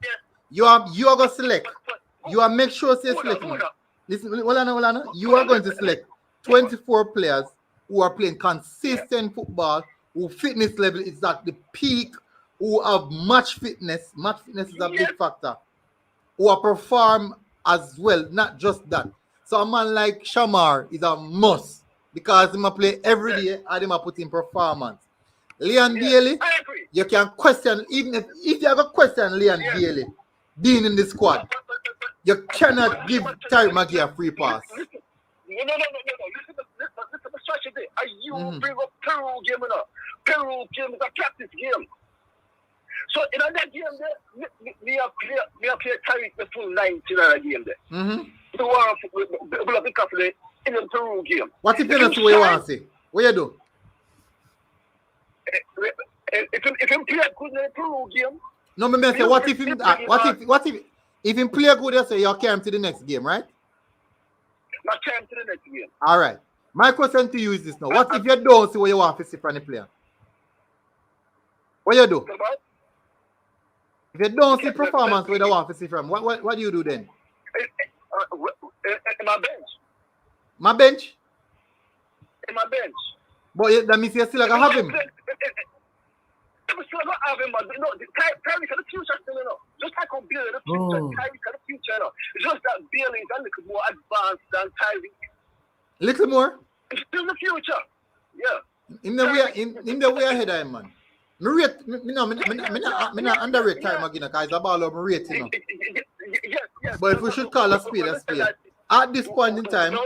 you are gonna select. You are make sure say select. Listen, hold on. You are going to select 24 players who are playing consistent football, who fitness level is at the peak, who have match fitness. Match fitness is a big factor. Who are perform as well, not just that. So a man like Shamar is a must because he might play every day and he might put in performance. Leon Daly, you can question, even if you have a question Leon Daly being in the squad, you cannot give Tariq Magee a free pass. No. Listen to the strategy. Are you bring up Peru game enough? Peru game is a practice game. So in that game there, we have played Tariq the full 90 in that game there. The war will pick up in the Peru game. What if you don't see what you want to say? What you do? If him play good in the Peru game. No, me say what if him play good, you say you carry him to the next game, right? Not carry him to the next game. All right. My question to you is this now. What if you don't see what you want to see from the player? What you do? If you don't see performance where you want to see from, what do you do then? In my bench. My bench? In my bench. But that means you still gonna have him. I'm still gonna have him, but no, Terry for the future still, you know. Just like on Bailey, the future, Terry for the future, you know. It's just that Bailey is a little more advanced than Terry. Little more? It's still the future. Yeah. In the way ahead of him, man. Me not underrate Tariq Magee because it's about love rate, you know. Yes. But if we should call a spade a spade, at this point in time,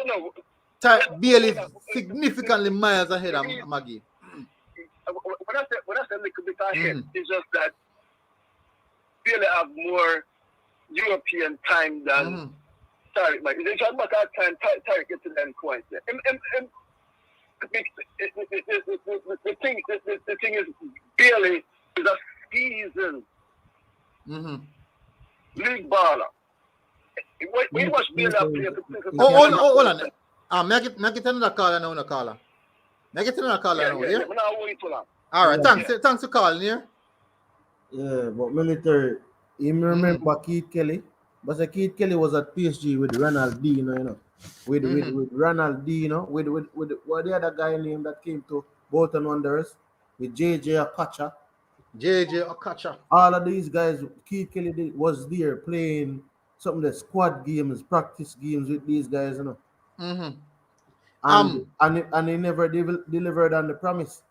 Bailey is significantly miles ahead of Magee. When I say a little bit ahead, it's just that Bailey have more European time than Tariq Magee. It's just a matter of time Tariq gets to the end point there. The thing is, Bailey is a seasoned league baller. We watch Bailey play. Hold on. Make it another caller now, caller. Make it another caller now, yeah? All right, thanks for calling here. Yeah, but military, you remember Keith Kelly? But Keith Kelly was at PSG with Ronaldinho, you know. With Ronaldinho, with what the other guy name that came to Bolton Wanderers, with JJ Okocha. All of these guys, Keith Kelly was there playing some of the squad games, practice games with these guys, you know. And they never delivered on the promise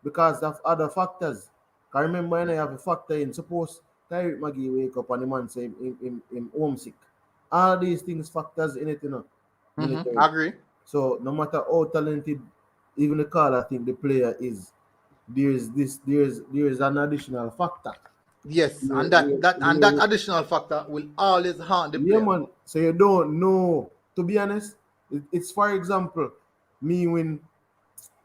because of other factors. I remember when I have a factor in, suppose Tariq Magee wake up and the man say him homesick. All these things factors in it, you know. I agree. So no matter how talented even the caller think the player is, there's an additional factor. Yes, and that additional factor will always haunt the player. Yeah, man. So you don't know. To be honest, it's for example, me when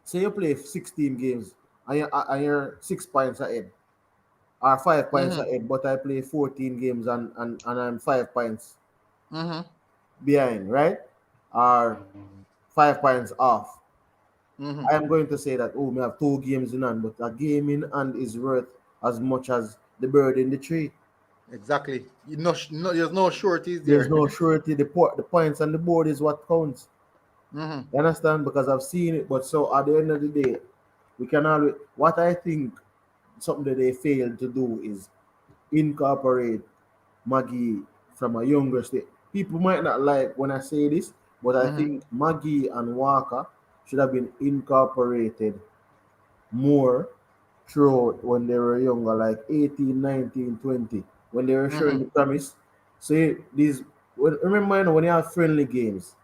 say you play 16 games and you're 6 points ahead or 5 points ahead, but I play 14 games and I'm 5 points behind, right? Or 5 points off. I am going to say that, we have 2 games in hand, but a game in hand is worth as much as the bird in the tree. Exactly. There's no sureties there. There's no surety. The points on the board is what counts. You understand? Because I've seen it. But so at the end of the day, we can always. What I think something that they failed to do is incorporate Magee from a younger state. People might not like when I say this, but I think Magee and Walker should have been incorporated more throughout when they were younger, like 18, 19, 20, when they were showing the promise. So remember when you have friendly games,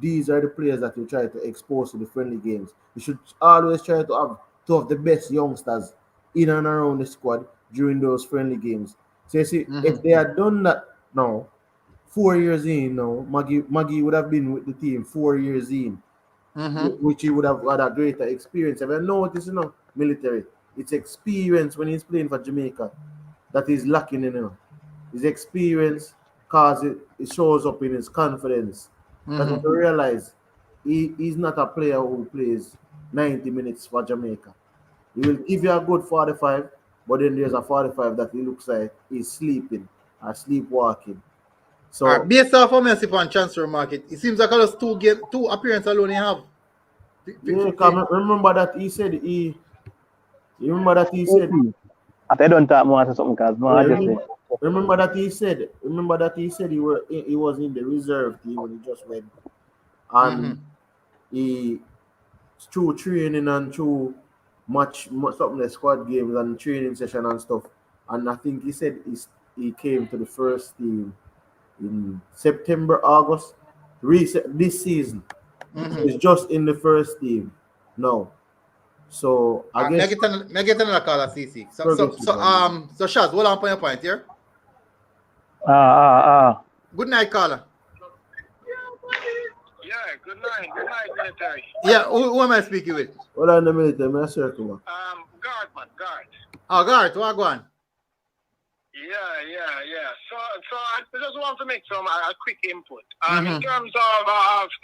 these are the players that you try to expose to the friendly games. You should always try to have two of the best youngsters in and around the squad during those friendly games. So you see, if they had done that now, 4 years in now, Magee would have been with the team 4 years in, which he would have had a greater experience. If I notice, military, it's experience when he's playing for Jamaica that is lacking in him. His experience, because it shows up in his confidence. That's what I realize. He's not a player who plays 90 minutes for Jamaica. He will give you a good 45, but then there's a 45 that he looks like he's sleeping or sleepwalking. So based off of Messi on transfer market, it seems like almost two appearances alone he have. Remember that he said he. You remember that he said. I don't talk more or something because remember that he said. Remember that he said he was in the reserve team when he just went, and he through training and through much something like squad games and training session and stuff. And I think he said he came to the first team in September, August, this season. So he's just in the first team now. So I guess I get another call at CC. So Shaz, hold on for your point here. Good night, caller. Yeah, good night, military. Yeah, who am I speaking with? Hold on a minute, I'm circle. Guard, man, guard. Oh, guard, what go on? Yeah. So I just want to make some a quick input. In terms of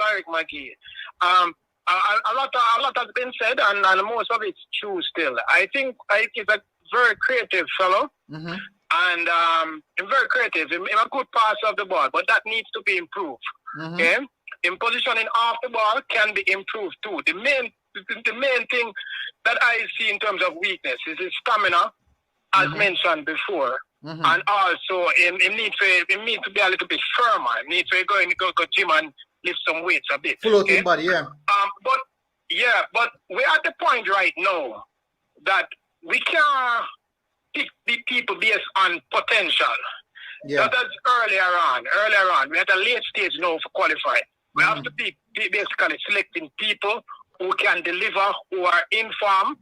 Tariq McGee, a lot has been said, and most of it's true still. I think he's a very creative fellow, and very creative. He's a good passer of the ball, but that needs to be improved. Okay, in positioning off the ball can be improved too. The main thing that I see in terms of weakness is his stamina, as mentioned before. And also, he needs to be a little bit firmer. He needs to go gym and lift some weights a bit. Floating body, yeah. But we're at the point right now that we can't pick the people based on potential. Yeah. That's earlier on. We're at a late stage now for qualifying. We have to be basically selecting people who can deliver, who are in form.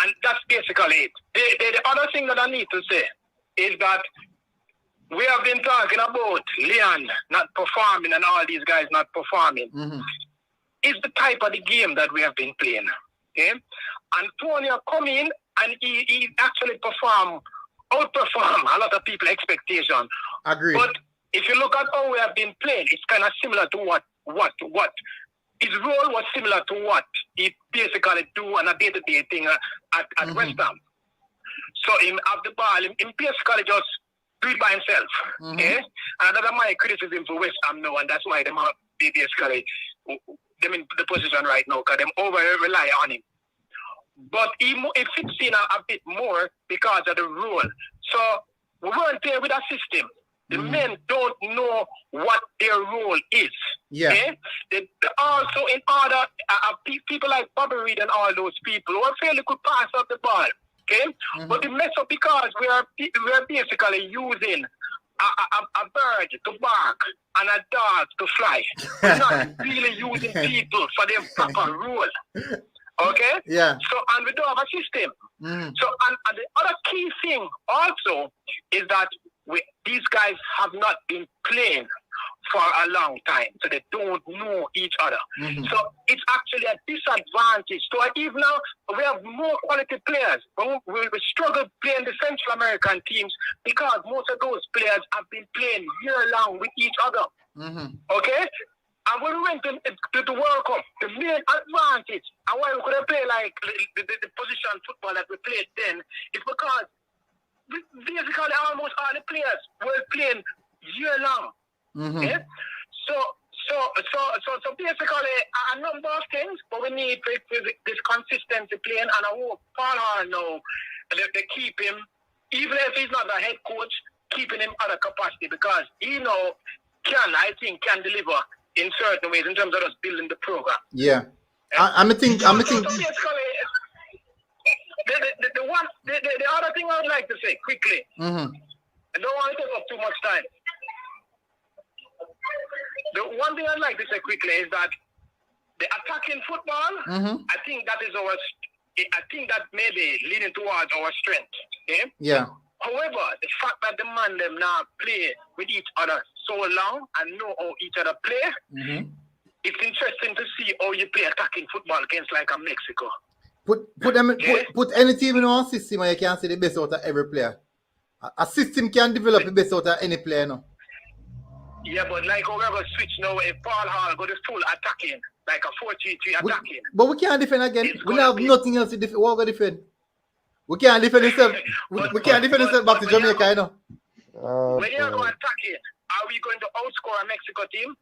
And that's basically it. The other thing that I need to say is that we have been talking about Leon not performing and all these guys not performing. It's the type of the game that we have been playing. Okay? Antonio come in and he actually outperform a lot of people's expectation. Agreed. But if you look at how we have been playing, it's kind of similar to what his role was similar to what he basically do on a day-to-day thing at West Ham. So him have the ball, him basically just do it by himself. Okay? And that's my criticism for West Ham now, and that's why they basically them in the position right now, because them over rely on him. But it fits in a bit more because of the rule. So we weren't there with a system. The men don't know what their role is. Yeah. Okay? They also, in order, people like Bobby Reid and all those people who are fairly good pass up the ball. Okay? But the mess up because we are basically using a bird to bark and a dog to fly. We're not really using people for their proper role. Okay? Yeah. So, and we don't have a system. So, and the other key thing also is that these guys have not been playing for a long time, so they don't know each other. So it's actually a disadvantage. So even now, we have more quality players. We struggle playing the Central American teams because most of those players have been playing year-long with each other. Okay? And when we went to the World Cup, the main advantage, and why we couldn't play like the position football that we played then, is because basically almost all the players were playing year-long. Okay? So basically a number of things, but we need this consistency playing, and I hope Paul Hall now they keep him, even if he's not the head coach, keeping him at a capacity, because he I think can deliver in certain ways in terms of us building the program. Yeah. I'm thinking. So basically, the other thing I would like to say quickly, I don't want to take up too much time. The one thing I'd like to say quickly is that the attacking football, I think that may be leaning towards our strength. Okay? Yeah. However, the fact that the man them now play with each other so long and know how each other play, it's interesting to see how you play attacking football against like a Mexico. Put any team in our system and you can see the best out of every player. A system can develop the best out of any player, no? Yeah, but like we're going to switch now, if Paul Hall go to full attacking, like a 4-3-3 attacking. But we can't defend again. It's We gonna have be- nothing else to defend. What we defend? We can't defend ourselves. We can't defend ourselves back to Jamaica, you know. When you're going attacking, are we going to outscore a Mexico team?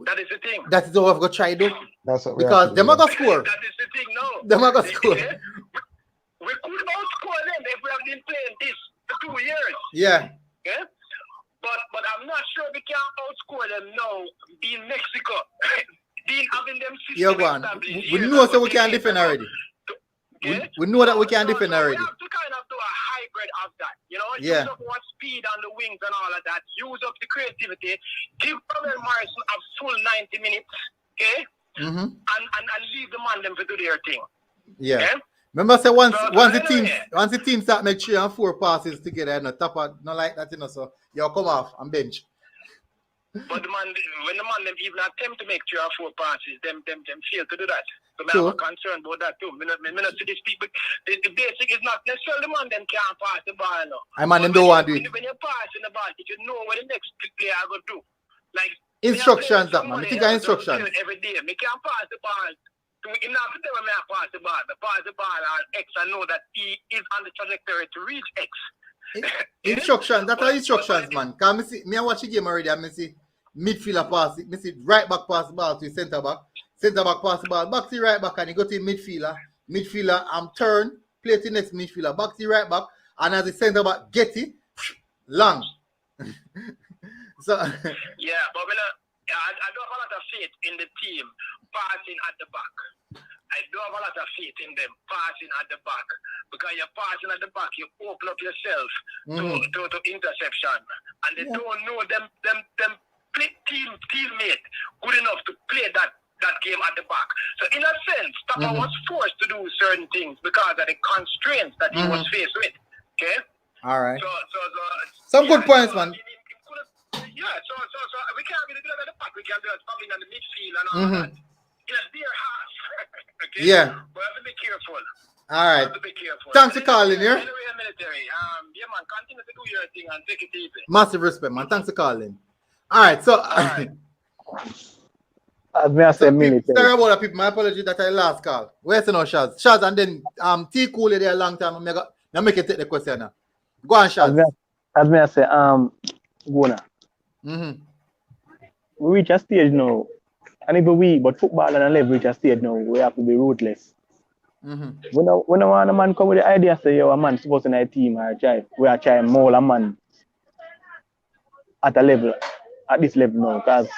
That is the thing. That is what we've got to try to do. That's what we Because have to them do. are going to score. That is the thing, no. Them are going to score. We could outscore them if we have been playing this for 2 years. Yeah. Yeah? But I'm not sure we can outscore them now being Mexico. being having them Yeah, system go on. established We here, know that's so what we they can need defend to do. already. Yeah? We know that we can So defend we already. have to kind of do a hybrid of that. You know, Yeah. use up more speed on the wings and all of that. Use up the creativity. Give Robert Morrison a full 90 minutes. Okay? Mm-hmm. And leave the man them to do their thing. Yeah. Okay? Remember, say once So, once the team start make 3 and 4 passes together, no top of, not like that, you know. So you come off and bench. But the man, when the man them even attempt to make 3 or 4 passes, them fail to do that. So I True. have a concern about that too. Me not see this people. The basic is not necessarily the man them can't pass the ball now. I man them But don't want to do when it. When you're passing the ball, you should know what the next player are going to do. Like Instructions, me that man. I think of instructions. every day. Me can't pass the ball. Him not to tell me I pass the ball. Me pass the ball on X. I know that he is on the trajectory to reach X. Instructions, that are instructions, man. Cause me I watch the game already and me see midfielder pass it, me see right back pass the ball to centre back pass the ball back to the right back and he go to the midfielder turn, play to the next midfielder, back to the right back, and as the centre back get it, long. So Yeah, but I don't have a lot of faith in the team passing at the back. I don't have a lot of faith in them passing at the back because you're passing at the back, you open up yourself to interception, and they don't know them teammate good enough to play that game at the back. So in a sense, Tapa was forced to do certain things because of the constraints that he was faced with. Okay. all right. So Some good points, man. Yeah, so we can't really do that at the back. We can do it probably in the midfield and all that. In a dear half. Okay? Yeah. We have to be careful. All right. We have to be careful. Thanks for calling here. Anyway, military. Yeah, man, continue to do your thing and take it easy. Massive respect, man. Thanks for calling. All right, so right. As me I say, military. sorry about that, people. My apology that I last call. Where's the no Shaz? Shaz, and then T Cool there a long time. Now make it take the question now. Go on, Shaz. As me I say, Gona. Mm-hmm. We reach a stage now, and even but football and a level reach a stage now, we have to be ruthless. Mm-hmm. When a man come with the idea, say, yo, a man supposed to in a team or we are trying more a man at this level now, because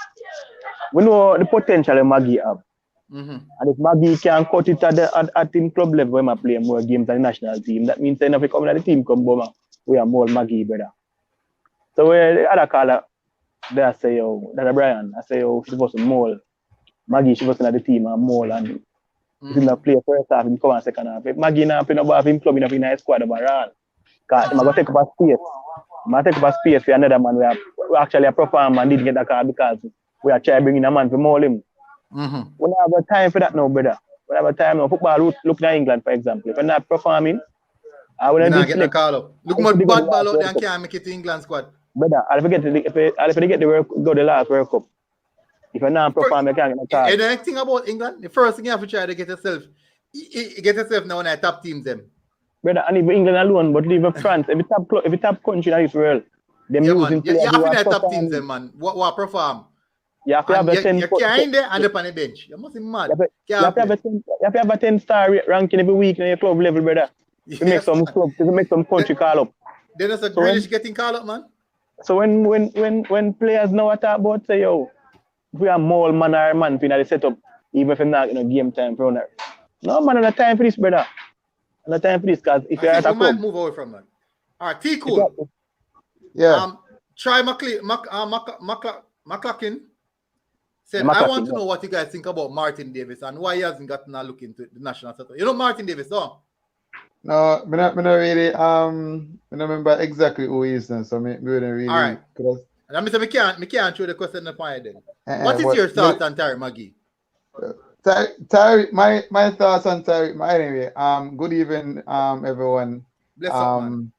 we know the potential of Maggie have. Mm-hmm. And if Maggie can cut it at team club level when I play more games than the national team, that means if we come in the team come Boma, we are more Maggie, brother. So the other caller, they say, yo, that's Brian. I say, yo, she's supposed to mold. Maggie, she was in the team and mold and he's in the play first half and come on second half. If Maggie not play no ball, him club in a squad overall. Because he's going to take up a space. He's going to take up a space for another man we actually perform and didn't get the call because we are trying to bring in a man to mold him. Mm-hmm. We don't have time for that now, brother. We don't have time now. Football, look at England, for example. If we're not performing, I will not get the call up. Look how much bad ball out there and can't make it to England squad. Brother, I'll forget to get the World Cup, go the last World Cup. If you're not performing, you can't get a call. And the thing about England, the first thing you have to try to get yourself now in the top teams them. Brother, and even England alone, but even France, every top country in this world, them using you have to players in the top teams them, man. What perform? You have to have a 10. You're carrying there and up on the bench. You must be mad. You have to have a 10-star ranking every week in your club level, brother. To make some country call up. Then there's a Grealish getting called up, man. So when players now talk about say, yo, if we are more man or man for the setup, even if you're not game time for owner. No man, no time for this, brother. No time for this, because if you're at a club, move away from that. All right, T Cool. Yeah. Try McClacken. Said, I want to know what you guys think about Martin Davis and why he hasn't gotten a look into the national setup. You know Martin Davis, no? No, I not really. I don't remember exactly who he is now, so I wouldn't really. All right. Let me say, me can't throw the question in the then. What is your thoughts on Tariq Magee? Tariq, my thoughts on Tariq. Anyway, good evening, everyone. Bless up, man.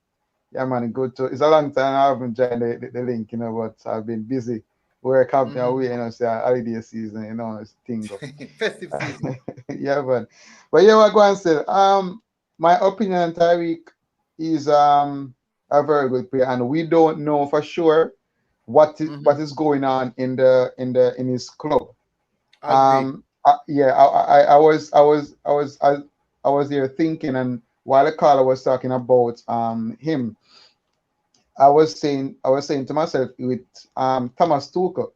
Yeah, man, good to. It's a long time I haven't joined the link, you know, but I've been busy. Work have me away, you know, say holiday season, you know, it's thing up. Festive season. Yeah, man. But yeah, what I go and say. My opinion on Tyreek is a very good player, and we don't know for sure what is going on in his club. Agree. Yeah, I was here thinking, and while the caller was talking about him, I was saying to myself with Thomas Tuchel.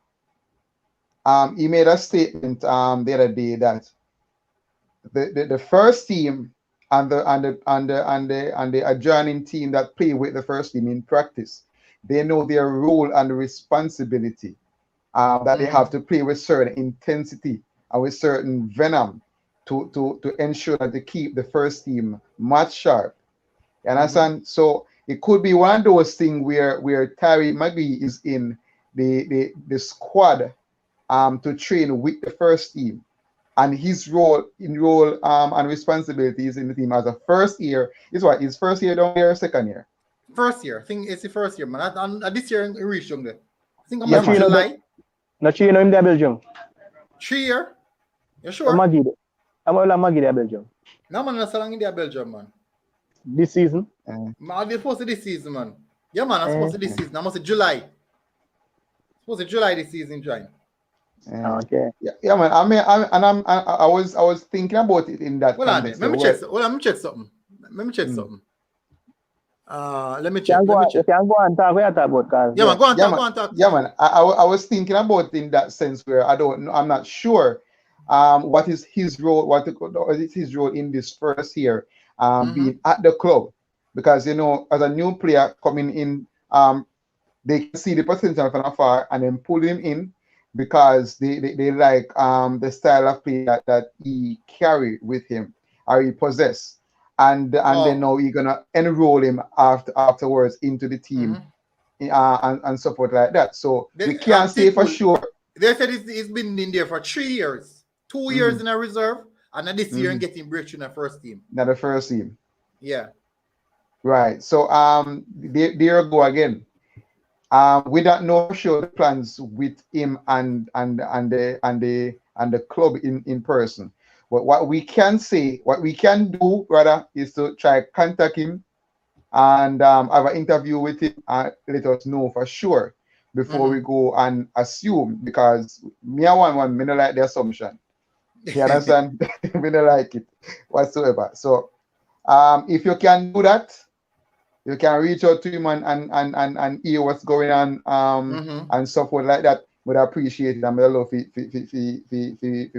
He made a statement the other day that the first team and the adjoining team that play with the first team in practice, they know their role and responsibility. That they have to play with certain intensity and with certain venom to ensure that they keep the first team match sharp. You understand? So it could be one of those things where Terry Maggie is in the squad to train with the first team, and his role and responsibilities in the team as a first year is what his first year down there, second year. First year. I think it's the first year, man. And this year he reached young there. I think I'm Yeah, in man. July. Not sure you know him there, Belgium. 3 year. You sure? Maggie. I'm all Maggie there, Belgium. No, man, that's long in there, Belgium, man. This season. Man, they're supposed to this season, man. Yeah, man, I'm supposed to this season. I must say July. Supposed to July this season, join. Okay. Yeah, man. I was thinking about it in that Hold on, context. let me check. Let me check something. Let me check something. Let me check. You can go and talk. We are talking about cars. Yeah, man, go on, Yeah, talk, man. go on, talk. Yeah, man. I was thinking about it in that sense where I'm not sure what is his role, what is his role in this first year being at the club, because you know, as a new player coming in, they can see the potential from afar and then pull him in because they like the style of play that he carry with him or he possess, and then now you're gonna enroll him afterwards into the team. And support like that. So we can't say for sure. They said he's been in there for 3 years, 2 years in a reserve, and then this year and getting breakthrough in the first team. Not the first team. Yeah. Right. So there you go again. We don't know for sure the plans with him and the club in person. But what we can say, what we can do rather, is to try contact him and have an interview with him and let us know for sure before we go and assume, because me I want me don't like the assumption. You understand? Me don't like it whatsoever. So if you can do that, you can reach out to him and hear what's going on and support like that. Would appreciate it. I'm love to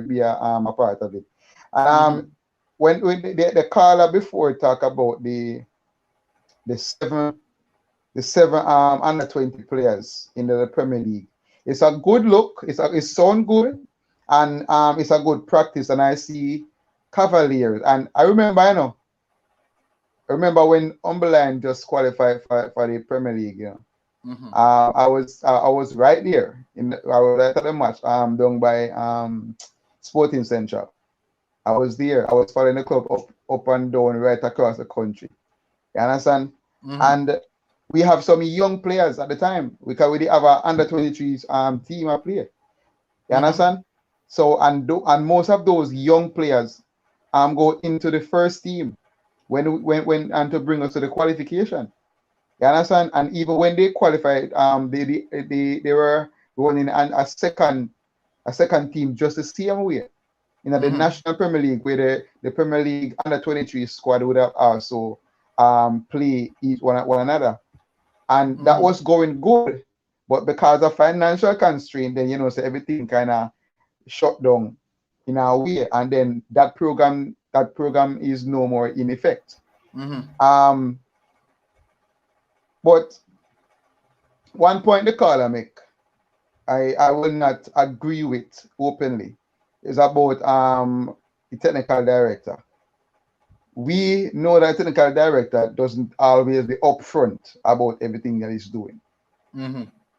be a part of it. When the caller before talk about the seven under 20 players in the Premier League. It's a good look. It sounds good, and it's a good practice. And I see Cavaliers, and I remember, when Umberland just qualified for the Premier League. You know, I was right there I was right at the match done by Sporting Central. I was there. I was following the club up and down right across the country. You understand? And we have some young players at the time. We have a under 23s team of play. You understand? So and most of those young players go into the first team when and to bring us to the qualification. You understand? And even when they qualified, they were running a second team just the same way. You know, the National Premier League, where the Premier League under 23 squad would have also play each one another, and that was going good, but because of financial constraint, then so everything kind of shut down in a way, and then that program is no more in effect. But one point the caller make, I will not agree with openly, is about the technical director. We know that technical director doesn't always be upfront about everything that he's doing.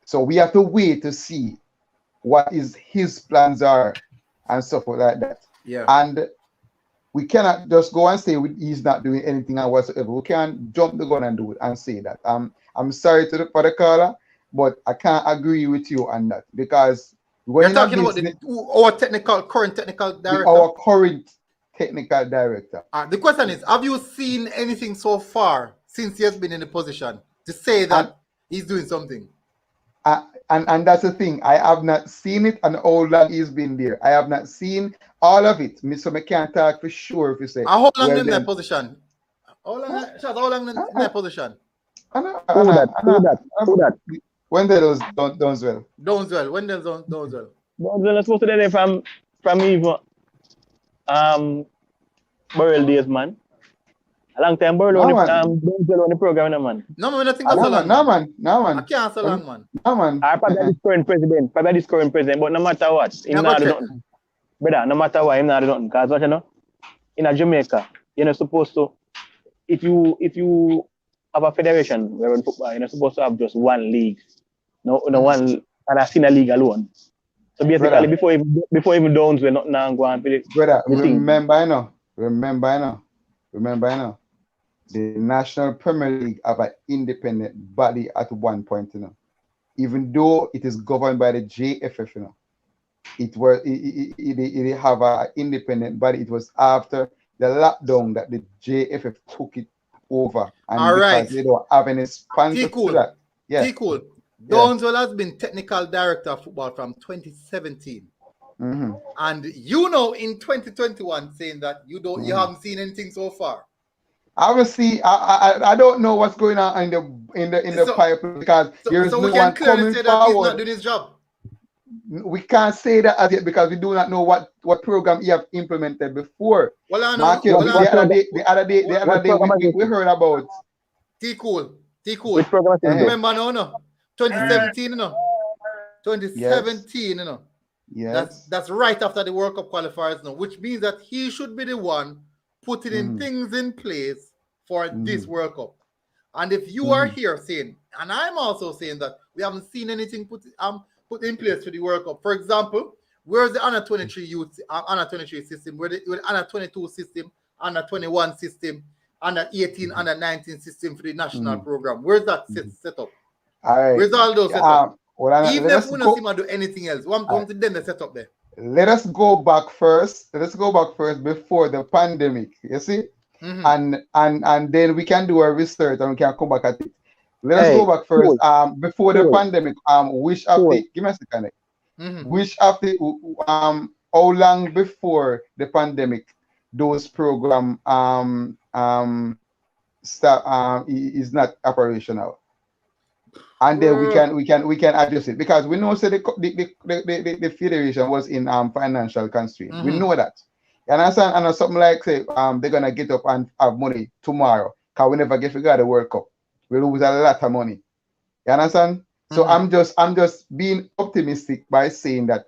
So we have to wait to see what his plans are and stuff like that. Yeah. And we cannot just go and say he's not doing anything or whatsoever. We can't jump the gun and do it and say that. I'm sorry for the caller, but I can't agree with you on that because when you're talking about our current technical director. Our current technical director. The question is, have you seen anything so far since he has been in the position to say that he's doing something? And that's the thing. I have not seen it and how long he's been there. I have not seen all of it. So I can't talk for sure if you say. How long in that position? How long in that position? Who that? Wendell Downswell. Wendell Downswell. Downswell is supposed to be there from even Burrell days, man. A long time Burrell on the program, man. No, man, I think that's so long. No, man. I can't so long, man. No, man. Probably this current president, but no matter what, him not do nothing. Brother, no matter what, him not do nothing. Because what you know, in Jamaica, you're not supposed to, if you have a federation where in football, you're not supposed to have just one league. No one, and a senior league alone. So basically, brother, before even Downs, we're not now going to brother, remember, I know. The National Premier League have an independent body at one point, you know. Even though it is governed by the JFF, you know. It have an independent body. It was after the lockdown that the JFF took it over. And all right. They don't have any sponsor to that. Yeah. Cool. Downswell has been technical director of football from 2017. Mm-hmm. And you know in 2021 saying that you haven't seen anything so far. Obviously, I don't know what's going on in the pipeline because there is no one coming say that forward. he's not doing his job. We can't say that as yet because we do not know what program he have implemented before. Well, I know. Mark, the other day we heard about T-Cool. Which program? Remember no? 2017, you know. 2017, you know. Yes. That's right after the World Cup qualifiers now, which means that he should be the one putting in things in place for this World Cup. And if you are here saying, and I'm also saying that we haven't seen anything put in place for the World Cup. For example, where's the under 23 youth, under 23 system, where the under 22 system, under 21 system, under 18, under 19 system for the national program? Where's that set up? All right. Where's all those set up? Even if we don't see him do anything else, one comes to them, they set up there. Let us go back first. Before the pandemic. You see, and then we can do a research and we can come back at it. Let us go back first. Before the pandemic, which of the give me a second. Which of the how long before the pandemic those program is not operational? And then we can adjust it because we know the federation was in financial constraints. We know that. You understand? And something like say they're gonna get up and have money tomorrow because we never get figure the World Cup. We lose a lot of money. You understand? So I'm just being optimistic by saying that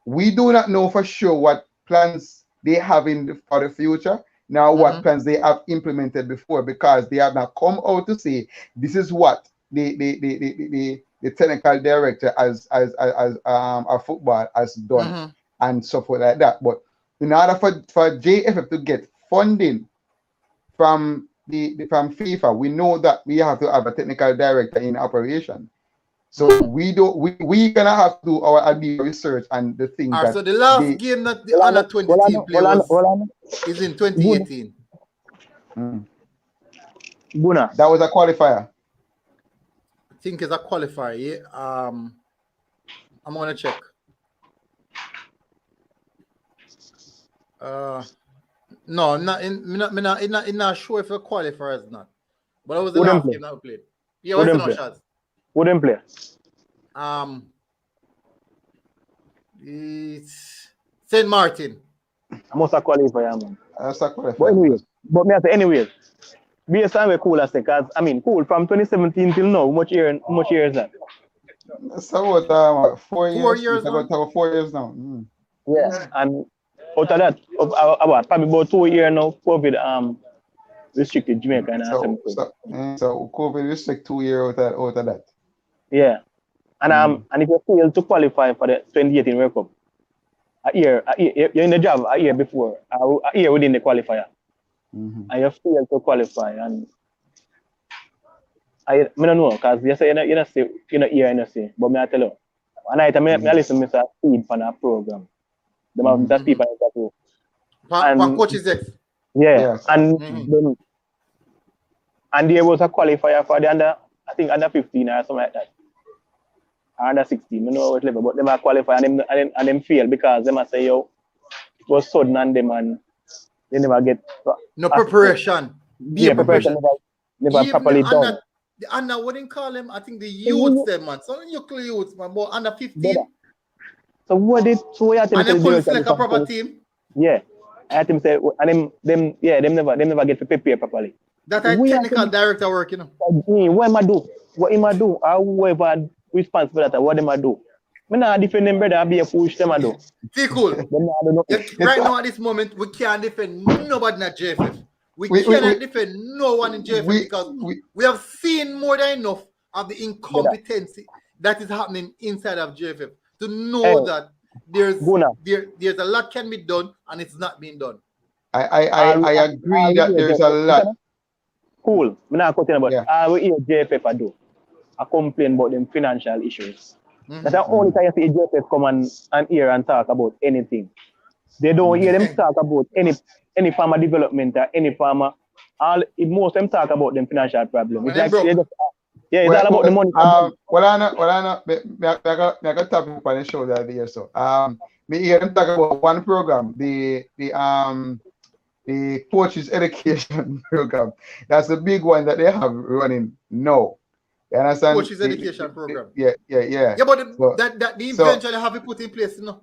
we do not know for sure what plans they have for the future. Now what plans they have implemented before because they have not come out to say this is what the technical director as a football has done and stuff like that. But in order for JFF to get funding from FIFA, we know that we have to have a technical director in operation. So we gonna have to do our research and the things. So the last game that the under 20 team played is in 2018. That was a qualifier. I think it's a qualifier. Yeah. I'm gonna check. No, not sure if a qualifier is not. But it was the last game that we played. Yeah, what's the shots? Who didn't play? It's St. Martin. I must have qualified, man. That's a qualifier. But anyways, based on where cool as because cool from 2017 till now. How much year is that? That's about 4 years. 4 years. About 4 years now. Yeah, and out of that, probably about 2 years now, COVID restricted Jamaica and so COVID restrict 2 years out of that. Yeah, and if you fail to qualify for the 2018 World Cup, you're in the job a year before, a year within the qualifier, and you fail to qualify, and I don't know, because you say you know see, you know hear, you know see, but me I tell you, and I listen to Mr. Speed for that program. Them have Mr. Speed for interview. And coaches X. Yeah, Yes. and then, and there was a qualifier for the under 15 or something like that. Or under 16, I know what level, but them are qualified and them fail because them are say yo, it was sudden and them and they never get no preparation. Preparation never properly done. The under what they call them? I think the youths them man. Some nuclear youths man, but under 15. So what you think? And they couldn't select a proper team. Yeah. I think say and them never get to prepare properly. That a technical director work, you know. What am I do? What am I do? Or whoever responsible for that, what am I do? I not defend them brother, be a push them I do. See cool. Right now at this moment, we can't defend nobody in JFF. We cannot defend no one in JFF because we have seen more than enough of the incompetency that is happening inside of JFF to know that there's a lot can be done and it's not being done. I agree that there's a lot. Cool. I'm not talking about I will hear JFF I do. I complain about them financial issues. That's the only time you see JFF come and hear and talk about anything. They don't hear them talk about any farmer development or any farmer. Most of them talk about them financial problem. It's like it's all about the money. I got topic on the show the other day. So me hear them talk about one program, the coaches education program. That's the big one that they have running now. You understand? Coaches education program. Yeah. Yeah, but that they eventually have it put in place, you know.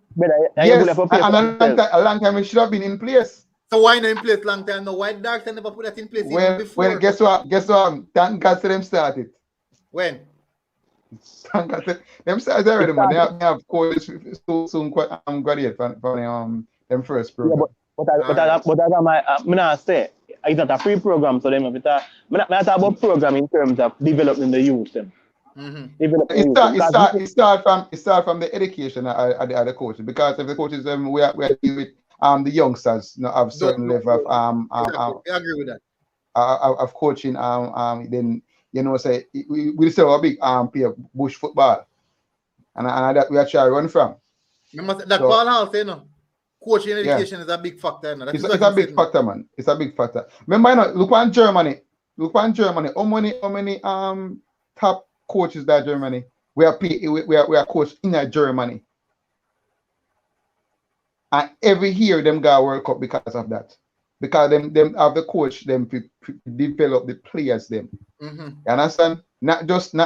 Yes, and a long time it should have been in place. So why not in place long time? No, why Dark never put that in place before? Well, guess what? Thank God to them started. When? Thank God to them started already, man. They have coaches soon graduate from them first program. Yeah, but that's my I say it's not a free program, so them if not talk about program in terms of developing the youth them. It start from the education of the coaches, because if the coaches we are dealing with the youngsters, you know, have certain level of I agree with that. Of coaching then you know say we still a big play of bush football and that we actually run from. That ball house, you know. Coaching education is a big factor. You know? It's a big factor, man. It's a big factor. Remember, you know, look on Germany. How many top coaches that Germany? We are coached in Germany. And every year them got World Cup because of that. Because them have the coach, them develop the players them. You understand? Not just the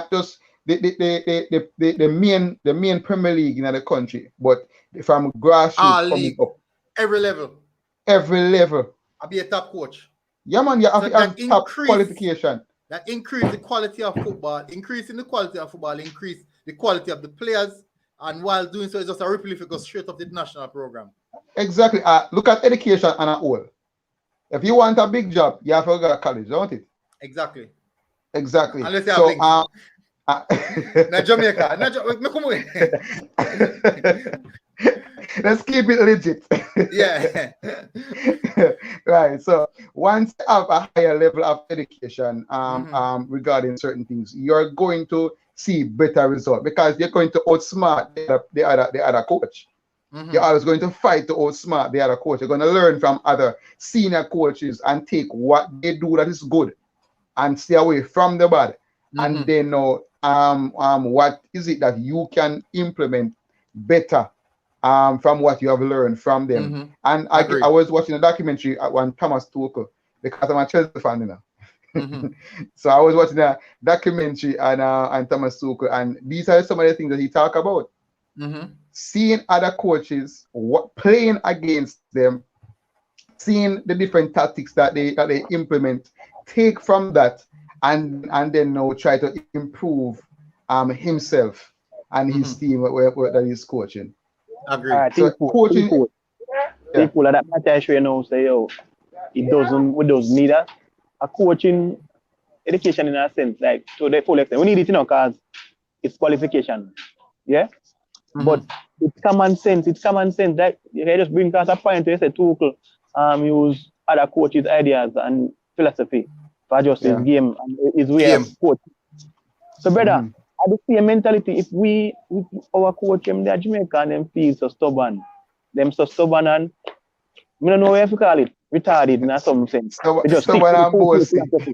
main Premier League in the country, but from grassroots coming up. Every level. I'll be a top coach. Yeah, man, you have top qualification. That increase the quality of football, increase the quality of the players, and while doing so, it's just a ripple if it goes straight up the national program. Exactly. Look at education on a whole. If you want a big job, you have to go to college, don't it? Exactly. Unless you have now Jamaica. Let's keep it legit. Yeah. Right. So once you have a higher level of education regarding certain things, you're going to see better results because you're going to outsmart the other coach. You're always going to fight to outsmart the other coach. You're going to learn from other senior coaches and take what they do that is good and stay away from the bad. And then know what is it that you can implement better from what you have learned from them. And I was watching a documentary on Thomas Tuchel because I'm a Chelsea fan, you know. So I was watching a documentary on Thomas Tuchel, and these are some of the things that he talked about. Seeing other coaches playing against them, seeing the different tactics that they implement, take from that and then now try to improve himself and his team that he's coaching. Agree. So coaching, people that matter, you know, say, yo, we doesn't need a coaching education in a sense, like to the full extent. We need it, you know, because it's qualification. Yeah. But it's common sense. It's common sense. That you can just bring across a point where you say Tuchel use other coaches' ideas and philosophy for just his game and his way of coaching. So, brother, at the same mentality, if our coach them they are Jamaica and them feel so stubborn, and we don't know what to call it, retarded in some sense. They just stick to the full philosophy.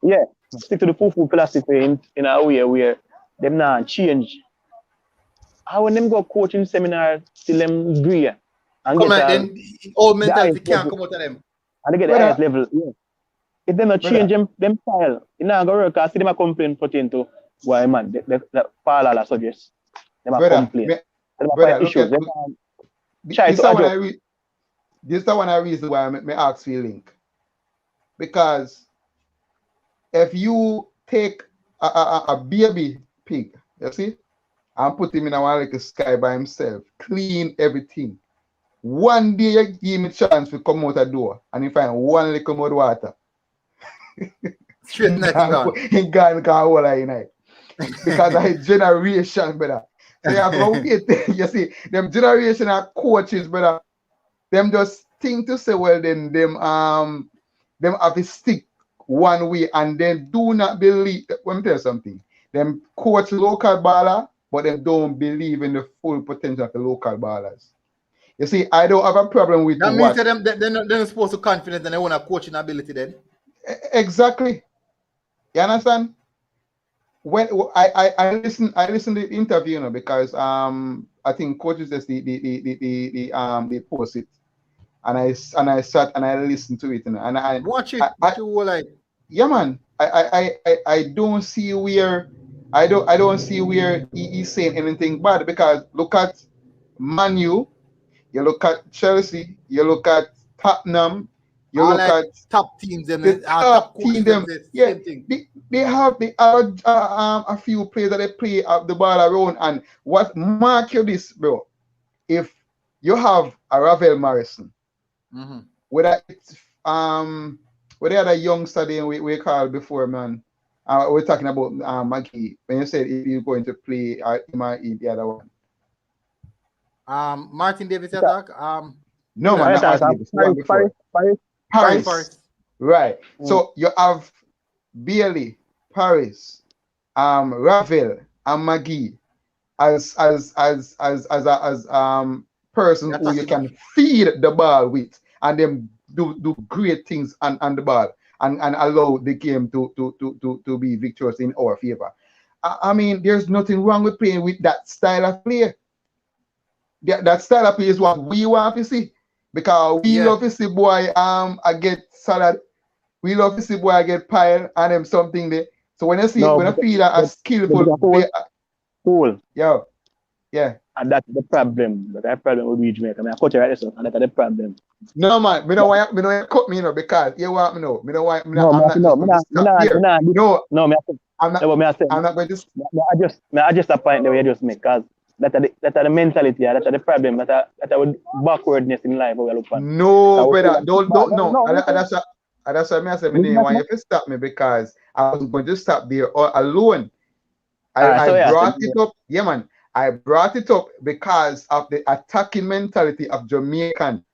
Yeah, stick to the full philosophy in a way where them not change. How when them go coaching seminar till them agree and come get then old mentality can't come out of them. And they get the highest level. Yeah. If they not change them style, it not gonna work. I see them a complain putting to why man the Paul suggest. Them a complain. Them a fight issues. This is one reason why I ask for a link. Because if you take a baby pig, you see, and put him in a one like a sky by himself, clean everything. One day you give him a chance to come out the door and you find one little more water. Straight night he gone all night. Because of generation, brother. So you have to wait. You see, them generation of coaches, brother, them just think to say, well, then them have to stick one way and then do not believe. Let me tell you something. Them coach local baller, but they don't believe in the full potential of the local ballers. You see, I don't have a problem with that. Means that they're not supposed to confident and they want a coaching ability then. Exactly. You understand? When I listen to the interview, because I think coaches just they post it, and I sat and I listened to it, and I watch it. Yeah, man. I don't see where I don't see where he's saying anything bad, because look at Man U, you look at Chelsea, you look at Tottenham, you look at top teams, the top team them. Yeah, they have a few players that they play up the ball around. And what mark you this, bro? If you have a Ravel Morrison, whether it's what the other youngster we called before, man. We're talking about Maggie. When you said if you're going to play the other one. Martin Davis attack. No, man, not Martin Davis. Paris. Right. So you have Bailey, Paris, Ravel, and Maggie as person who you can feed the ball with, and them do great things on the ball and allow the game to be victorious in our favor. I mean, there's nothing wrong with playing with that style of play. That style of play is what we want to see. Because we love to see boy I get salad, we love to see boy I get pile and them something there. So when I see when I feel a skillful player, cool. Yeah. And that's the problem. That problem with Jamaica. I mean, I coach right so, and that's the problem. No man, me don't want you cut me, because you want me know. Me don't want I'm not going to I just a point that we just make, because that's the mentality, that's the problem, that's the backwardness in life we look for. No, brother, don't no. That's why I said me didn't want you to stop me, because I was going to stop there all alone. I brought it up. Yeah, man. I brought it up because of the attacking mentality of Jamaican.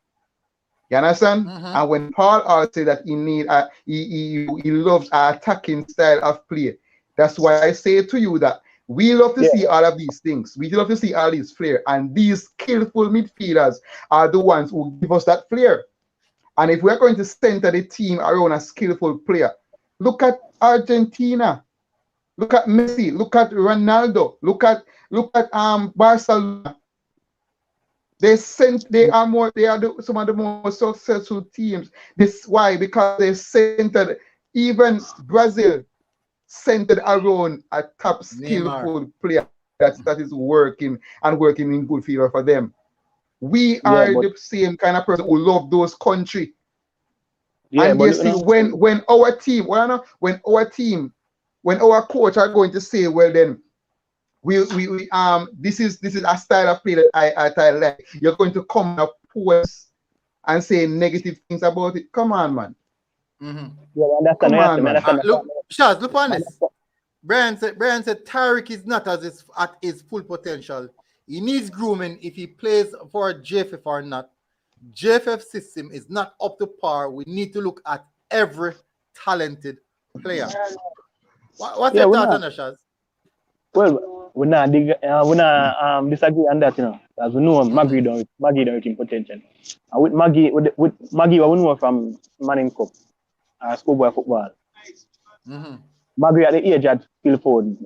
You understand? And when Paul said that he loves an attacking style of play, that's why I say to you that we love to see all of these things. We love to see all these flair, and these skillful midfielders are the ones who give us that flair. And if we're going to center the team around a skillful player, look at Argentina, look at Messi, look at Ronaldo, look at Barcelona. They are some of the most successful teams. This why? Because they centered, even Brazil centered around a top skillful player that is working in good favor for them. We are the same kind of person who love those country. And you see, when our coach are going to say, well then, this is a style of play that I like. You're going to come up post and say negative things about it. Come on, man. Come on, man. Look, Shaz, look on this. Brian said Tariq is not at his full potential. He needs grooming if he plays for JFF or not. JFF system is not up to par. We need to look at every talented player. What's your thought on that, Shaz? Well, we not disagree on that, as we know Maggie don't reach potential. And with Maggie, with Maggie, we know from Manning Cup, schoolboy football. Maggie at the age at Field Foden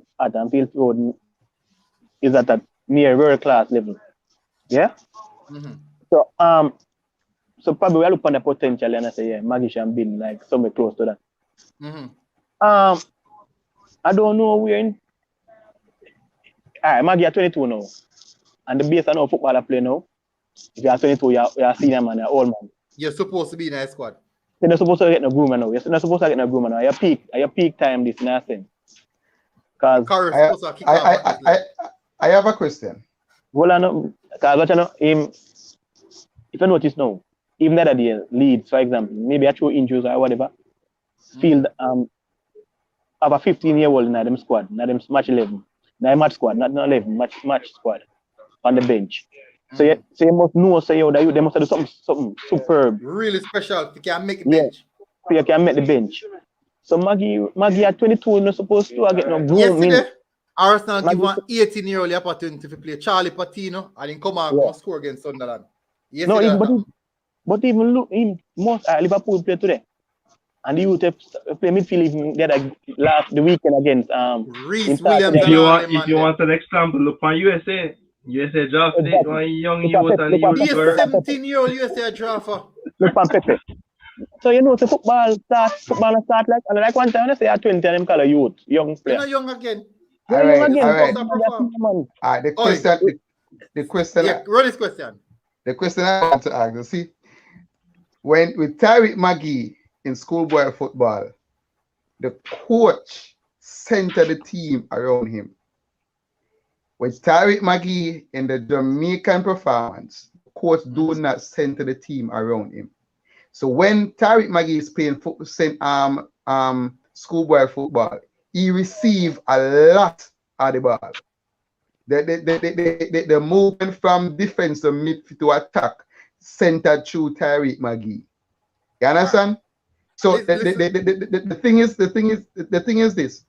is at a near world class level. Yeah. So so probably we look on the potential and I say, yeah, Maggie should have been like somewhere close to that. I don't know where in. Maggie are 22 now. And the base of football I play now. If you are 22, you're a senior man, you're old man. You're supposed to be in a squad. You're not supposed to get no groomer now. You're not supposed to get no groomer now. Your peak time this nothing. Because I have a question. Well, I know, because if you notice now, even the other day, Leeds, for example, maybe I throw injuries or whatever, field have a 15-year-old in them squad, in them match 11. Not match squad, not 11, match squad on the bench. So you must know, that they must do something superb. Really special. You can make the bench. So you can make the bench. So Maggie at 22 not supposed to get no grooming. Yesterday, Arsenal give one 18-year-old the opportunity to play Charlie Patino and then come out and score against Sunderland. But even look, most Liverpool play today. And you play midfield even the weekend against Reece Williams. If you want an example, look for USA. USA draft one young youth and youth. He's 17-year-old USA drafter. Look for Pepe. So the football start like one time I say at 20 and them call a youth, young player. You're not young again. All right. The question. Yeah, run this question. The question I want to ask, you see, when with Tyreek Magee in schoolboy football, the coach centered the team around him. With Tyreek Magee in the Jamaican performance, the coach do not center the team around him. So when Tyreek Magee is playing schoolboy football, he receive a lot of the ball. The movement from defense to mid to attack centered through Tyreek Magee. You understand? So the thing is this.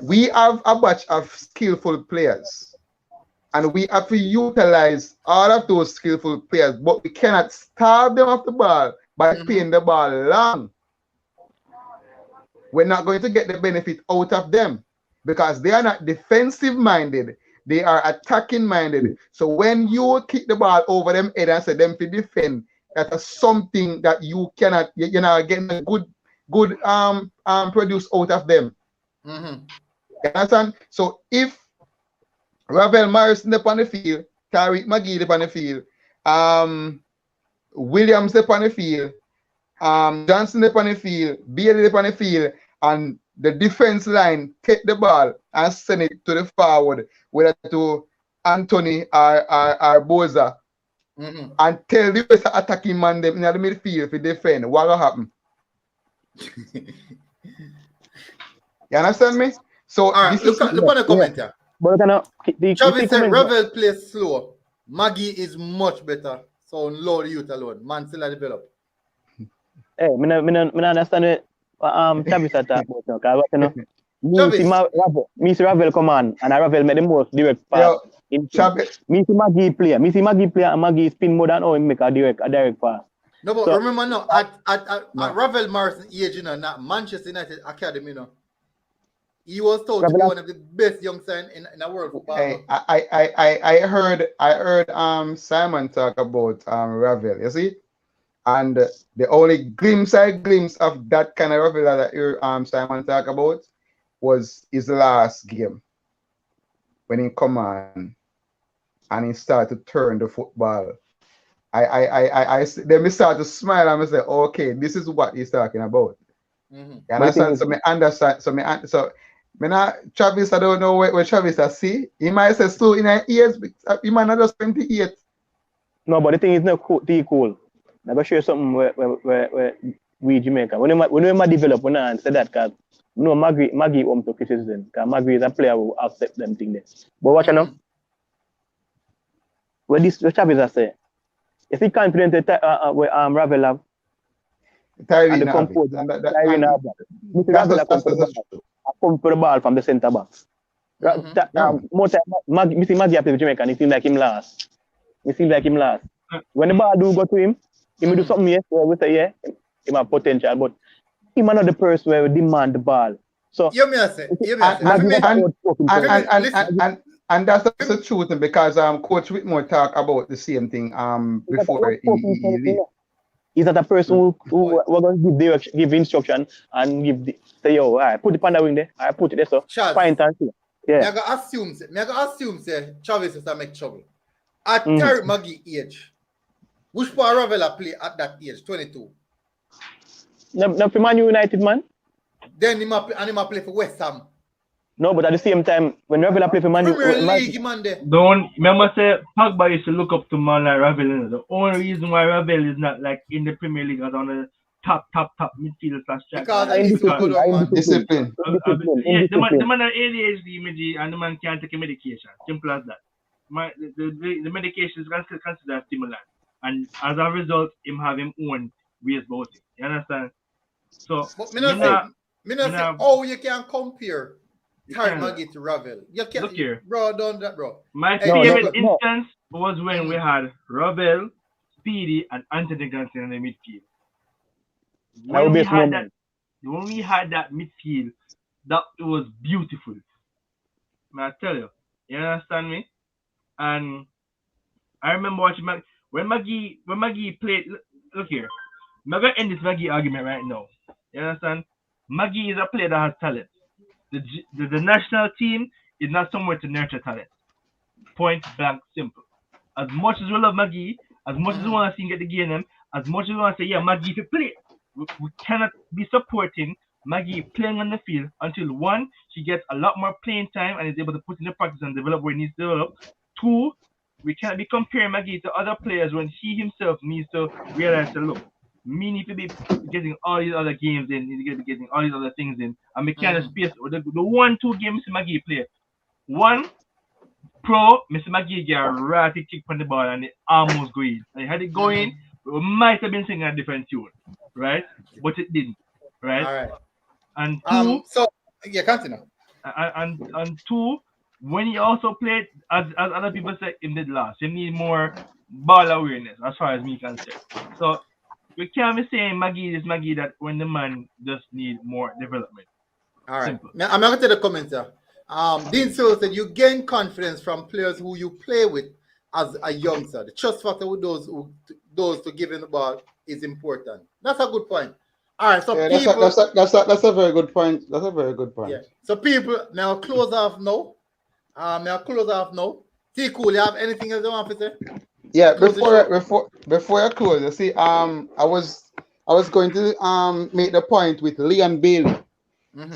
We have a bunch of skillful players, and we have to utilize all of those skillful players, but we cannot starve them off the ball by playing the ball long. We're not going to get the benefit out of them because they are not defensive minded. They are attacking minded. So when you kick the ball over them head and say them to defend, that is something that you cannot, you're not getting a good produce out of them. You understand? So if Ravel Morrison up on the field, Tyreek Magee up on the field, Williams up on the field, Johnson up on the field, Bailey up on the field, and the defense line take the ball and send it to the forward, whether to Anthony or Boza, and tell the rest of attacking man them in the midfield to defend. What will happen? You understand me? So look on the comment here. Travis said Ravel plays slow. Magee is much better. So low the youth alone. Man still develop. Hey, me understand it. Travis attack about now. Because me see Ravel come on and Ravel make the most direct pass. Me see Magee play and Magee spin more than how he make a direct pass. No, but so, remember now at Ravel Morrison age, not Manchester United Academy, he was told to be one of the best youngsters in the world football. Hey, I heard Simon talk about Ravel, you see? And the only glimpse of that kind of Ravel that Simon talk about was his last game. When he come on and he started to turn the football. Then we start to smile and I say, okay, this is what he's talking about. You understand? So me understand. So Travis, I don't know where Travis I see. He might say so in 8 years, he might not just 28. No, but the thing is not cool. I'm going to show you something where we Jamaica. When we develop, we don't say that because Magee to criticism. Because Magee is a player who accept them things there. But watch now. What this Chavez has said. Is he confident that where Ravel have and Tyree the now. comfort And Tyree have that? Mr. that's Ravel come for the ball from the centre backs. More time Mr. Maggie play with Jamaica and it seems like him last. When the ball do go to him, he may do something yes, we say yeah, he have potential, but he might not the person where demand the ball. So and that's the truth, because Coach Whitmore talked about the same thing before he leave. Is that a person who we're going to give instruction and say, yo, I put it on the wing there, I put it there, so point and see. Yeah. I gotta assume say Chavez is to make trouble. At Terry Maggie age, which part Ravella play at that age, 22? Not for Man United, man. Then he might play for West Ham. No, but at the same time, when Ravella play for Man United, man there. Don't remember say Pogba used to look up to man like Ravel. The only reason why Ravel is not like in the Premier League as on the top midfielder / striker. Because I need to go man. Discipline. The man has ADHD and the man can't take a medication. Simple as that. The medication is considered a stimulant, and as a result, him have him own ways about it. You understand? So, but me not say, oh, you can compare Terry Maggie to Ravel. You can't, look here, bro. Done that, bro. My favorite instance was when we had Ravel, Speedy, and Anthony Johnson in the midfield. When we had that midfield, that it was beautiful. I tell you, you understand me? And I remember watching when Maggie played. Look here, I'm gonna end this Maggie argument right now. You understand? Maggie is a player that has talent. The national team is not somewhere to nurture talent. Point blank simple. As much as we love Maggie, as much as we want to see him get the game, as much as we want to say, yeah, Maggie to play, we cannot be supporting Maggie playing on the field until one, she gets a lot more playing time and is able to put in the practice and develop where it needs to develop. Two, we cannot be comparing Maggie to other players when he himself needs to realize that look, me need to be getting all these other games in, need to be getting all these other things in, and we can't space the 1-2 games Mr. Maggie play. One pro, Mr. Maggie get a ratty kick on the ball and it almost go in. And had it going, we might have been singing a different tune, right? But it didn't, right? All right. And two, so yeah, continue. And two, when he also played, as other people say, in the last, you need more ball awareness, as far as me concerned. So we can't be saying Maggie is Maggie that when the man just need more development. All right. Simple. Now, I'm going to the comments here. Dean Silver said you gain confidence from players who you play with as a youngster. The trust factor with those to give in the ball is important. That's a good point. All right, so yeah, people, that's a very good point. That's a very good point. Yeah. So people, now close off now. T Cool, you have anything else you want to say? Yeah, before I close, you see, I was going to make the point with Leon Bailey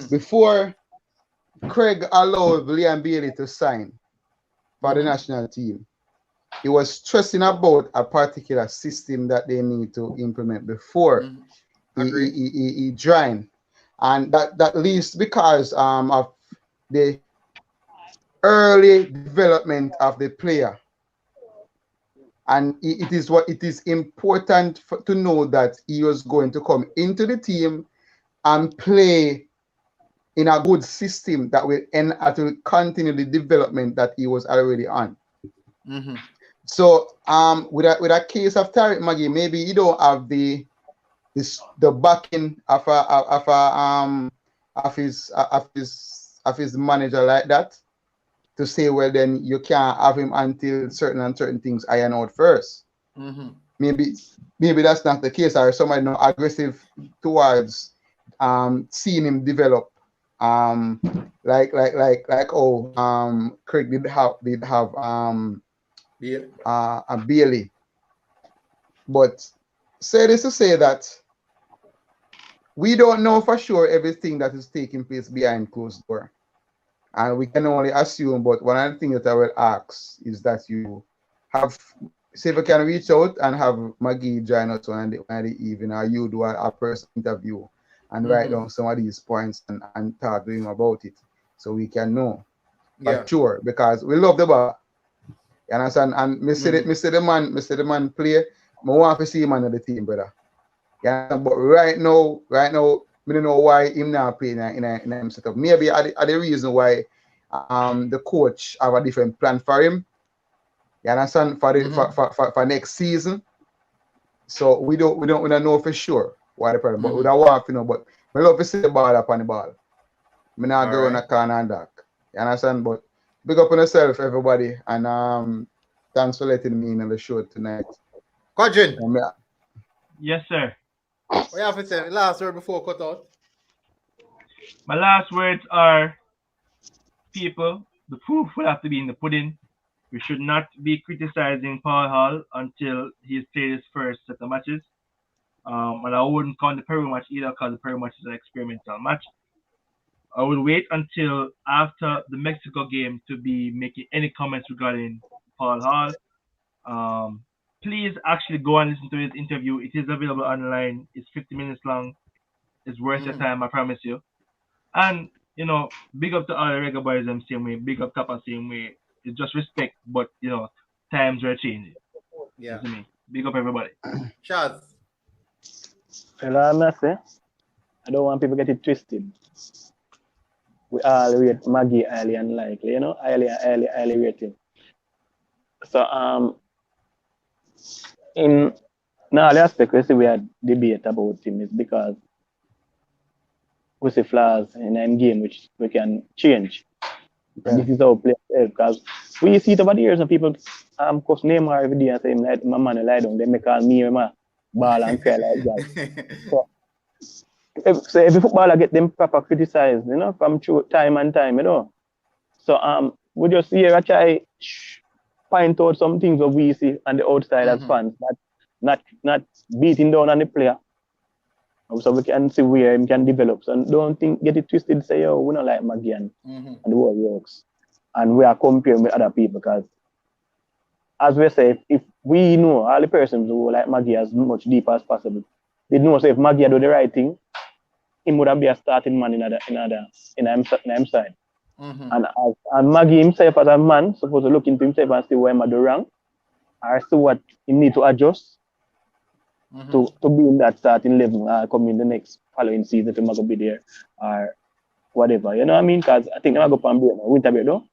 before Craig allowed Leon Bailey to sign for the national team. He was stressing about a particular system that they need to implement before he joined, and that leads because of the early development of the player. And it is important to know that he was going to come into the team and play in a good system that will continue the development that he was already on. So with a case of Tariq Maggie, maybe you don't have the backing of his manager like that to say, well, then you can't have him until certain things iron out first. Maybe that's not the case, or somebody not aggressive towards seeing him develop. Like Craig did have a Bailey. But say this to say that we don't know for sure everything that is taking place behind closed door. And we can only assume, but one of the things that I will ask is that you have, say if you can reach out and have Maggie join us on the evening, or you do a personal interview and write down some of these points and talk to him about it, so we can know for sure, because we love the ball. You understand? And me see the man play. I want to see him on the team, brother. You understand? But right now, I don't know why him not playing in a setup. Maybe are the reason why the coach have a different plan for him. You understand? For next season. So we don't know for sure why the problem. But we don't want to know. But I love to see the ball up on the ball. I not go on a corner and dark. You understand? But big up on yourself, everybody, and thanks for letting me in on the show tonight. Quadrin. Yes, sir. What you have to say? Last word before cut out. My last words are, people, the proof will have to be in the pudding. We should not be criticizing Paul Hall until he's played his first set of matches. And I wouldn't count the Peru match either, because the Peru match is an experimental match. I will wait until after the Mexico game to be making any comments regarding Paul Hall. Please actually go and listen to his interview. It is available online. It's 50 minutes long. It's worth your time, I promise you. And, you know, big up to all the Reggae Boyz the same way. Big up Kappa same way. It's just respect, but, you know, times are changing. Yeah. Me. Big up everybody. Chaz. Well, I say, I don't want people to get it twisted. We all rate Maggie highly and likely, you know, highly rated. So, in all aspects, we see we had debate about him is because we see flaws in a game which we can change. And this is how players help, because we see it over the years and people course Neymar every day and say, like, my man lie down, they may call me my ball and cry like that. So every footballer get them proper criticized, you know, from time and time, you know. So we just here I try point out some things that we see on the outside as fans, not beating down on the player. So we can see where he can develop. So don't get it twisted, say, oh, we don't like Maggie and the world works. And we are comparing with other people, because as we say, if we know all the persons who like Maggie as much deeper as possible, they know, so if Maggie do the right thing, he would be a starting man in him side. And Maggie himself as a man supposed to look into himself and see where he do wrong, or see what he need to adjust to be in that starting level, come in the next following season if he might be there or whatever. You know what I mean? Because I think I'm going to go and winter break though.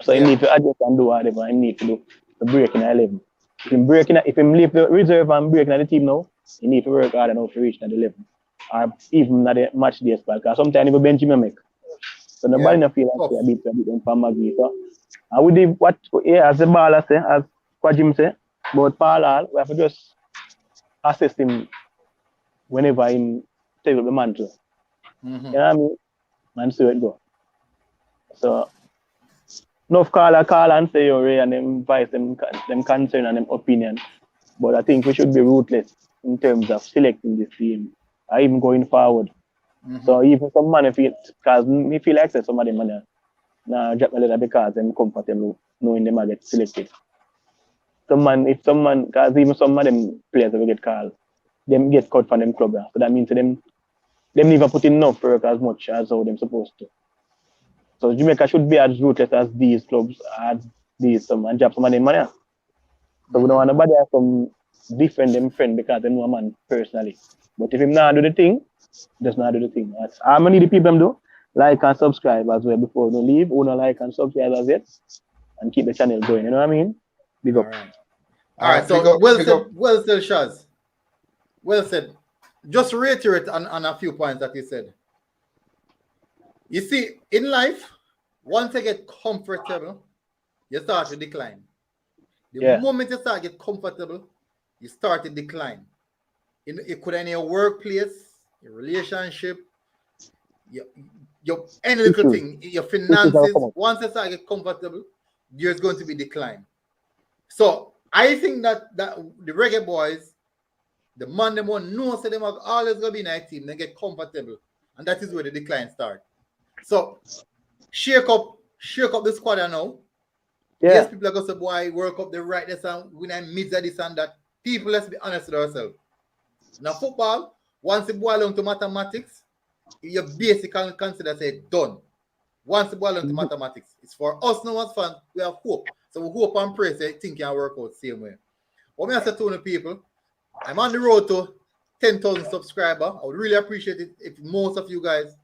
So he need to adjust and do whatever he need to do to break in a level. If he leave the reserve and break in the team now, he need to work hard enough to reach that level. Or even at the match day spell, because sometimes he bench him make. So nobody not feel like a bit for Maggie. So I would do what as the baller say, as Kwajim say, but Paul Hall, we have to just assist him whenever he take up the mantle. You know what I mean? And see where it go. So enough call and say your and them voice them concern and them opinion. But I think we should be ruthless in terms of selecting this team or even going forward. So even some man feel, because me feel like some of them now drop a little because I'm comfortable knowing them get selected. Because even some of them players will get called, them get cut from them club. So that means them never put enough work as much as how them supposed to. So Jamaica should be as ruthless as these clubs, as these and drop some of them money. So we don't want nobody else from different them friend because they know a man personally. But if him not do the thing, just not do the thing. That's how many the people do. Like and subscribe as well before we leave. We don't like and subscribe as yet. And keep the channel going. You know what I mean? Big up. All right. So well said, Shaz. Well said. Just reiterate on a few points that you said. You see, in life, once you get comfortable, you start to decline. The moment you start to get comfortable, you start to decline. It could be in your workplace, your relationship, your any little thing, your finances. Once you start to get comfortable, there's going to be decline. So I think that the Reggae Boyz, the man them want know so them have always gonna be in a team, they get comfortable. And that is where the decline starts. So shake up the squad now. Yes, people are going to say, boy, work up the rightness and win and midst of this and that. People, let's be honest with ourselves. Now, football, once it boils down to mathematics, you basically consider say done. Once it boils down to mathematics, it's for us now as fans, we have hope. So we hope and pray that things can work out the same way. What me I say to the people, I'm on the road to 10,000 subscribers. I would really appreciate it if most of you guys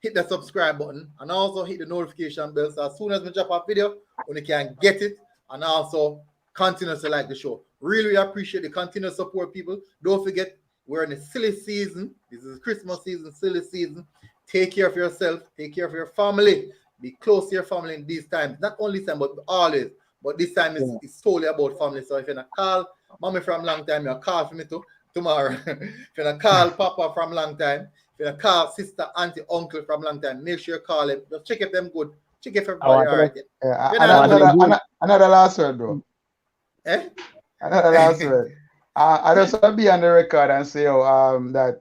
hit the subscribe button and also hit the notification bell. So as soon as we drop a video, you can get it and also continue to like the show. Really appreciate the continuous support, people. Don't forget, we're in a silly season. This is Christmas season, silly season. Take care of yourself. Take care of your family. Be close to your family in these times. Not only time, but always. But this time is solely about family. So if you're not call mommy from long time, you'll call for me tomorrow. If you're not call papa from long time, if you're not call sister, auntie, uncle from long time, make sure you call them. Just check if them good. Check if everybody all right. Another last word, bro. Eh? Another last word. I just want to be on the record and say that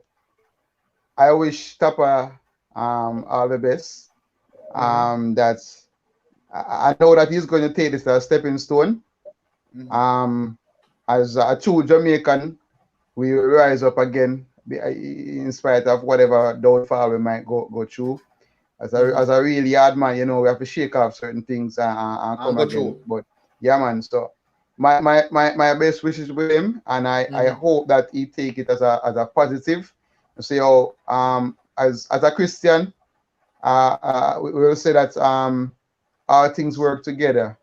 I wish Tapa all the best. That I know that he's going to take this as a stepping stone. As a true Jamaican, we will rise up again in spite of whatever downfall we might go through. As a really hard man, you know, we have to shake off certain things and come again. But yeah, man. So my best wishes with him, and I hope that he take it as a positive. So as a Christian, we will say that all things work together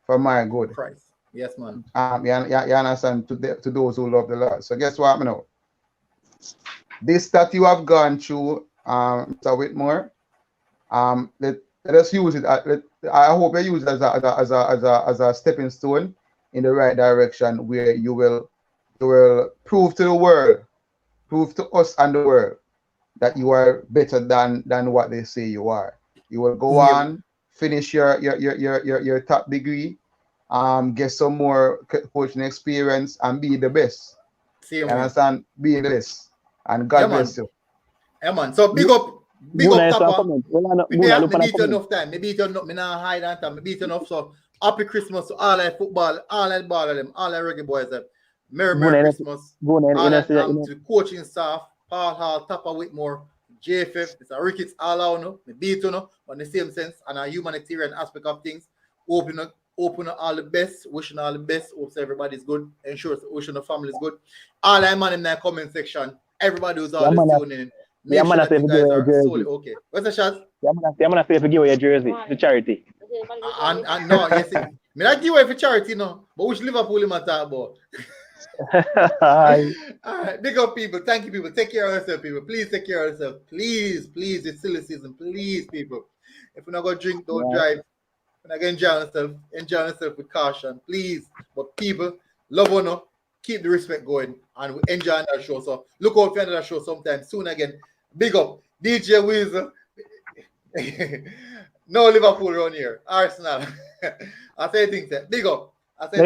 for my good. Christ. Yes, man. You understand, to those who love the Lord. So guess what, you know? This that you have gone through, Mr. Whitmore, let us use it. I hope you use it as a stepping stone in the right direction, where you will prove to the world, prove to us and the world that you are better than what they say you are. You will go on, finish your top degree, get some more coaching experience, and be the best. You understand? Be the best, and God bless you. Yeah, man. So big up Tapa. Me beat you enough time. Me beat you enough. Me not hide on time. Me beat you enough. So happy Christmas to all that football, all that ball of them, all that Reggae Boyz. Merry Christmas. All that to the coaching staff, Paul Hall, Tapa Whitmore, JFF, it's a Ricketts all out, no? Me beat you, no? But in the same sense, and a humanitarian aspect of things, open all the best, wishing all the best, hopes everybody's good, ensure wishing the family is good. All that man in that comment section, everybody who's always tuning in. Make sure that you guys are solely okay. What's the shot? I'm gonna say if you give away your jersey to charity. And no, yes, me not give away for charity, no. But which Liverpool am I talk about? All right, big up people. Thank you, people. Take care of yourself, people. Please take care of yourself. Please, it's silly season. Please, people. If you're not gonna drink, don't drive. When I can enjoy yourself with caution, please. But people, love one, keep the respect going, and we enjoy that show. So look out for another show sometime soon again. Big up DJ Weasel. No Liverpool around here. Arsenal. I say things. Big up. I say